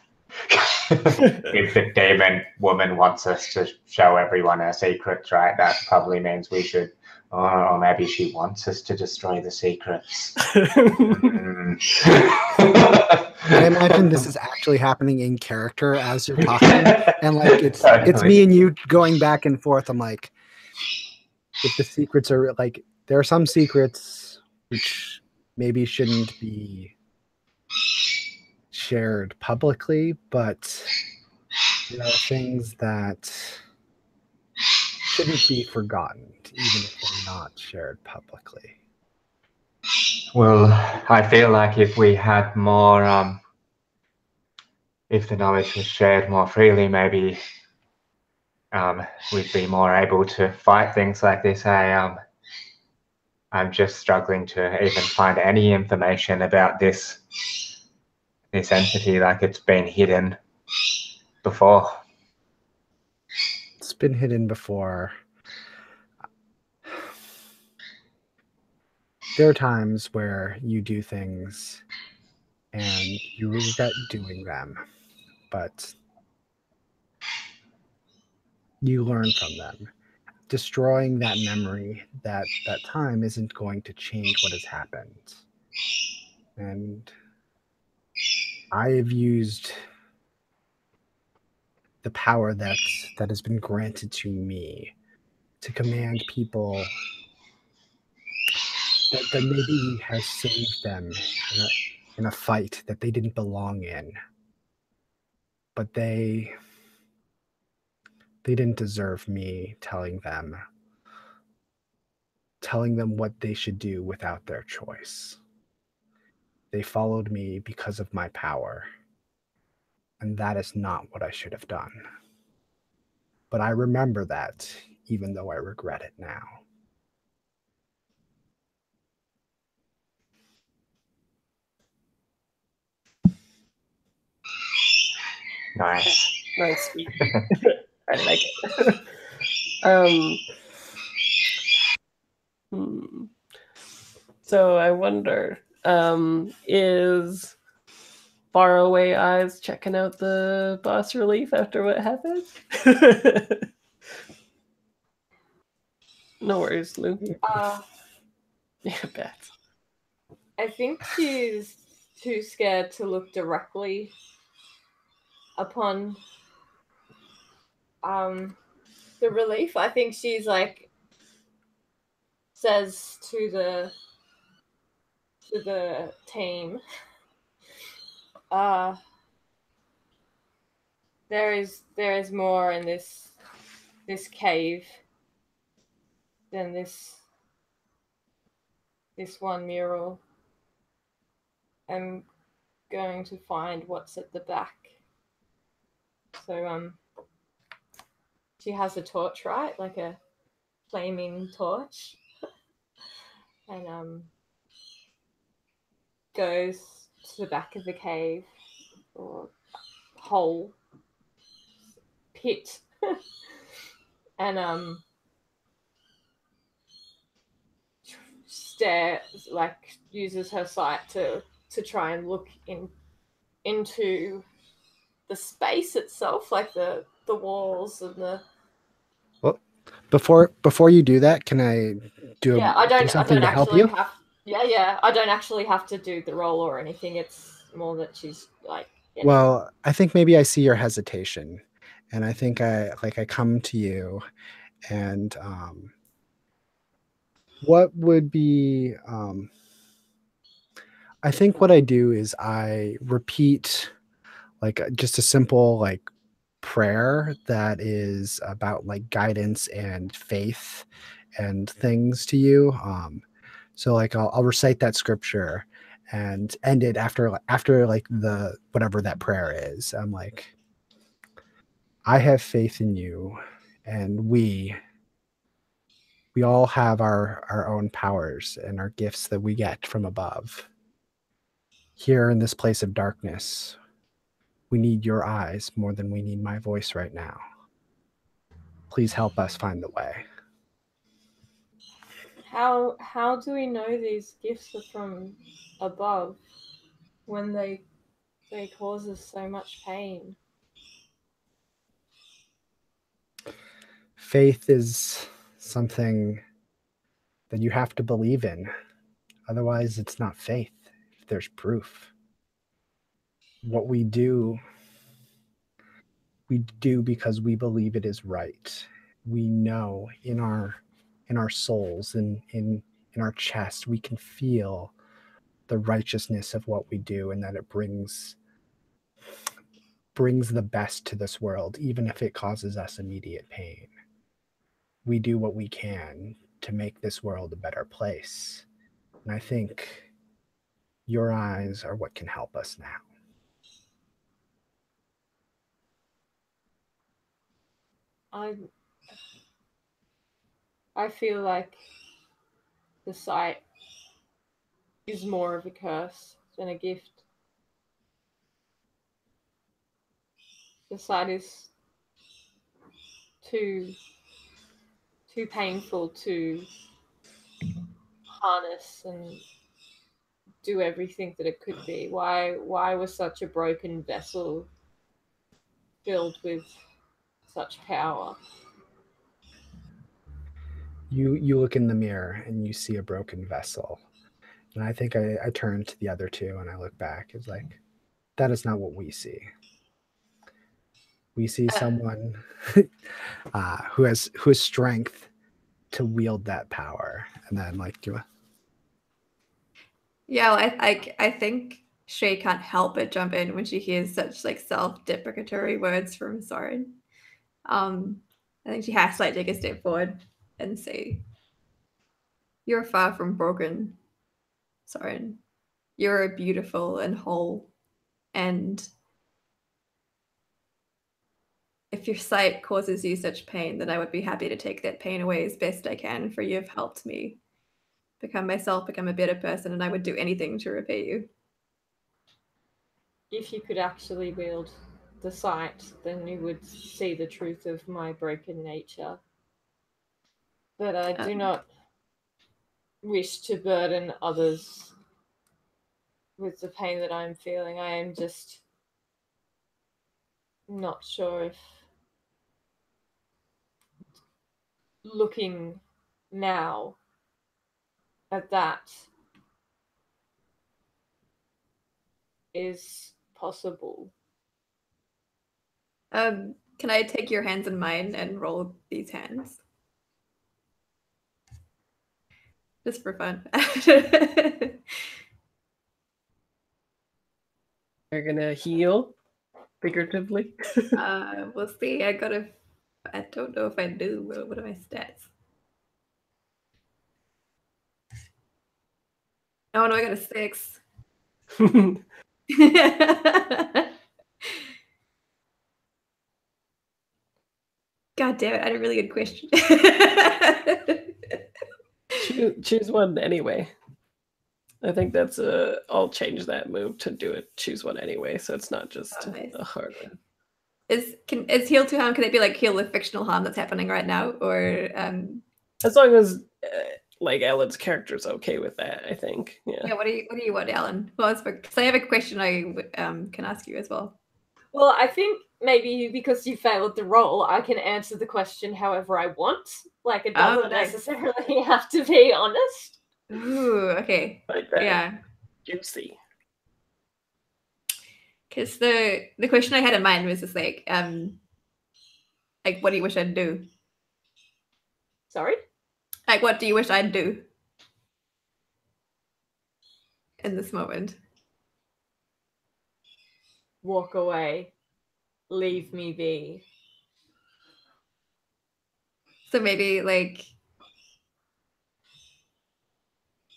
if the demon woman wants us to show everyone her secrets, right? That probably means we should, or maybe she wants us to destroy the secrets. I imagine this is actually happening in character as you're talking, and like it's me and you going back and forth. I'm like, if the secrets are like, there are some secrets which maybe shouldn't be shared publicly, but there are things that shouldn't be forgotten, even if they're not shared publicly. Well, I feel like if we had more, if the knowledge was shared more freely, maybe we'd be more able to fight things like this. I'm just struggling to even find any information about this entity, like it's been hidden before. It's been hidden before. There are times where you do things and you regret doing them, but you learn from them. Destroying that memory, that time, isn't going to change what has happened. And I have used the power that has been granted to me to command people that maybe has saved them in a fight that they didn't belong in. But they didn't deserve me telling them what they should do without their choice. They followed me because of my power, and that is not what I should have done. But I remember that, even though I regret it now. Nice. Nice. I like it. So I wonder, is Faraway Eyes checking out the boss relief after what happened? No worries, Lou. Yeah, bet. I think she's too scared to look directly upon the relief. I think she's like says to the team, there is more in this cave than this one mural. I'm going to find what's at the back. So she has a torch, right? Like a flaming torch. And goes to the back of the cave or hole pit. And uses her sight to try and look into the space itself, like the walls and the. Well, before you do that, can I do something to help you? I don't actually have to do the roll or anything. It's more that she's like. Well, I think maybe I see your hesitation, and I think I come to you, and what would be I think what I do is I repeat like just a simple like prayer that is about like guidance and faith and things to you. So like I'll recite that scripture and end it after like the whatever that prayer is. I'm like, I have faith in you, and we all have our own powers and our gifts that we get from above. Here in this place of darkness, we need your eyes more than we need my voice right now. Please help us find the way. How do we know these gifts are from above when they cause us so much pain? Faith is something that you have to believe in. Otherwise, it's not faith if there's proof. What we do because we believe it is right. We know in our souls and in our chest, we can feel the righteousness of what we do, and that it brings the best to this world, even if it causes us immediate pain. We do what we can to make this world a better place. And I think your eyes are what can help us now. I feel like the sight is more of a curse than a gift. The sight is too painful to harness and do everything that it could be. Why was such a broken vessel filled with such power? You look in the mirror and you see a broken vessel. And I think I turn to the other two and I look back. It's like, that is not what we see. We see someone who has strength to wield that power. And then like Yeah, well, I think Shay can't help but jump in when she hears such like self-deprecatory words from Soren. I think she has to like take a step forward and say, "You're far from broken, Soren. You're beautiful and whole, and if your sight causes you such pain, then I would be happy to take that pain away as best I can, for you have helped me become myself, become a better person, and I would do anything to repay you." If you could actually wield the sight, then you would see the truth of my broken nature. But I do not wish to burden others with the pain that I'm feeling. I am just not sure if looking now at that is possible. Can I take your hands in mine and roll these hands? Just for fun. You're gonna heal, figuratively. We'll see. I don't know if I do. What are my stats? Oh no, I got a 6. God damn it, I had a really good question. choose one anyway. I think that's I'll change that move to do it. Choose one anyway, so it's not just nice. a hard one. Is heal 2 harm? Can it be like heal the fictional harm that's happening right now, or as long as like Ellen's character's okay with that, I think. Yeah. Yeah, what do you want, Alan? Well, because I have a question I can ask you as well. Well, I think maybe because you failed the role, I can answer the question however I want. Like, it doesn't nice. necessarily have to be honest. Ooh, okay. Like that. Yeah. Juicy. Because the question I had in mind was just like what do you wish I'd do? Sorry? Like, what do you wish I'd do in this moment? Walk away. Leave me be. So maybe like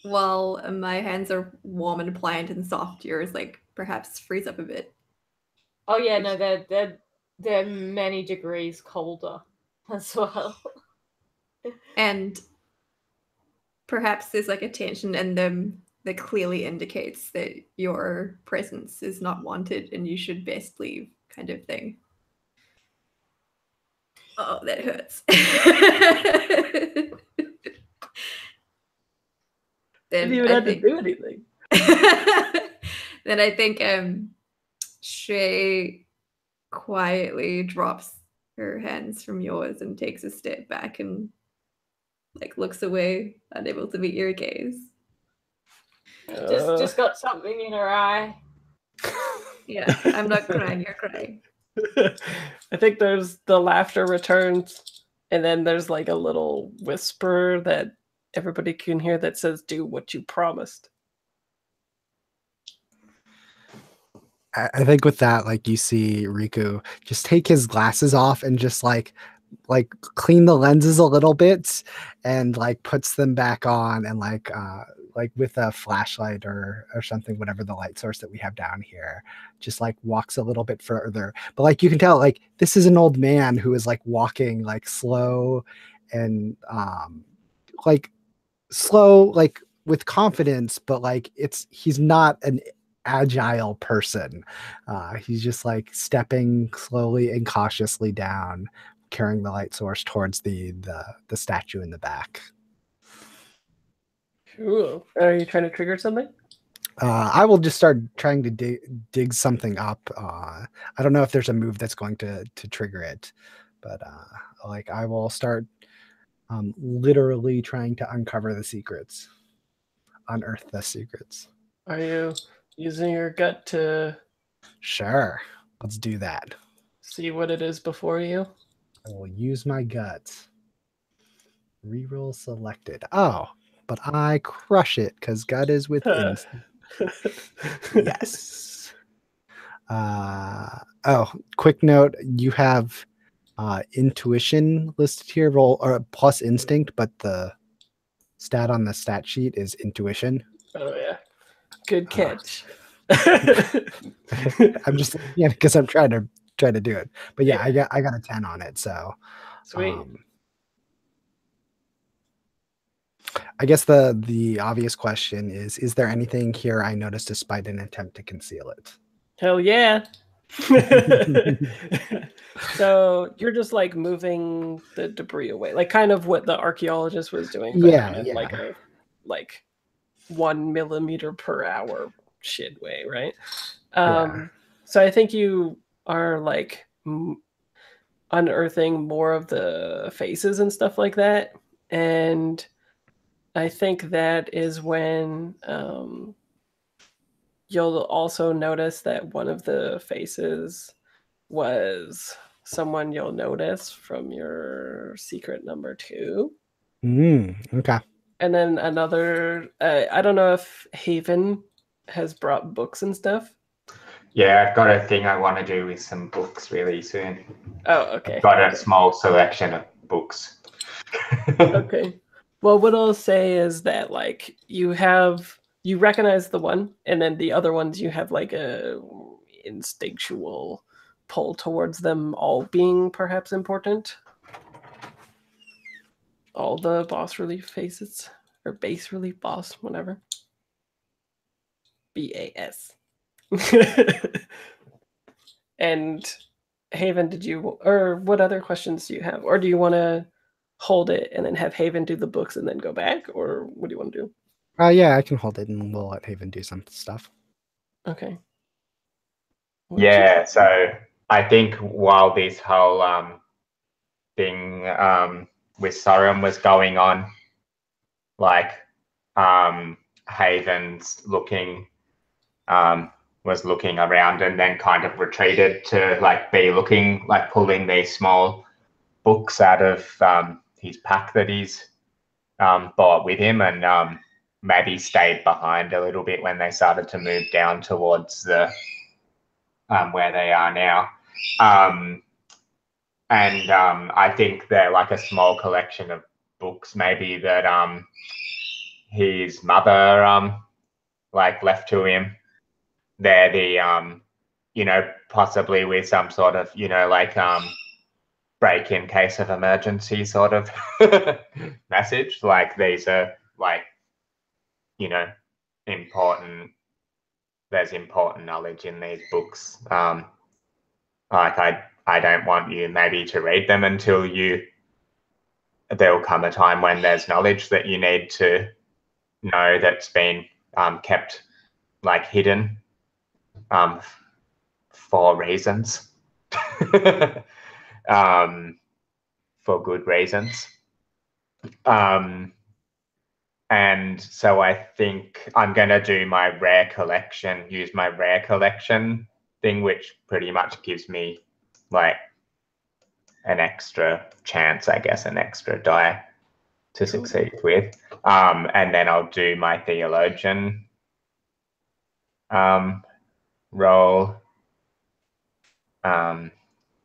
while my hands are warm and pliant and soft, yours like perhaps freeze up a bit. Oh yeah, no, they're many degrees colder as well. And perhaps there's like a tension in them that clearly indicates that your presence is not wanted and you should best leave, kind of thing. Oh, that hurts. Didn't even have to do anything. Then I think Shay quietly drops her hands from yours and takes a step back and like looks away, unable to meet your gaze. Just got something in her eye. Yeah, I'm not crying, you're crying. I think there's the laughter returns, and then there's like a little whisper that everybody can hear that says, "Do what you promised." I think with that, like you see Riku just take his glasses off and just like clean the lenses a little bit and like puts them back on and like with a flashlight or something, whatever the light source that we have down here, just like walks a little bit further. But like you can tell, like this is an old man who is like walking like slow and like slow, like with confidence, but like he's not an agile person. He's just like stepping slowly and cautiously down, carrying the light source towards the statue in the back. Cool. Are you trying to trigger something? I will just start trying to dig something up. I don't know if there's a move that's going to trigger it, but like I will start literally trying to uncover the secrets, unearth the secrets. Are you using your gut to Sure, let's do that. see what it is before you? I will use my gut. Reroll selected. Oh, but I crush it because gut is within. Yes. Oh, quick note. You have intuition listed here, roll or plus instinct, but the stat on the stat sheet is intuition. Oh yeah. Good catch. I'm just because I'm trying to do it. But yeah, I got a 10 on it. So Sweet. I guess the obvious question is there anything here I noticed despite an attempt to conceal it? Hell yeah. So you're just like moving the debris away, like kind of what the archaeologist was doing, but in like a 1 millimeter per hour shit way, right? So I think you are like unearthing more of the faces and stuff like that, and I think that is when you'll also notice that one of the faces was someone you'll notice from your secret number 2. Okay. And then another, I don't know if Haven has brought books and stuff. Yeah, I've got a thing I want to do with some books really soon. Oh, okay. I've got a small selection of books. Okay. Well, what I'll say is that like you recognize the one, and then the other ones you have like a instinctual pull towards them all being perhaps important. All the boss relief faces, or base relief boss, whatever. BAS. And Haven, or what other questions do you have? Or do you want to hold it and then have Haven do the books and then go back, or what do you want to do? Yeah, I can hold it and we'll let Haven do some stuff. Okay. Yeah, so I think while this whole thing with Sorum was going on, like Haven's was looking around and then kind of retreated to like be looking, like pulling these small books out of his pack that he's brought with him, and maybe stayed behind a little bit when they started to move down towards the where they are now. And I think they're like a small collection of books maybe that his mother like left to him. They're the possibly with some sort of like break in case of emergency sort of message. Like these are like important. There's important knowledge in these books. Like I don't want you maybe to read them until there'll come a time when there's knowledge that you need to know that's been kept like hidden for reasons. For good reasons. And so I think I'm going to do my use my rare collection thing, which pretty much gives me like an extra chance, I guess, an extra die to succeed with. And then I'll do my theologian roll.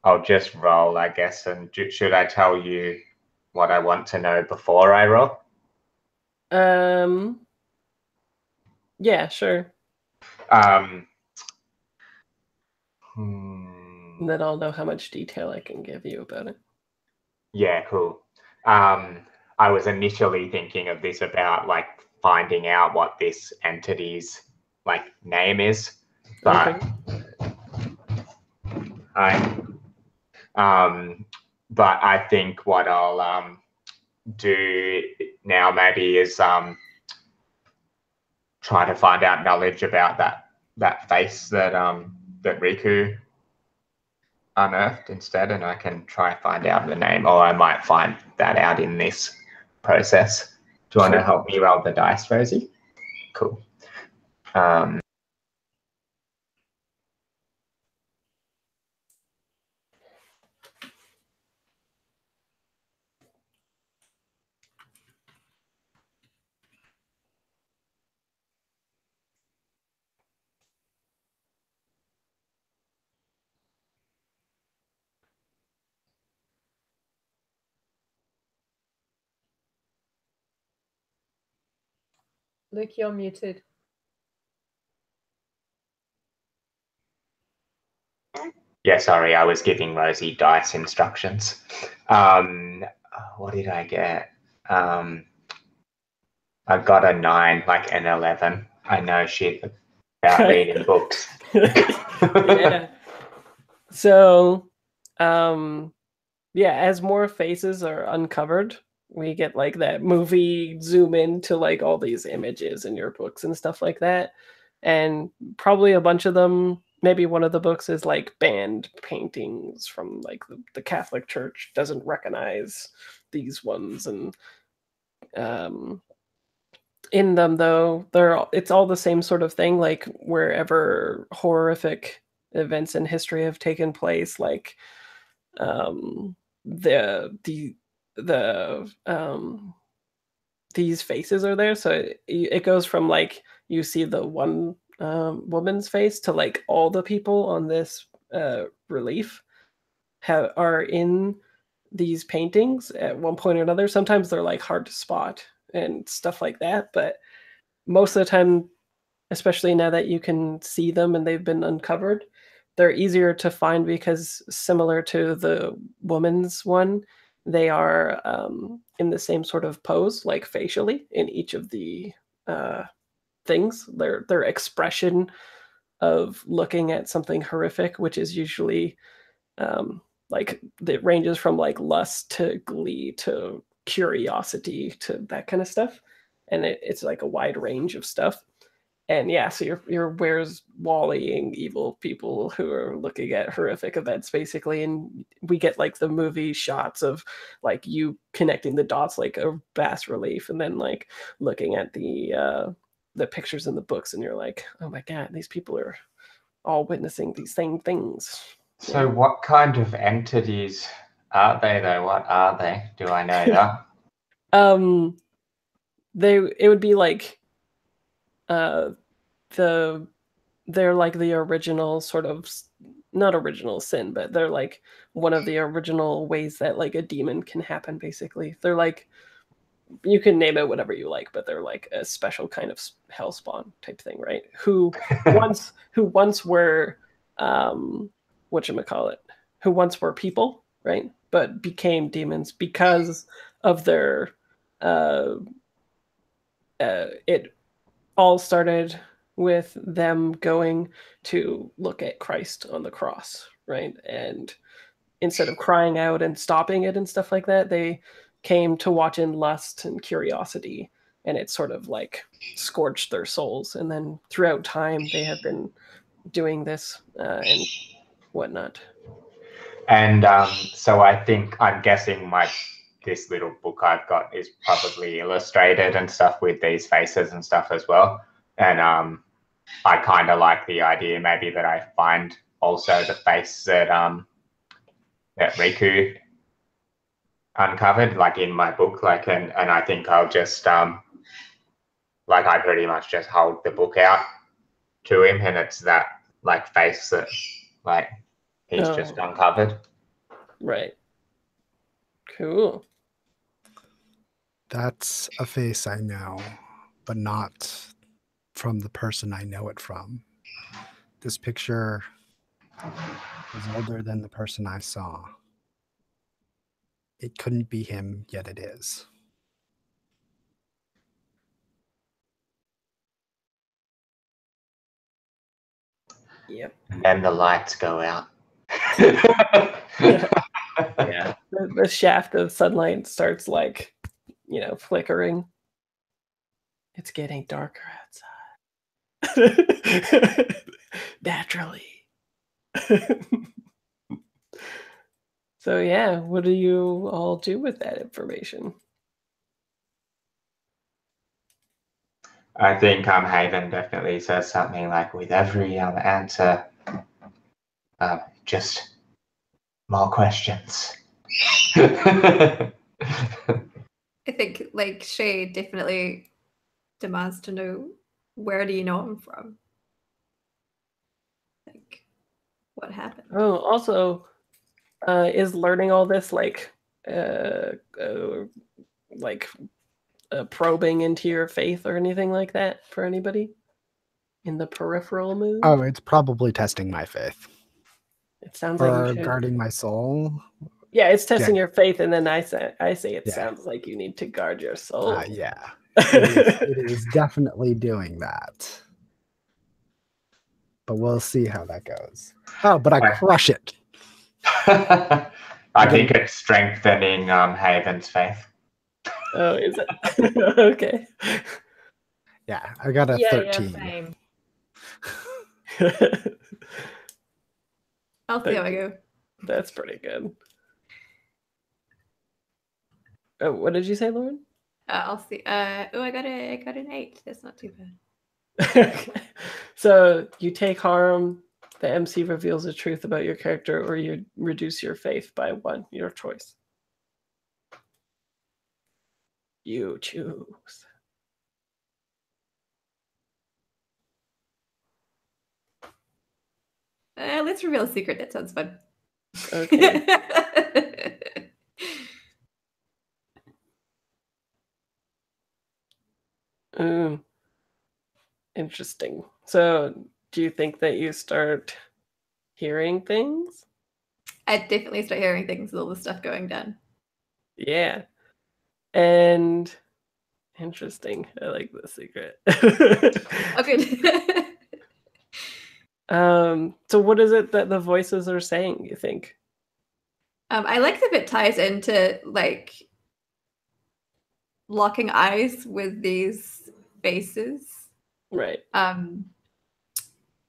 I'll just roll, I guess. And should I tell you what I want to know before I roll? Yeah, sure. Then I'll know how much detail I can give you about it. Yeah, cool. I was initially thinking of this about like finding out what this entity's like name is, but but I think what I'll do now maybe is try to find out knowledge about that face that that Riku unearthed instead, and I can try and find out the name, or I might find that out in this process. Do you want to help me roll the dice, Rosie? Cool. Luke, you're muted. Yeah, sorry, I was giving Rosie dice instructions. What did I get? I got a 9, like an 11. I know shit about reading books. Yeah. So, yeah, as more faces are uncovered, we get like that movie zoom in to like all these images in your books and stuff like that. And probably a bunch of them, maybe one of the books is like banned paintings from like the Catholic Church doesn't recognize these ones. And in them though, it's all the same sort of thing, like wherever horrific events in history have taken place, like these faces are there. So it goes from like you see the one woman's face to like all the people on this relief are in these paintings at one point or another. Sometimes they're like hard to spot and stuff like that, but most of the time, especially now that you can see them and they've been uncovered, they're easier to find because similar to the woman's one, they are in the same sort of pose, like facially in each of the things. Their expression of looking at something horrific, which is usually like it ranges from like lust to glee to curiosity to that kind of stuff, and it's like a wide range of stuff. And yeah, so you're where's Wallying evil people who are looking at horrific events basically, and we get like the movie shots of like you connecting the dots like a bas relief, and then like looking at the pictures in the books, and you're like, oh my god, these people are all witnessing these same things. So what kind of entities are they though? What are they? Do I know that? It would be like they're like the original sort of, not original sin, but they're like one of the original ways that like a demon can happen basically. They're like, you can name it whatever you like, but they're like a special kind of hellspawn type thing, right? Who once were whatchamacallit, who once were people, right? But became demons because of their it all started with them going to look at Christ on the cross, right? And instead of crying out and stopping it and stuff like that, they came to watch in lust and curiosity, and it sort of like scorched their souls. And then throughout time, they have been doing this and whatnot. And so I'm guessing this little book I've got is probably illustrated and stuff with these faces and stuff as well. And I kind of like the idea maybe that I find also the face that Riku uncovered, like in my book, like, and I think I'll just like I pretty much just hold the book out to him, and it's that like face that like he's just uncovered. Right. Cool. That's a face I know, but not from the person I know it from. This picture is older than the person I saw. It couldn't be him, yet it is. Yep. And then the lights go out. Yeah. The shaft of sunlight starts like, flickering. It's getting darker outside. Naturally. So yeah, what do you all do with that information? I think Haven definitely says something like, with every answer, just more questions. I think like Shay definitely demands to know, where do you know him from? Like, what happened? Oh, also, is learning all this like probing into your faith or anything like that for anybody in the peripheral mood? Oh, it's probably testing my faith. It sounds or like you should. guarding my soul. Yeah, it's testing your faith, and then I say it Yeah. sounds like you need to guard your soul. Yeah, it is definitely doing that. But we'll see how that goes. Oh, but I crush it. I think it's strengthening Haven's faith. Oh, is it? Okay. Yeah, I got a 13. Same. I'll see how I go. That's pretty good. Oh, what did you say, Lauren? I'll see. I got an 8. That's not too bad. Okay. So you take harm, the MC reveals the truth about your character, or you reduce your faith by 1, your choice. You choose. Let's reveal a secret. That sounds fun. Okay. Interesting. So do you think that you start hearing things? I definitely start hearing things with all the stuff going down. Yeah. And interesting. I like the secret. Okay. So what is it that the voices are saying, you think? I like that it ties into like locking eyes with these faces. Right.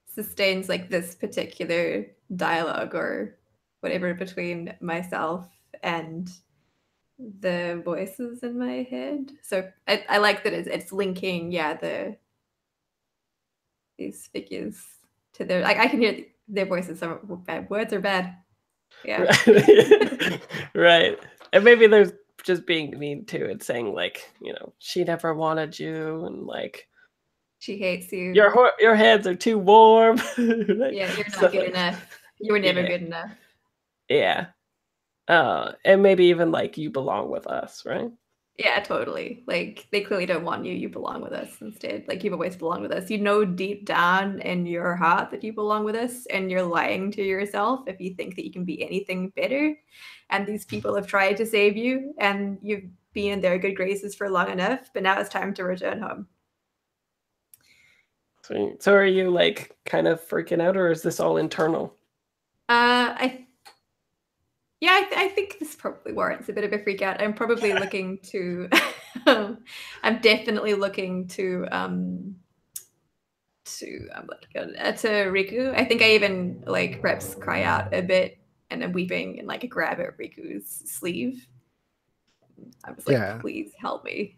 Sustains like this particular dialogue or whatever between myself and the voices in my head. So I like that it's linking, these figures to their, like I can hear their voices. Some bad words are bad. Yeah. Right. And maybe there's just being mean too. It's saying like, she never wanted you, and like She hates you. your hands are too warm. Right? Yeah, you're not Stuff good like enough. You were never Yeah. good enough. Yeah. And maybe even like you belong with us, right? Yeah, totally. Like they clearly don't want you. You belong with us instead. Like you've always belonged with us. You know deep down in your heart that you belong with us, and you're lying to yourself if you think that you can be anything better. And these people have tried to save you, and you've been in their good graces for long enough, but now it's time to return home. So are you like kind of freaking out, or is this all internal? I think this probably warrants a bit of a freak out. I'm probably looking to I'm definitely looking to Riku. I think I even like perhaps cry out a bit and I'm weeping and like grab at Riku's sleeve. I was like, Yeah. please help me.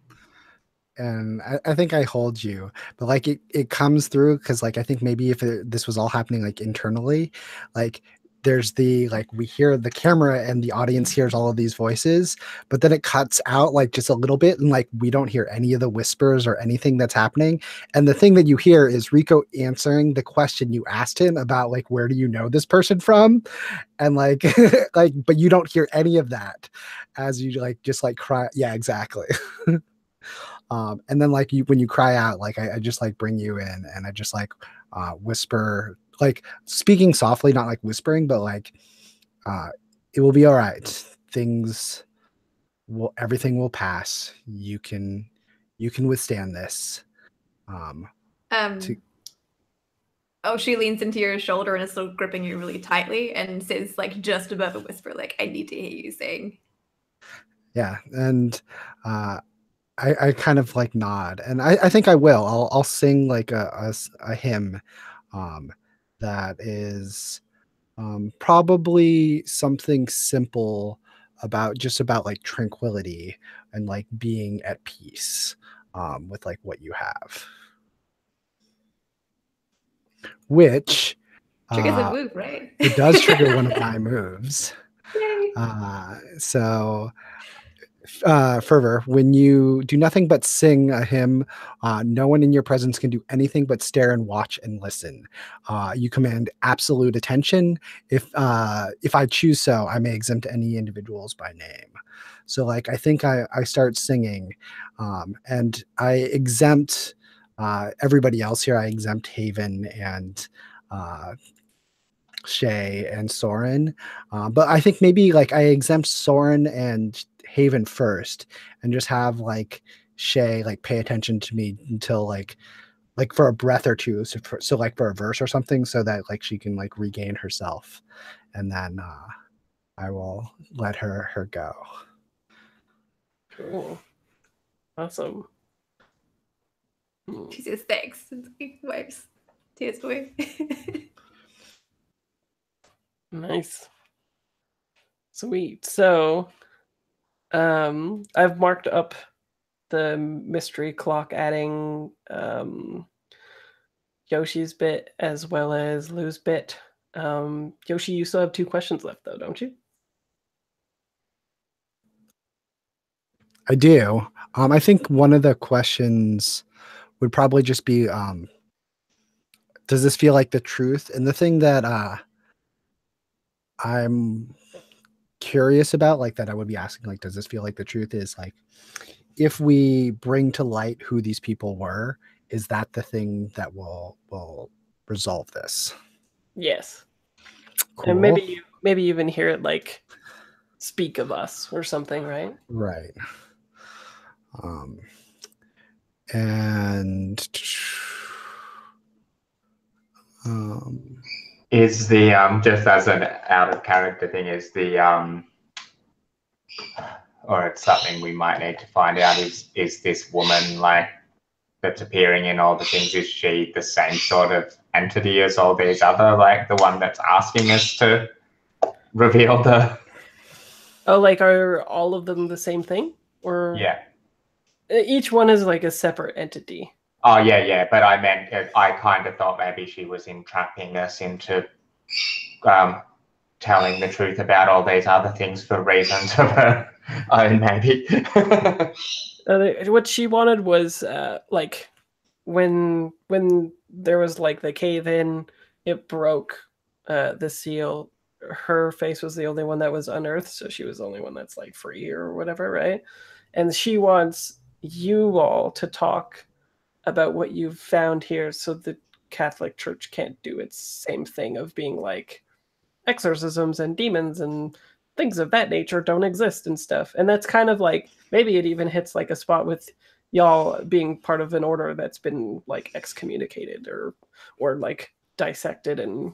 And I think I hold you, but like it comes through because like I think maybe if this was all happening like internally, like there's the like we hear the camera and the audience hears all of these voices, but then it cuts out like just a little bit and like we don't hear any of the whispers or anything that's happening. And the thing that you hear is Rico answering the question you asked him about like where do you know this person from, and like like but you don't hear any of that as you like just like cry. Yeah, exactly. And then like when you cry out, like I just like bring you in and I just like whisper, like speaking softly, not like whispering, but like it will be all right. Everything will pass. You can withstand this. She leans into your shoulder and is still gripping you really tightly and says like just above a whisper, like, I need to hear you saying. Yeah. And I kind of like nod, and I think I will. I'll sing like a hymn that is probably something simple about like tranquility and like being at peace with like what you have, which Triggers a move, right? it does trigger one of my moves. Yay. So fervor, when you do nothing but sing a hymn, no one in your presence can do anything but stare and watch and listen. You command absolute attention. If I choose so, I may exempt any individuals by name. So like I think I start singing, and I exempt everybody else here. I exempt Haven and Shay and Soren, but I think maybe like I exempt Soren and Haven first, and just have like Shay like pay attention to me until like for a breath or two, so like for a verse or something, so that like she can like regain herself, and then I will let her go. Cool. Awesome. She says thanks and wipes tears away. Nice. Sweet. So I've marked up the mystery clock, adding Yoshi's bit as well as Lou's bit. Yoshi, you still have 2 questions left though, don't you? I do. I think one of the questions would probably just be, does this feel like the truth? And the thing that I'm curious about, like that I would be asking, like, does this feel like the truth, is like, if we bring to light who these people were, is that the thing that will resolve this? Yes. Cool. And maybe even hear it like speak of us or something, right? Right. And Is the just as an out of character thing, is the or it's something we might need to find out, is this woman like that's appearing in all the things, is she the same sort of entity as all these other, like the one that's asking us to reveal the... Oh, like are all of them the same thing? Or Yeah. each one is like a separate entity. Oh, yeah, but I meant, I kind of thought maybe she was entrapping us into telling the truth about all these other things for reasons of her own, maybe. What she wanted was like when there was like the cave in, it broke the seal. Her face was the only one that was unearthed, so she was the only one that's like free or whatever, right? And she wants you all to talk about what you've found here, so the Catholic Church can't do its same thing of being like exorcisms and demons and things of that nature don't exist and stuff. And that's kind of like, maybe it even hits like a spot with y'all being part of an order that's been like excommunicated or like dissected and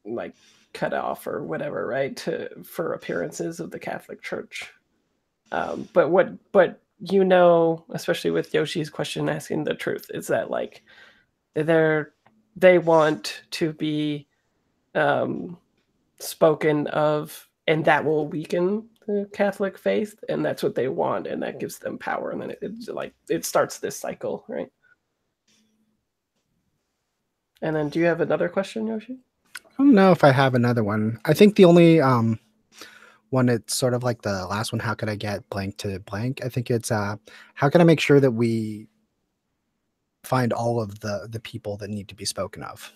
like cut off or whatever, right, for appearances of the Catholic Church. But you know, especially with Yoshi's question asking the truth, is that like they want to be spoken of, and that will weaken the Catholic faith, and that's what they want, and that gives them power, and then it starts this cycle, right? And then, do you have another question, Yoshi? I don't know if I have another one. I think the only one, it's sort of like the last one. How could I get blank to blank? I think it's how can I make sure that we find all of the people that need to be spoken of?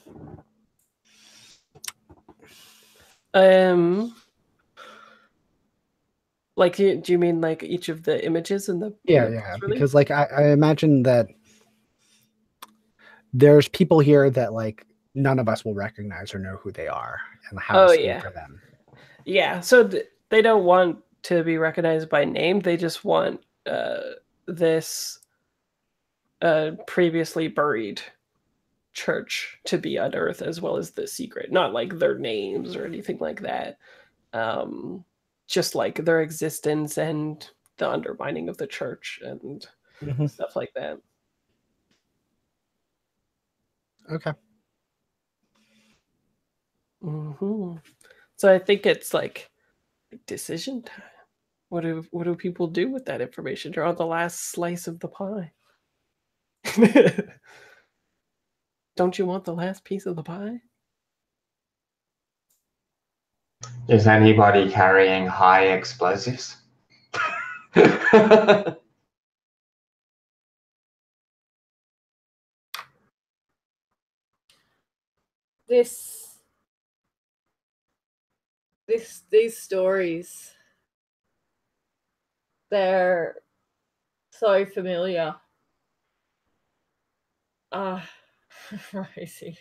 Like, do you mean like each of the images in the Yeah, because like I imagine that there's people here that like none of us will recognize or know who they are and how to speak for them. Yeah, so they don't want to be recognized by name. They just want this previously buried church to be unearthed, as well as the secret. Not like their names or anything like that. Just like their existence and the undermining of the church and stuff like that. Okay. So I think it's like decision time. What do people do with that information? They're on the last slice of the pie. Don't you want the last piece of the pie? Is anybody carrying high explosives? These stories, they're so familiar. Crazy.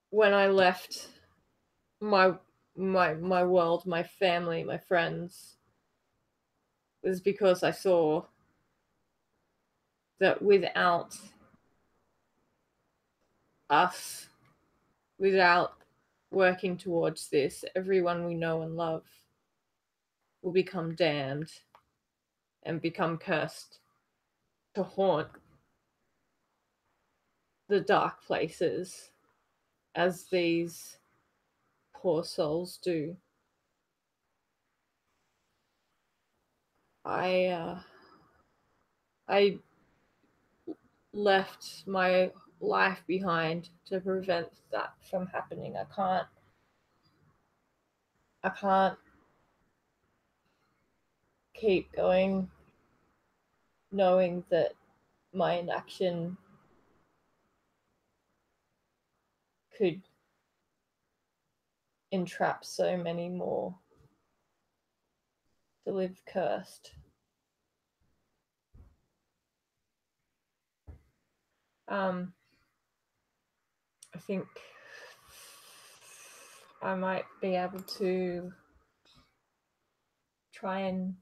When I left my world, my family, my friends, was because I saw that without us, without working towards this, everyone we know and love will become damned and become cursed to haunt the dark places as these poor souls do. I left my life behind to prevent that from happening. I can't keep going knowing that my inaction could entrap so many more to live cursed. I think I might be able to try and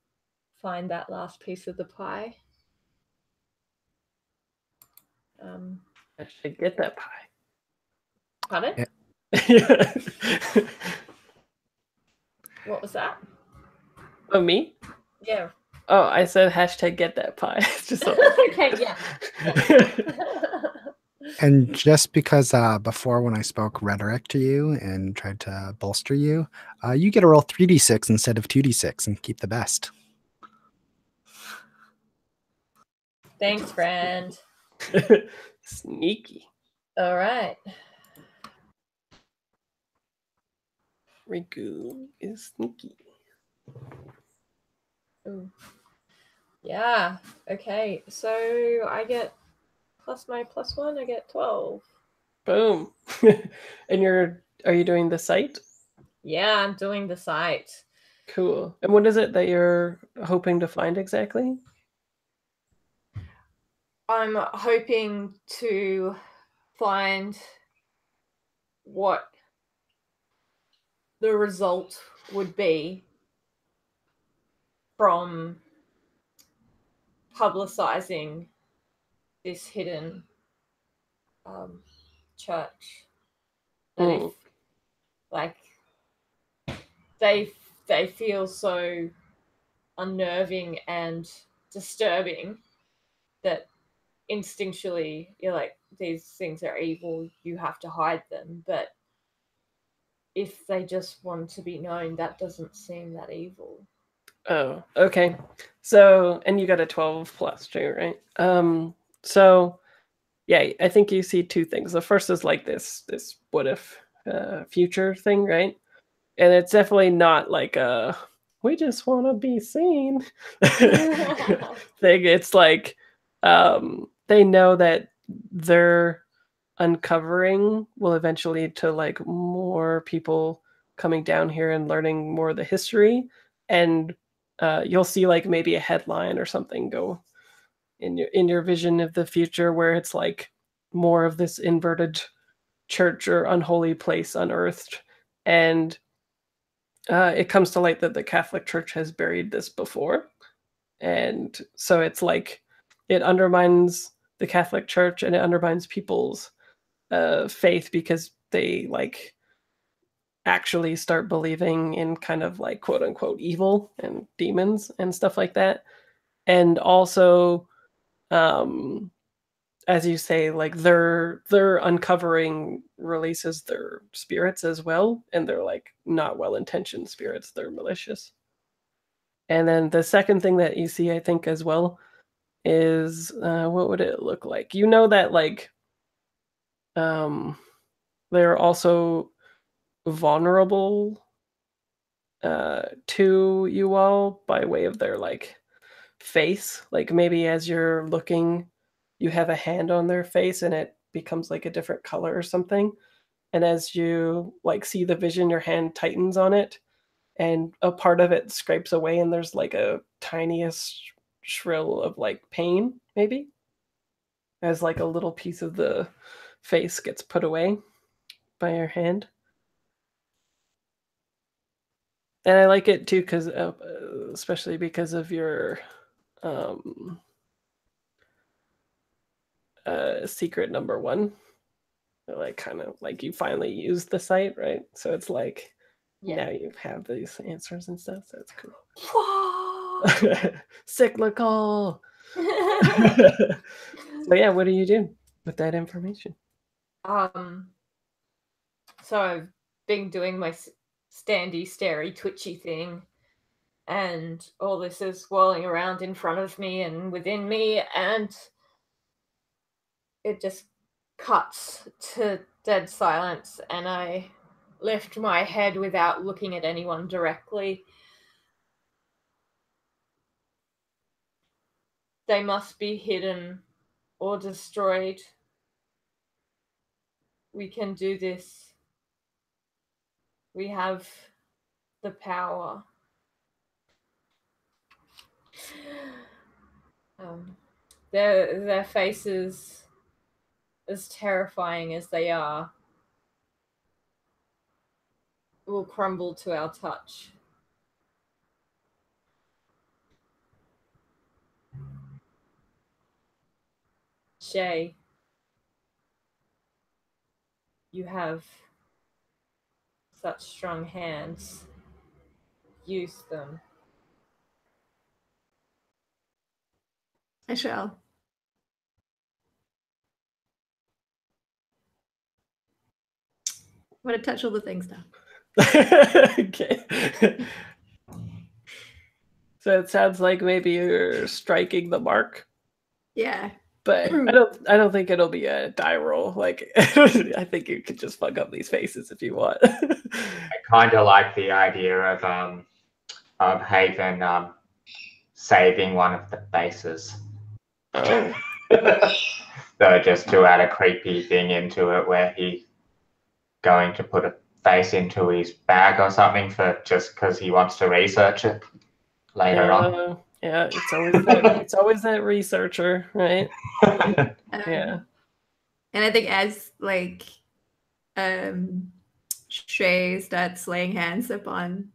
find that last piece of the pie I should get that pie. Pardon? Yeah. What was that? Oh, me? Yeah. Oh, I said hashtag get that pie. It's just so Okay, yeah. And just because before when I spoke rhetoric to you and tried to bolster you, you get to roll 3d6 instead of 2d6 and keep the best. Thanks, friend. Sneaky. All right. Riku is sneaky. Ooh. Yeah. Okay. So I get plus my +1. I get 12. Boom. And are you doing the site? Yeah, I'm doing the site. Cool. And what is it that you're hoping to find exactly? I'm hoping to find what the result would be from publicizing this hidden church. That if, like, they feel so unnerving and disturbing that instinctually you're like, these things are evil, you have to hide them. But if they just want to be known, that doesn't seem that evil. Oh, okay. So, and you got a 12 plus too, right? So yeah, I think you see two things. The first is like this what if future thing, right? And it's definitely not like a we just want to be seen thing. It's like they know that their uncovering will eventually lead to like more people coming down here and learning more of the history, and you'll see like maybe a headline or something go in your vision of the future where it's like more of this inverted church or unholy place unearthed, and it comes to light that the Catholic Church has buried this before, and so it's like it undermines the Catholic Church and it undermines people's faith because they like actually start believing in kind of like quote unquote evil and demons and stuff like that, and also as you say, like their uncovering releases their spirits as well, and they're like not well-intentioned spirits, they're malicious. And then the second thing that you see, I think, as well, is what would it look like? You know that like they're also vulnerable to you all by way of their like face. Like maybe as you're looking, you have a hand on their face and it becomes like a different color or something. And as you like see the vision, your hand tightens on it and a part of it scrapes away and there's like a tiniest shrill of like pain, maybe, as like a little piece of the face gets put away by your hand. And I like it too because especially because of your secret number 1, like kind of like you finally used the site, right? So it's like now you have these answers and stuff, so it's cool. Cyclical. So yeah, what do you do with that information? So I've been doing my standy, starey, twitchy thing, and all this is swirling around in front of me and within me, and it just cuts to dead silence, and I lift my head without looking at anyone directly. They must be hidden or destroyed. We can do this. We have the power. Their faces, as terrifying as they are, will crumble to our touch. Shay, you have such strong hands, use them. I shall. I'm gonna touch all the things now. Okay. So it sounds like maybe you're striking the mark, Yeah. but I don't think it'll be a die roll. Like I think you could just fuck up these faces if you want. I kind of like the idea of Haven saving one of the faces. Oh. So just to add a creepy thing into it, where he going to put a face into his bag or something for just because he wants to research it later on. Yeah, it's always that researcher, right? Yeah. And I think as like Shay starts laying hands upon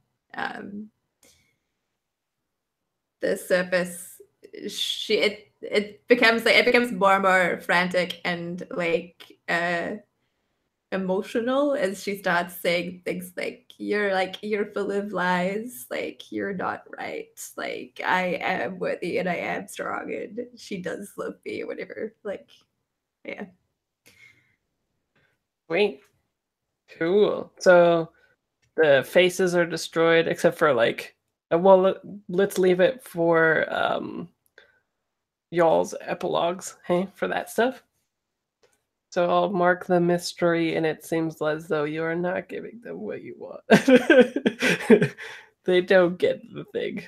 the surface, it becomes more and more frantic and like emotional as she starts saying things like you're full of lies, like you're not right, like I am worthy and I am strong and she does love me or whatever. Like, yeah. Sweet. Cool. So the faces are destroyed except for like well, let's leave it for y'all's epilogues, hey, for that stuff. So I'll mark the mystery, and it seems as though you are not giving them what you want. They don't get the thing.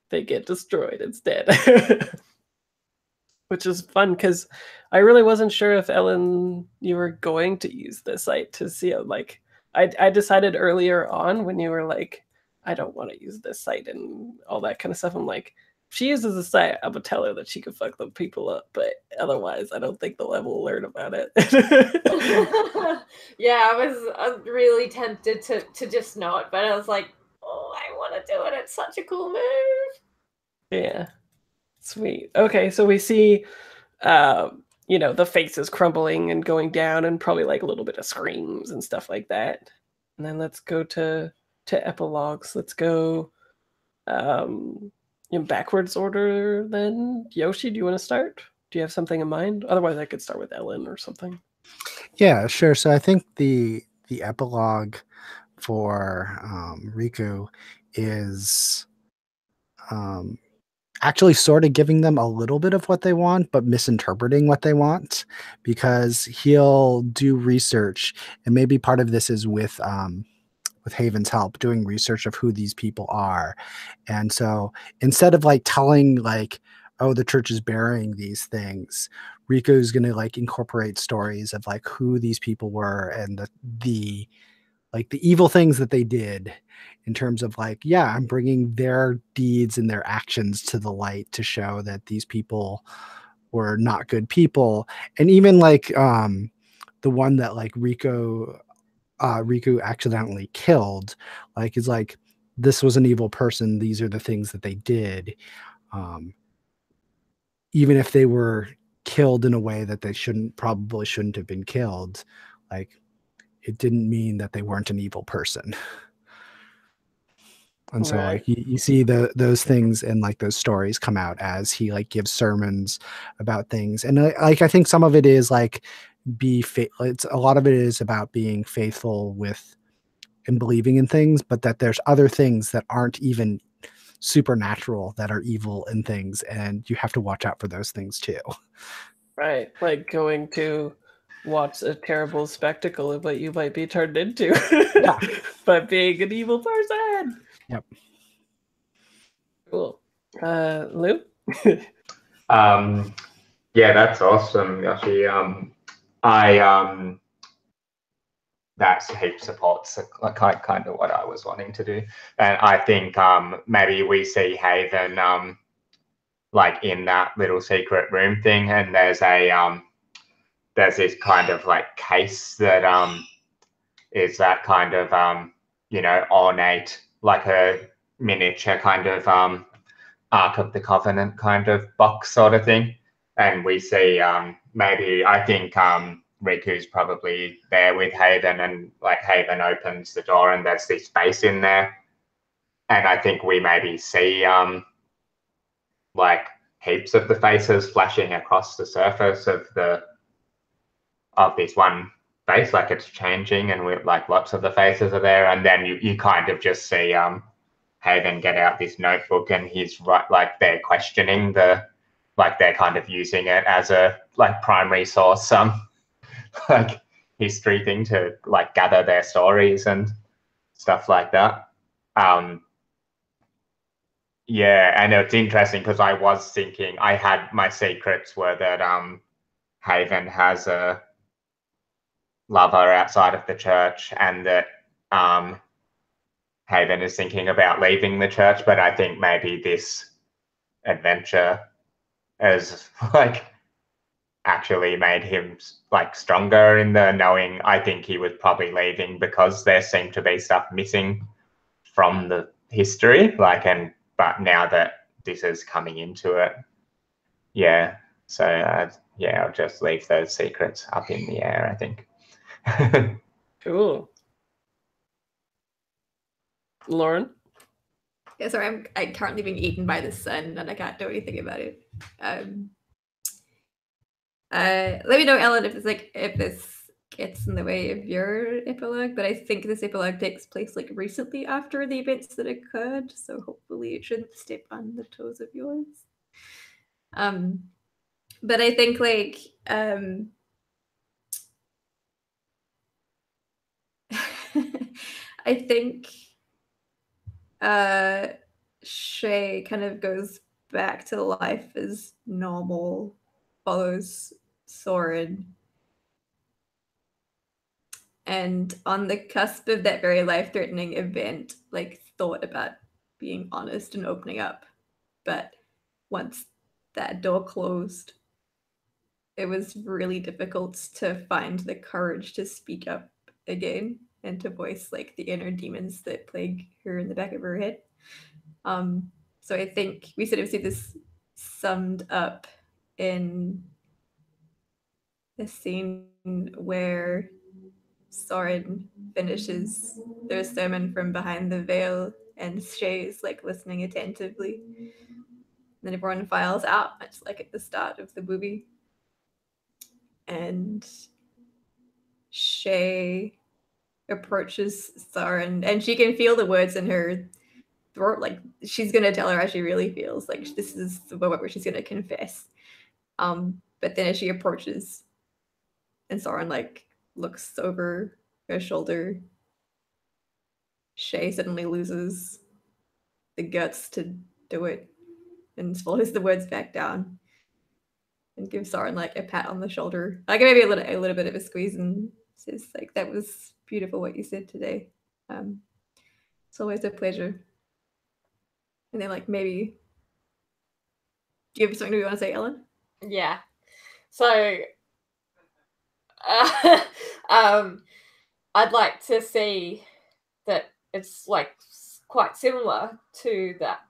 They get destroyed instead. Which is fun, because I really wasn't sure if Ellen, you were going to use the site to see it. Like, I decided earlier on when you were like, I don't want to use this site and all that kind of stuff. I'm like, if she uses the site, I'm gonna tell her that she can fuck the people up, but otherwise, I don't think they'll ever learn about it. Yeah, I was really tempted to just not, but I was like, oh, I want to do it. It's such a cool move. Yeah, sweet. Okay, so we see, the faces crumbling and going down, and probably like a little bit of screams and stuff like that. And then let's go to epilogues. Let's go in backwards order then. Yoshi, do you want to start? Do you have something in mind? Otherwise, I could start with Ellen or something. Yeah, sure. So I think the epilogue for Riku is actually sort of giving them a little bit of what they want, but misinterpreting what they want, because he'll do research, and maybe part of this is with Haven's help, doing research of who these people are. And so instead of like telling like, oh, the church is burying these things, Rico's going to like incorporate stories of like who these people were and the like the evil things that they did, in terms of like, yeah, I'm bringing their deeds and their actions to the light to show that these people were not good people. And even like the one that like Riku accidentally killed, like is like, this was an evil person, these are the things that they did, even if they were killed in a way that they probably shouldn't have been killed, like it didn't mean that they weren't an evil person. And so Right. like you see those things and like those stories come out as he like gives sermons about things. And like I think some of it is like it's a lot of it is about being faithful with and believing in things, but that there's other things that aren't even supernatural that are evil in things, and you have to watch out for those things too. Right, like going to watch a terrible spectacle of what you might be turned into by being an evil person. Yep. Cool. Lou? Yeah, that's awesome, Yoshi. That's heap supports kind of what I was wanting to do, and I think maybe we see Haven like in that little secret room thing, and there's this kind of like case that is that kind of ornate, like a miniature kind of Ark of the Covenant kind of box sort of thing. And we see maybe I think Riku's probably there with Haven, and like Haven opens the door and there's this face in there. And I think we maybe see like heaps of the faces flashing across the surface of this one face, like it's changing, and we're like lots of the faces are there, and then you kind of just see Haven get out this notebook, and he's right, like they're questioning like they're kind of using it as a like primary source like history thing to like gather their stories and stuff like that. Yeah, and it's interesting because I was thinking I had my secrets were that Haven has a lover outside of the church, and that Haven is thinking about leaving the church, but I think maybe this adventure has like actually made him like stronger in the knowing. I think he was probably leaving because there seemed to be stuff missing from the history, like, and but now that this is coming into it, yeah. So yeah, I'll just leave those secrets up in the air, I think. Cool. Lauren? Yeah, sorry, I'm currently being eaten by the sun and I can't do anything about it. Let me know, Ellen, if this gets in the way of your epilogue, but I think this epilogue takes place like recently after the events that occurred, so hopefully it shouldn't step on the toes of yours. But I think like I think Shay kind of goes back to life as normal, follows Soren, and on the cusp of that very life-threatening event, like thought about being honest and opening up. But once that door closed, it was really difficult to find the courage to speak up again and to voice like the inner demons that plague her in the back of her head. So I think we sort of see this summed up in the scene where Soren finishes their sermon from behind the veil and Shay is like listening attentively. Then everyone files out, much like at the start of the movie. And Shay approaches Soren, and she can feel the words in her throat, like she's gonna tell her how she really feels. Like this is the moment where she's gonna confess. But then as she approaches, and Soren like looks over her shoulder, Shay suddenly loses the guts to do it and swallows the words back down and gives Soren like a pat on the shoulder, like maybe a little bit of a squeeze, and says like, "That was beautiful what you said today. It's always a pleasure." And then like maybe, do you have something you want to say, Ellen? Yeah. So I'd like to see that it's like quite similar to that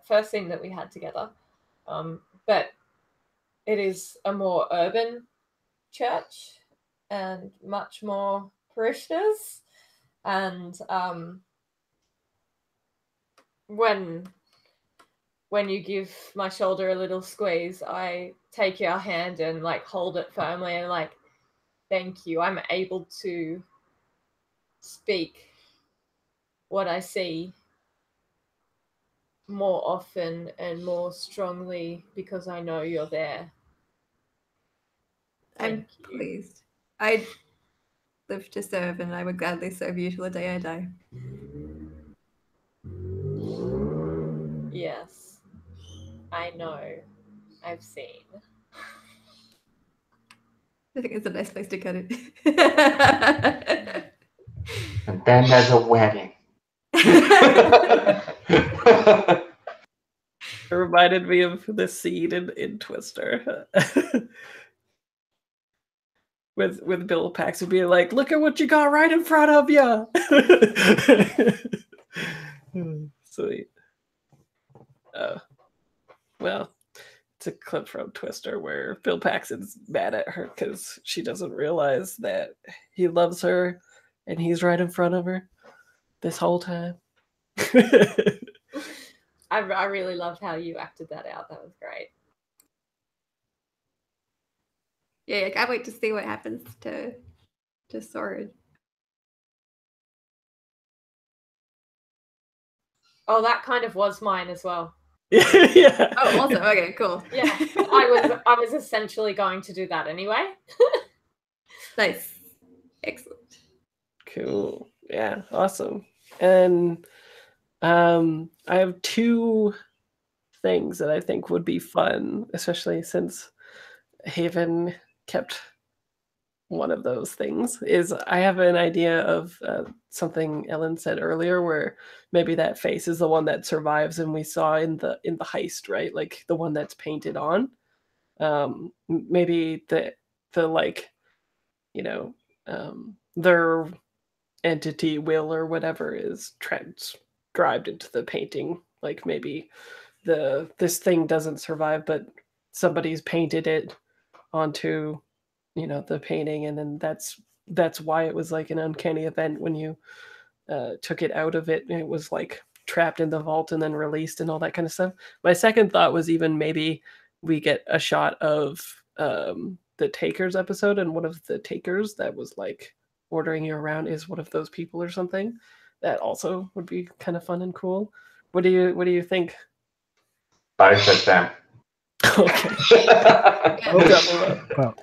first scene that we had together, but it is a more urban church and much more parishioners, and when you give my shoulder a little squeeze, I take your hand and like hold it firmly and like, thank you. I'm able to speak what I see more often and more strongly because I know you're there. I'm pleased. I live to serve, and I would gladly serve you till the day I die. Yes, I know. I've seen. I think it's the best place to cut it. And then there's a wedding. It reminded me of the scene in Twister. with Bill Paxton being like, "Look at what you got right in front of you." Sweet. Well, it's a clip from Twister where Bill Paxton's mad at her because she doesn't realize that he loves her and he's right in front of her this whole time. I really loved how you acted that out. That was great. Yeah, I can't wait to see what happens to Sword. Oh, that kind of was mine as well. Yeah. Oh, awesome. Okay, cool. Yeah, I was essentially going to do that anyway. Nice. Excellent. Cool. Yeah, awesome. And I have two things that I think would be fun, especially since Haven kept one of those things. Is I have an idea of something Ellen said earlier, where maybe that face is the one that survives, and we saw in the heist, right? Like the one that's painted on. Maybe the like, you know, their entity will or whatever is transcribed into the painting. Like maybe this thing doesn't survive, but somebody's painted it onto, you know, the painting, and then that's why it was like an uncanny event when you took it out of it, and it was like trapped in the vault and then released and all that kind of stuff. My second thought was even maybe we get a shot of the Takers episode, and one of the Takers that was like ordering you around is one of those people or something. That also would be kind of fun and cool. What do you think? Both of them. Okay. Well,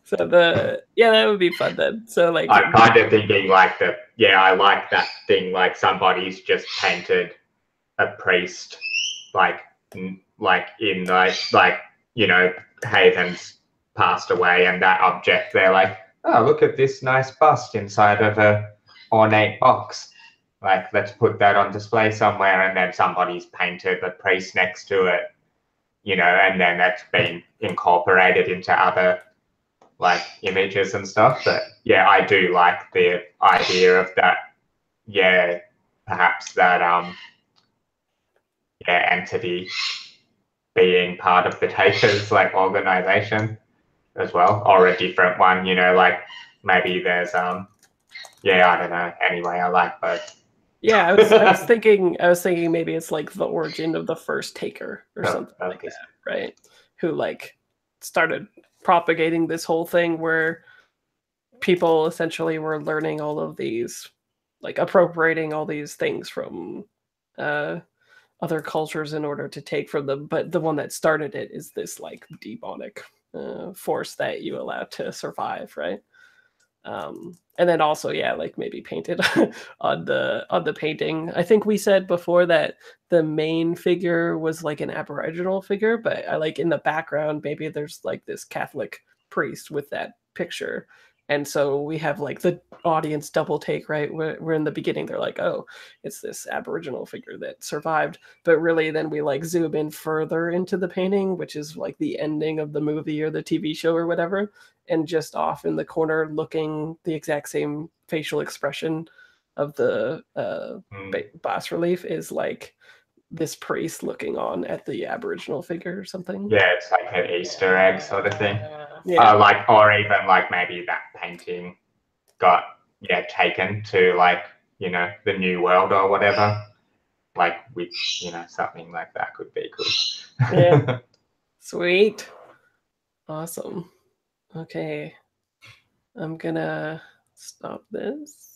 So that would be fun then. So like I'm kind of thinking like I like that thing, like somebody's just painted a priest like in like you know, Haven's passed away, and that object, they're like, oh, look at this nice bust inside of a ornate box. Like, let's put that on display somewhere, and then somebody's painted the priest next to it, you know, and then that's been incorporated into other like images and stuff. But yeah, I do like the idea of that. Yeah, perhaps that entity being part of the Takers like organization as well, or a different one, you know, like maybe there's I don't know. Anyway, I like both. Yeah, I was thinking maybe it's like the origin of the first Taker or something like that, right? Who like started propagating this whole thing where people essentially were learning all of these, like appropriating all these things from other cultures in order to take from them. But the one that started it is this like demonic force that you allow to survive, right? And then also, yeah, like maybe painted on the painting. I think we said before that the main figure was like an Aboriginal figure, but I like in the background maybe there's like this Catholic priest with that picture. And so we have like the audience double take, right? We're in the beginning, they're like, oh, it's this Aboriginal figure that survived. But really then we like zoom in further into the painting, which is like the ending of the movie or the TV show or whatever. And just off in the corner looking the exact same facial expression of the bas relief is like this priest looking on at the Aboriginal figure or something. Yeah, it's like an Easter egg sort of thing. Yeah. Like, or even like maybe that painting got taken to like, you know, the New World or whatever. Like, which, you know, something like that could be cool. Yeah. Sweet. Awesome. Okay. I'm gonna stop this.